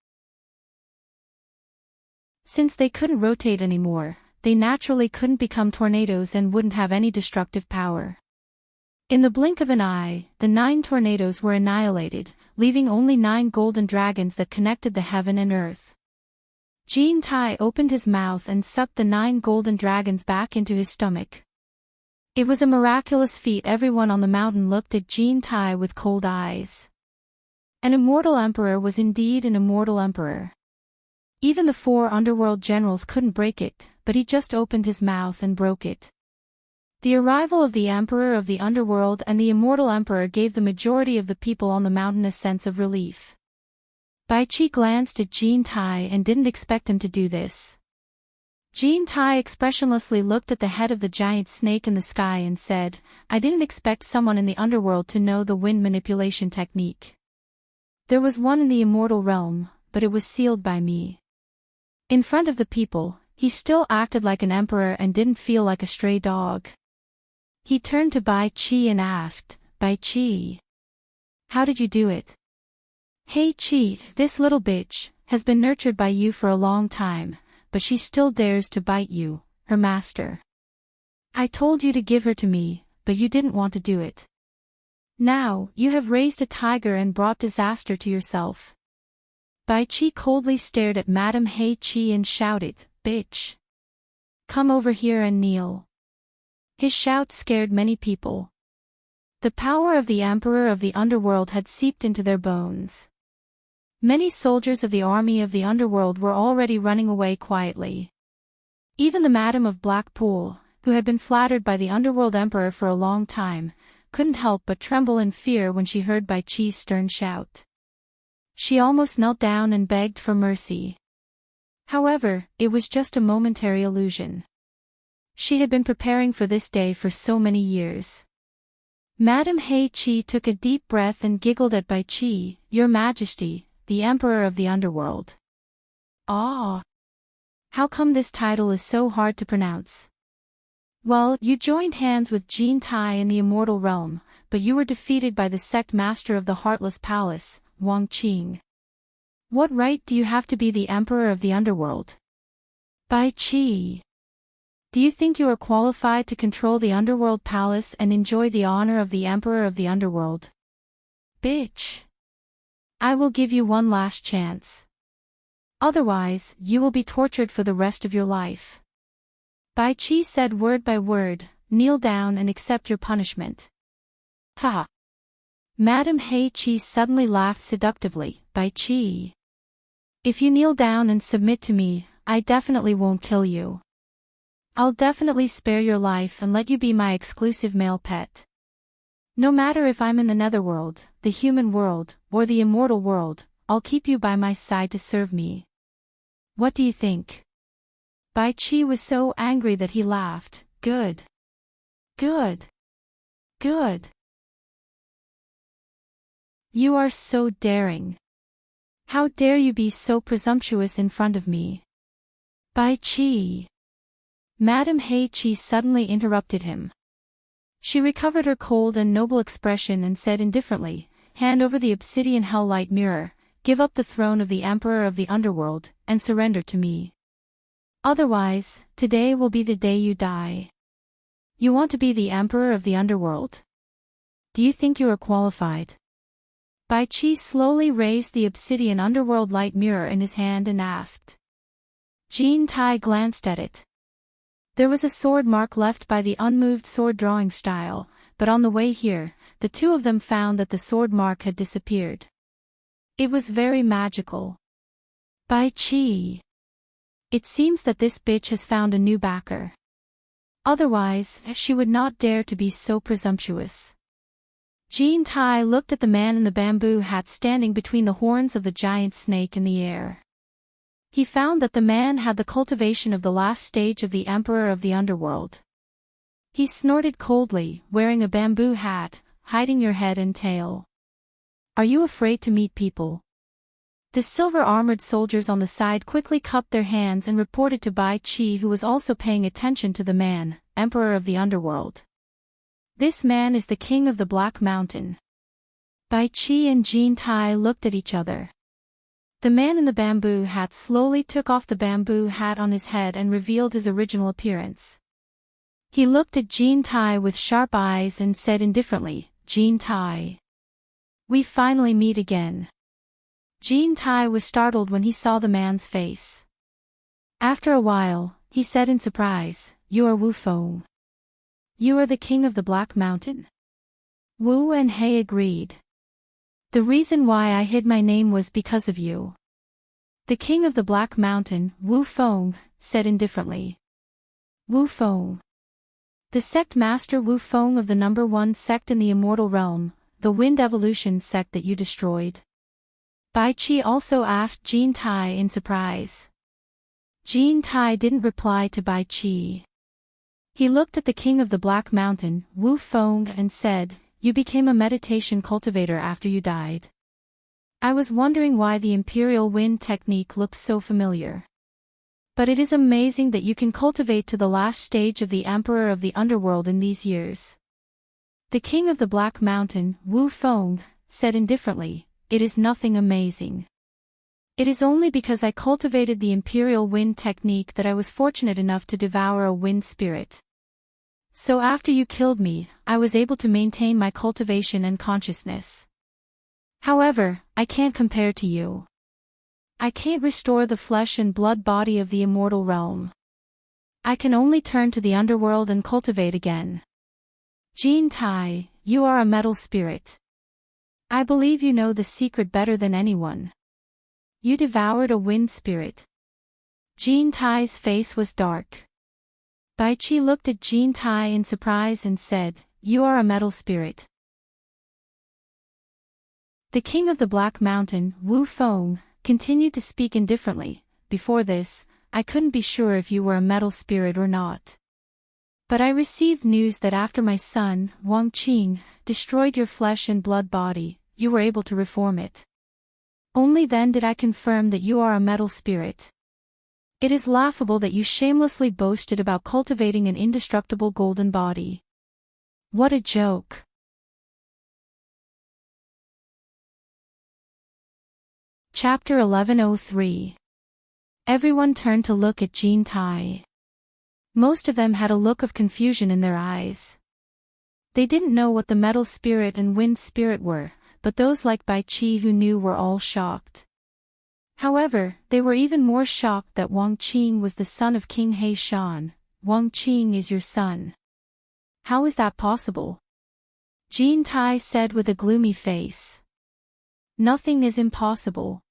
Since they couldn't rotate anymore, they naturally couldn't become tornadoes and wouldn't have any destructive power. In the blink of an eye, the 9 tornadoes were annihilated, leaving only 9 golden dragons that connected the heaven and earth. Jin Tai opened his mouth and sucked the 9 golden dragons back into his stomach. It was a miraculous feat. Everyone on the mountain looked at Jin Tai with cold eyes. An immortal emperor was indeed an immortal emperor. Even the 4 underworld generals couldn't break it, but he just opened his mouth and broke it. The arrival of the Emperor of the Underworld and the Immortal Emperor gave the majority of the people on the mountain a sense of relief. Bai Qi glanced at Jin Tai and didn't expect him to do this. Jin Tai expressionlessly looked at the head of the giant snake in the sky and said, "I didn't expect someone in the underworld to know the wind manipulation technique. There was one in the immortal realm, but it was sealed by me." In front of the people, he still acted like an emperor and didn't feel like a stray dog. He turned to Bai Qi and asked, "Bai Qi, how did you do it?" Hey Chi, this little bitch has been nurtured by you for a long time, but she still dares to bite you, her master. I told you to give her to me, but you didn't want to do it. Now, you have raised a tiger and brought disaster to yourself. Bai Chi coldly stared at Madame Hei Chi and shouted, "Bitch! Come over here and kneel." His shout scared many people. The power of the Emperor of the Underworld had seeped into their bones. Many soldiers of the army of the Underworld were already running away quietly. Even the Madam of Blackpool, who had been flattered by the Underworld Emperor for a long time, couldn't help but tremble in fear when she heard Bai Chi's stern shout. She almost knelt down and begged for mercy. However, it was just a momentary illusion. She had been preparing for this day for so many years. Madame Hei Chi took a deep breath and giggled at Bai Chi, "Your Majesty, the Emperor of the Underworld." Ah! How come this title is so hard to pronounce? Well, you joined hands with Jin Tai in the immortal realm, but you were defeated by the sect master of the Heartless Palace, Wang Qing. What right do you have to be the Emperor of the Underworld? Bai Chi. Do you think you are qualified to control the Underworld Palace and enjoy the honor of the Emperor of the Underworld? Bitch. I will give you one last chance. Otherwise, you will be tortured for the rest of your life. Bai Chi said word by word, "Kneel down and accept your punishment." Ha! Madame Hei Chi suddenly laughed seductively. "Bai Chi. If you kneel down and submit to me, I definitely won't kill you. I'll definitely spare your life and let you be my exclusive male pet. No matter if I'm in the netherworld, the human world, or the immortal world, I'll keep you by my side to serve me. What do you think?" Bai Chi was so angry that he laughed. Good. Good. Good. You are so daring. How dare you be so presumptuous in front of me? Bai Chi. Madame Hei Chi suddenly interrupted him. She recovered her cold and noble expression and said indifferently, "Hand over the obsidian hell-light mirror, give up the throne of the Emperor of the Underworld, and surrender to me. Otherwise, today will be the day you die. You want to be the Emperor of the Underworld? Do you think you are qualified?" Bai Chi slowly raised the obsidian underworld light mirror in his hand and asked. Jin Tai glanced at it. There was a sword mark left by the unmoved sword drawing style, but on the way here, the two of them found that the sword mark had disappeared. It was very magical. Bai Chi. It seems that this bitch has found a new backer. Otherwise, she would not dare to be so presumptuous. Jin Tai looked at the man in the bamboo hat standing between the horns of the giant snake in the air. He found that the man had the cultivation of the last stage of the Emperor of the Underworld. He snorted coldly, wearing a bamboo hat, hiding your head and tail. Are you afraid to meet people? The silver-armored soldiers on the side quickly cupped their hands and reported to Bai Chi, who was also paying attention to the man, Emperor of the Underworld. This man is the king of the Black Mountain. Bai Chi and Jin Tai looked at each other. The man in the bamboo hat slowly took off the bamboo hat on his head and revealed his original appearance. He looked at Jin Tai with sharp eyes and said indifferently, "Jin Tai. We finally meet again." Jin Tai was startled when he saw the man's face. After a while, he said in surprise, "You are Wu Feng. You are the king of the Black Mountain?" Wu and He agreed. "The reason why I hid my name was because of you." The king of the Black Mountain, Wu Feng, said indifferently. Wu Feng. The sect master Wu Feng of the number 1 sect in the immortal realm, the Wind Evolution sect that you destroyed. Bai Chi also asked Jin Tai in surprise. Jin Tai didn't reply to Bai Chi. He looked at the king of the Black Mountain, Wu Feng, and said, "You became a meditation cultivator after you died. I was wondering why the Imperial Wind technique looks so familiar. But it is amazing that you can cultivate to the last stage of the Emperor of the Underworld in these years." The king of the Black Mountain, Wu Feng, said indifferently, it is nothing amazing. It is only because I cultivated the imperial wind technique that I was fortunate enough to devour a wind spirit. So after you killed me, I was able to maintain my cultivation and consciousness. However, I can't compare to you. I can't restore the flesh and blood body of the immortal realm. I can only turn to the underworld and cultivate again. Jean Tai, you are a metal spirit. I believe you know the secret better than anyone. You devoured a wind spirit. Jean Tai's face was dark. Bai Qi looked at Jean Tai in surprise and said, "You are a metal spirit." The king of the Black Mountain, Wu Feng, continued to speak indifferently. Before this, I couldn't be sure if you were a metal spirit or not. But I received news that after my son, Wang Qing, destroyed your flesh and blood body, you were able to reform it. Only then did I confirm that you are a metal spirit. It is laughable that you shamelessly boasted about cultivating an indestructible golden body. What a joke. Chapter 1103. Everyone turned to look at Jean Tai. Most of them had a look of confusion in their eyes. They didn't know what the metal spirit and wind spirit were, but those like Bai Qi who knew were all shocked. However, they were even more shocked that Wang Qing was the son of King He Shan. Wang Qing is your son. How is that possible? Jean Tai said with a gloomy face. Nothing is impossible.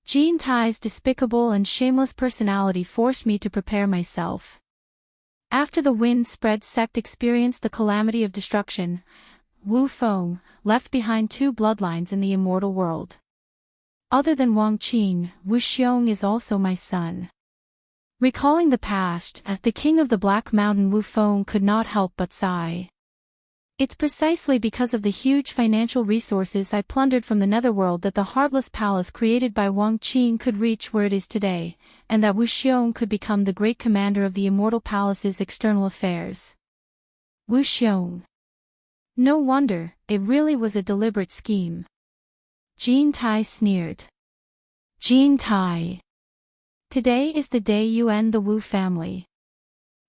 Jean Tai's despicable and shameless personality forced me to prepare myself. After the wind spread sect experienced the calamity of destruction, Wu Feng left behind two bloodlines in the immortal world. Other than Wang Qing, Wu Xiong is also my son. Recalling the past, the king of the Black Mountain Wu Feng could not help but sigh. It's precisely because of the huge financial resources I plundered from the netherworld that the heartless palace created by Wang Qing could reach where it is today, and that Wu Xiong could become the great commander of the immortal palace's external affairs. Wu Xiong. No wonder, it really was a deliberate scheme. Jean Tai sneered. Jean Tai. Today is the day you end the Wu family.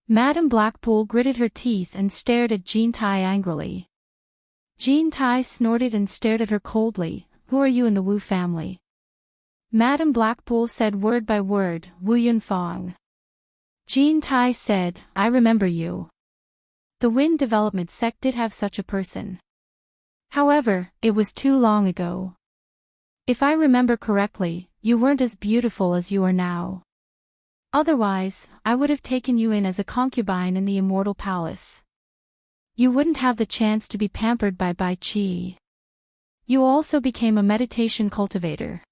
Madame Blackpool gritted her teeth and stared at Jean Tai angrily. Jean Tai snorted and stared at her coldly. Who are you in the Wu family? Madame Blackpool said word by word, Wu Yunfang. Jean Tai said, I remember you. The Wind Development sect did have such a person. However, it was too long ago. If I remember correctly, you weren't as beautiful as you are now. Otherwise, I would have taken you in as a concubine in the immortal palace. You wouldn't have the chance to be pampered by Bai Qi. You also became a meditation cultivator.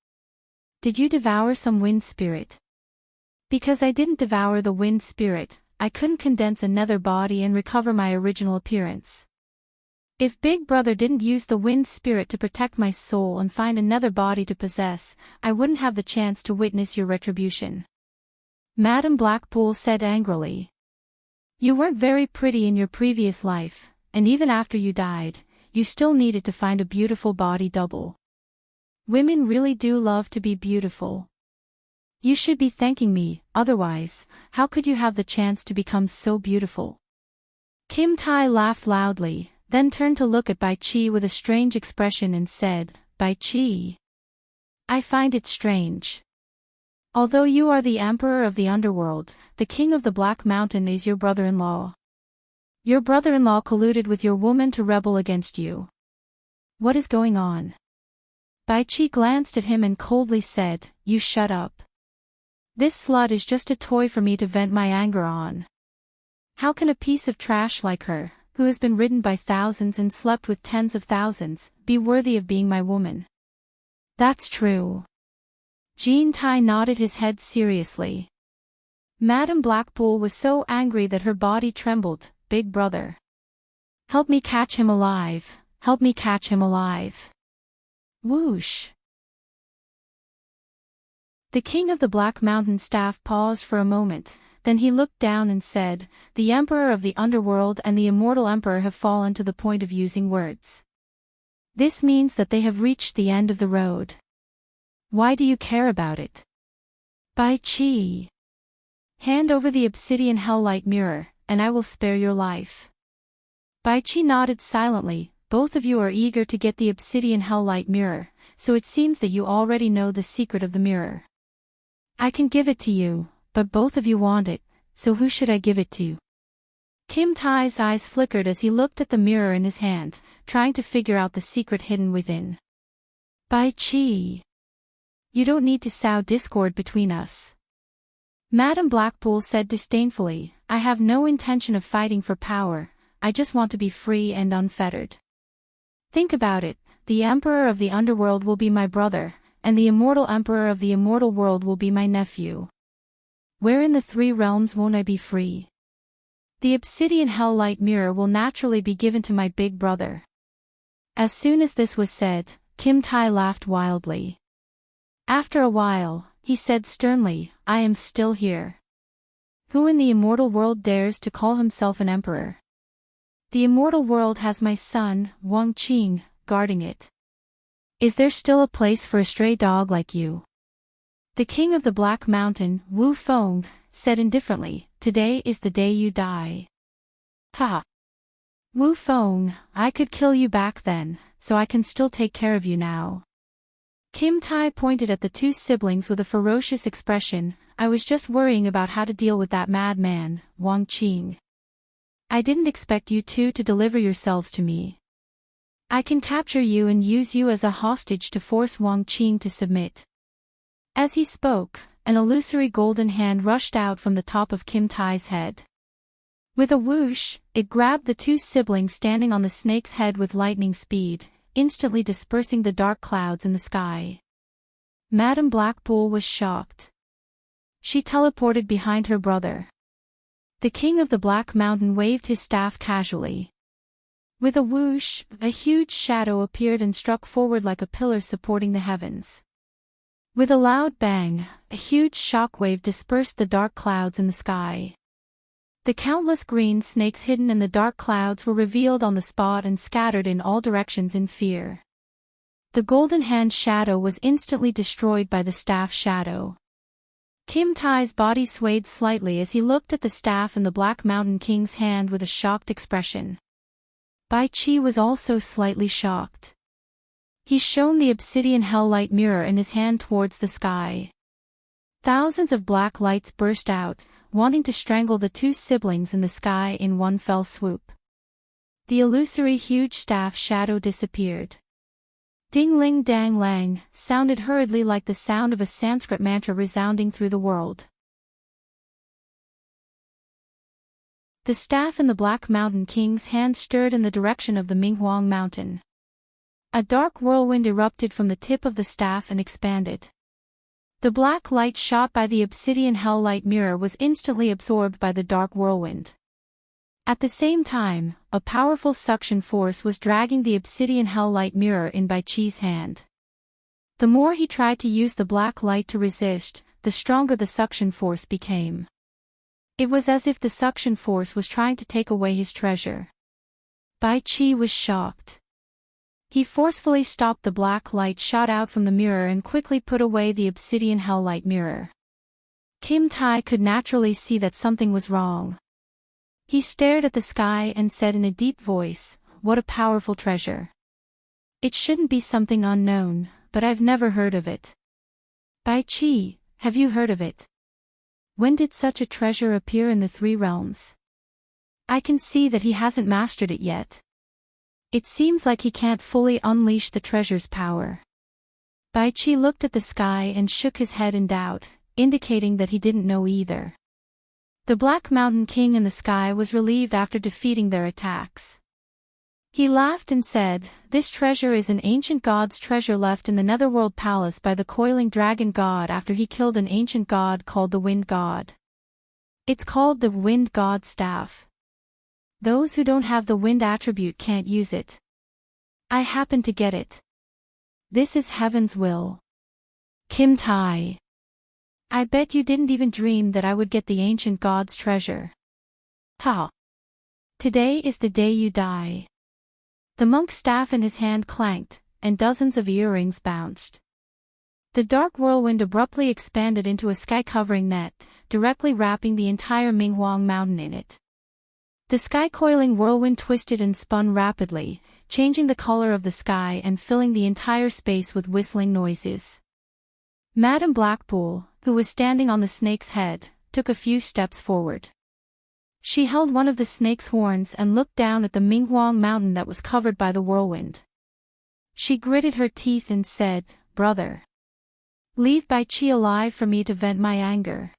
Did you devour some wind spirit? Because I didn't devour the wind spirit, I couldn't condense a nether body and recover my original appearance. If Big Brother didn't use the wind spirit to protect my soul and find another body to possess, I wouldn't have the chance to witness your retribution. Madame Blackpool said angrily. You weren't very pretty in your previous life, and even after you died, you still needed to find a beautiful body double. Women really do love to be beautiful. You should be thanking me, otherwise, how could you have the chance to become so beautiful? Kim Tai laughed loudly, then turned to look at Bai Qi with a strange expression and said, Bai Qi. I find it strange. Although you are the emperor of the underworld, the king of the Black Mountain is your brother-in-law. Your brother-in-law colluded with your woman to rebel against you. What is going on? Bai Qi glanced at him and coldly said, You shut up. This slut is just a toy for me to vent my anger on. How can a piece of trash like her, who has been ridden by thousands and slept with tens of thousands, be worthy of being my woman? That's true. Jean Tai nodded his head seriously. Madame Blackpool was so angry that her body trembled. Big Brother. Help me catch him alive. Help me catch him alive. Whoosh. The king of the Black Mountain staff paused for a moment, then he looked down and said, The emperor of the underworld and the immortal emperor have fallen to the point of using words. This means that they have reached the end of the road. Why do you care about it? Bai Qi. Hand over the obsidian hell-light mirror, and I will spare your life. Bai Qi nodded silently. Both of you are eager to get the obsidian hell-light mirror, so it seems that you already know the secret of the mirror. I can give it to you, but both of you want it, so who should I give it to? Kim Tai's eyes flickered as he looked at the mirror in his hand, trying to figure out the secret hidden within. Bai Qi. You don't need to sow discord between us. Madame Blackpool said disdainfully, I have no intention of fighting for power, I just want to be free and unfettered. Think about it, the Emperor of the Underworld will be my brother, and the immortal Emperor of the immortal world will be my nephew. Where in the three realms won't I be free? The obsidian hell-light mirror will naturally be given to my big brother. As soon as this was said, Kim Tai laughed wildly. After a while, he said sternly, I am still here. Who in the immortal world dares to call himself an emperor? The immortal world has my son, Wang Qing, guarding it. Is there still a place for a stray dog like you? The king of the Black Mountain, Wu Feng, said indifferently, Today is the day you die. Ha! Wu Feng, I could kill you back then, so I can still take care of you now. Kim Tai pointed at the two siblings with a ferocious expression, I was just worrying about how to deal with that madman, Wang Qing. I didn't expect you two to deliver yourselves to me. I can capture you and use you as a hostage to force Wang Qing to submit. As he spoke, an illusory golden hand rushed out from the top of Kim Tai's head. With a whoosh, it grabbed the two siblings standing on the snake's head with lightning speed, instantly dispersing the dark clouds in the sky. Madame Blackpool was shocked. She teleported behind her brother. The king of the Black Mountain waved his staff casually. With a whoosh, a huge shadow appeared and struck forward like a pillar supporting the heavens. With a loud bang, a huge shockwave dispersed the dark clouds in the sky. The countless green snakes hidden in the dark clouds were revealed on the spot and scattered in all directions in fear. The golden hand shadow was instantly destroyed by the staff shadow. Kim Tai's body swayed slightly as he looked at the staff in the Black Mountain King's hand with a shocked expression. Bai Qi was also slightly shocked. He shone the obsidian hell-light mirror in his hand towards the sky. Thousands of black lights burst out, wanting to strangle the two siblings in the sky in one fell swoop. The illusory huge staff shadow disappeared. Ding-ling dang-lang sounded hurriedly like the sound of a Sanskrit mantra resounding through the world. The staff in the Black Mountain King's hand stirred in the direction of the Minghuang Mountain. A dark whirlwind erupted from the tip of the staff and expanded. The black light shot by the obsidian hell-light mirror was instantly absorbed by the dark whirlwind. At the same time, a powerful suction force was dragging the obsidian hell-light mirror in Bai Qi's hand. The more he tried to use the black light to resist, the stronger the suction force became. It was as if the suction force was trying to take away his treasure. Bai Qi was shocked. He forcefully stopped the black light shot out from the mirror and quickly put away the obsidian hell-light mirror. Kim Tai could naturally see that something was wrong. He stared at the sky and said in a deep voice, What a powerful treasure. It shouldn't be something unknown, but I've never heard of it. Bai Qi, have you heard of it? When did such a treasure appear in the three realms? I can see that he hasn't mastered it yet. It seems like he can't fully unleash the treasure's power. Bai Qi looked at the sky and shook his head in doubt, indicating that he didn't know either. The Black Mountain King in the sky was relieved after defeating their attacks. He laughed and said, This treasure is an ancient god's treasure left in the Netherworld Palace by the coiling dragon god after he killed an ancient god called the Wind God. It's called the Wind God Staff. Those who don't have the wind attribute can't use it. I happen to get it. This is heaven's will. Kim Tai. I bet you didn't even dream that I would get the ancient god's treasure. Ha! Today is the day you die. The monk's staff in his hand clanked, and dozens of earrings bounced. The dark whirlwind abruptly expanded into a sky-covering net, directly wrapping the entire Minghuang mountain in it. The sky-coiling whirlwind twisted and spun rapidly, changing the color of the sky and filling the entire space with whistling noises. Madame Blackpool, who was standing on the snake's head, took a few steps forward. She held one of the snake's horns and looked down at the Minghuang mountain that was covered by the whirlwind. She gritted her teeth and said, "Brother, leave Bai Qi alive for me to vent my anger."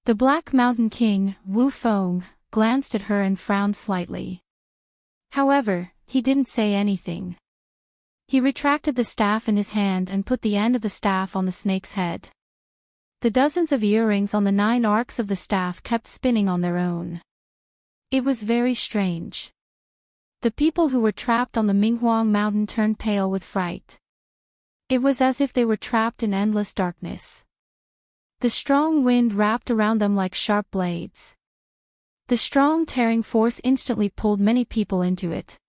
The Black Mountain King, Wu Feng, glanced at her and frowned slightly. However, he didn't say anything. He retracted the staff in his hand and put the end of the staff on the snake's head. The dozens of earrings on the 9 arcs of the staff kept spinning on their own. It was very strange. The people who were trapped on the Minghuang mountain turned pale with fright. It was as if they were trapped in endless darkness. The strong wind wrapped around them like sharp blades. The strong tearing force instantly pulled many people into it.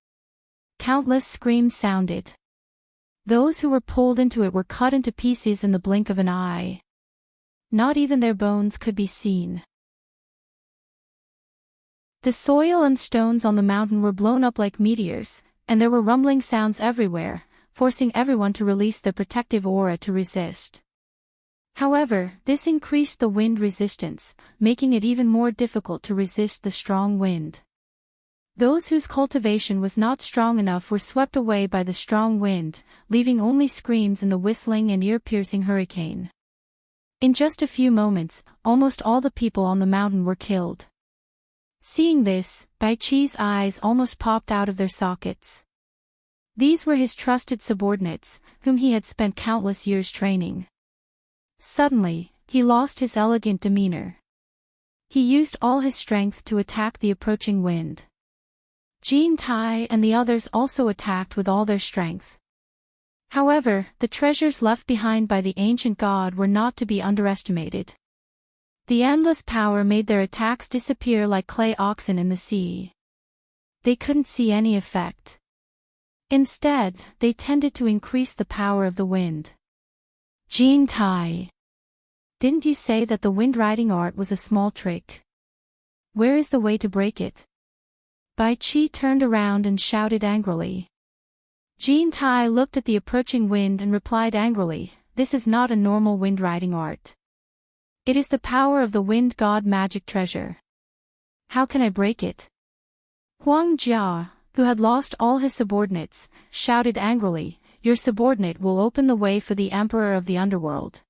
Countless screams sounded. Those who were pulled into it were cut into pieces in the blink of an eye. Not even their bones could be seen. The soil and stones on the mountain were blown up like meteors, and there were rumbling sounds everywhere, forcing everyone to release their protective aura to resist. However, this increased the wind resistance, making it even more difficult to resist the strong wind. Those whose cultivation was not strong enough were swept away by the strong wind, leaving only screams in the whistling and ear-piercing hurricane. In just a few moments, almost all the people on the mountain were killed. Seeing this, Bai Qi's eyes almost popped out of their sockets. These were his trusted subordinates, whom he had spent countless years training. Suddenly, he lost his elegant demeanor. He used all his strength to attack the approaching wind. Jean Tai and the others also attacked with all their strength. However, the treasures left behind by the ancient god were not to be underestimated. The endless power made their attacks disappear like clay oxen in the sea. They couldn't see any effect. Instead, they tended to increase the power of the wind. Jean Tai, didn't you say that the wind-riding art was a small trick? Where is the way to break it? Bai Qi turned around and shouted angrily. Jean Tai looked at the approaching wind and replied angrily, "This is not a normal wind-riding art. It is the power of the wind god magic treasure. How can I break it?" Huang Jia, who had lost all his subordinates, shouted angrily, "Your subordinate will open the way for the emperor of the underworld."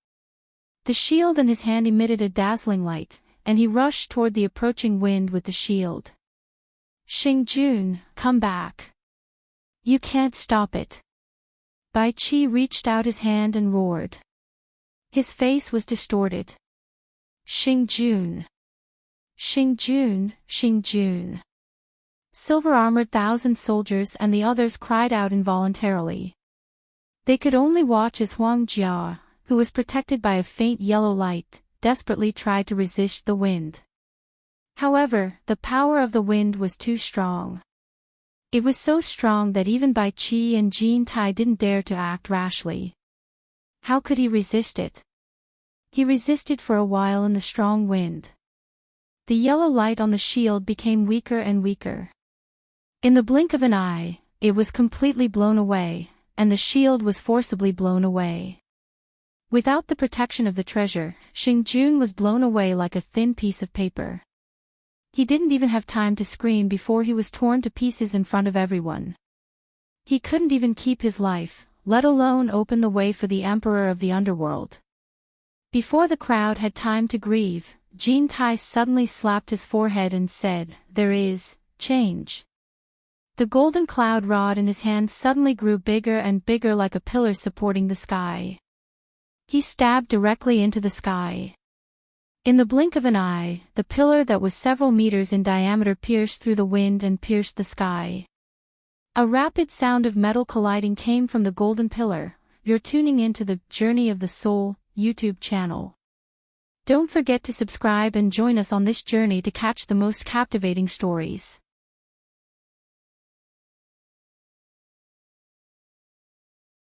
The shield in his hand emitted a dazzling light, and he rushed toward the approaching wind with the shield. "Xingjun, come back. You can't stop it." Bai Qi reached out his hand and roared. His face was distorted. "Xingjun! Xingjun, Xingjun!" Silver-armored 1,000 soldiers and the others cried out involuntarily. They could only watch as Huang Jia, who was protected by a faint yellow light, desperately tried to resist the wind. However, the power of the wind was too strong. It was so strong that even Bai Qi and Jean Tai didn't dare to act rashly. How could he resist it? He resisted for a while in the strong wind. The yellow light on the shield became weaker and weaker. In the blink of an eye, it was completely blown away, and the shield was forcibly blown away. Without the protection of the treasure, Xingjun was blown away like a thin piece of paper. He didn't even have time to scream before he was torn to pieces in front of everyone. He couldn't even keep his life, let alone open the way for the emperor of the underworld. Before the crowd had time to grieve, Jean Tai suddenly slapped his forehead and said, "There is change." The golden cloud rod in his hand suddenly grew bigger and bigger like a pillar supporting the sky. He stabbed directly into the sky. In the blink of an eye, the pillar that was several meters in diameter pierced through the wind and pierced the sky. A rapid sound of metal colliding came from the golden pillar. You're tuning into the Journey of the Soul YouTube channel. Don't forget to subscribe and join us on this journey to catch the most captivating stories.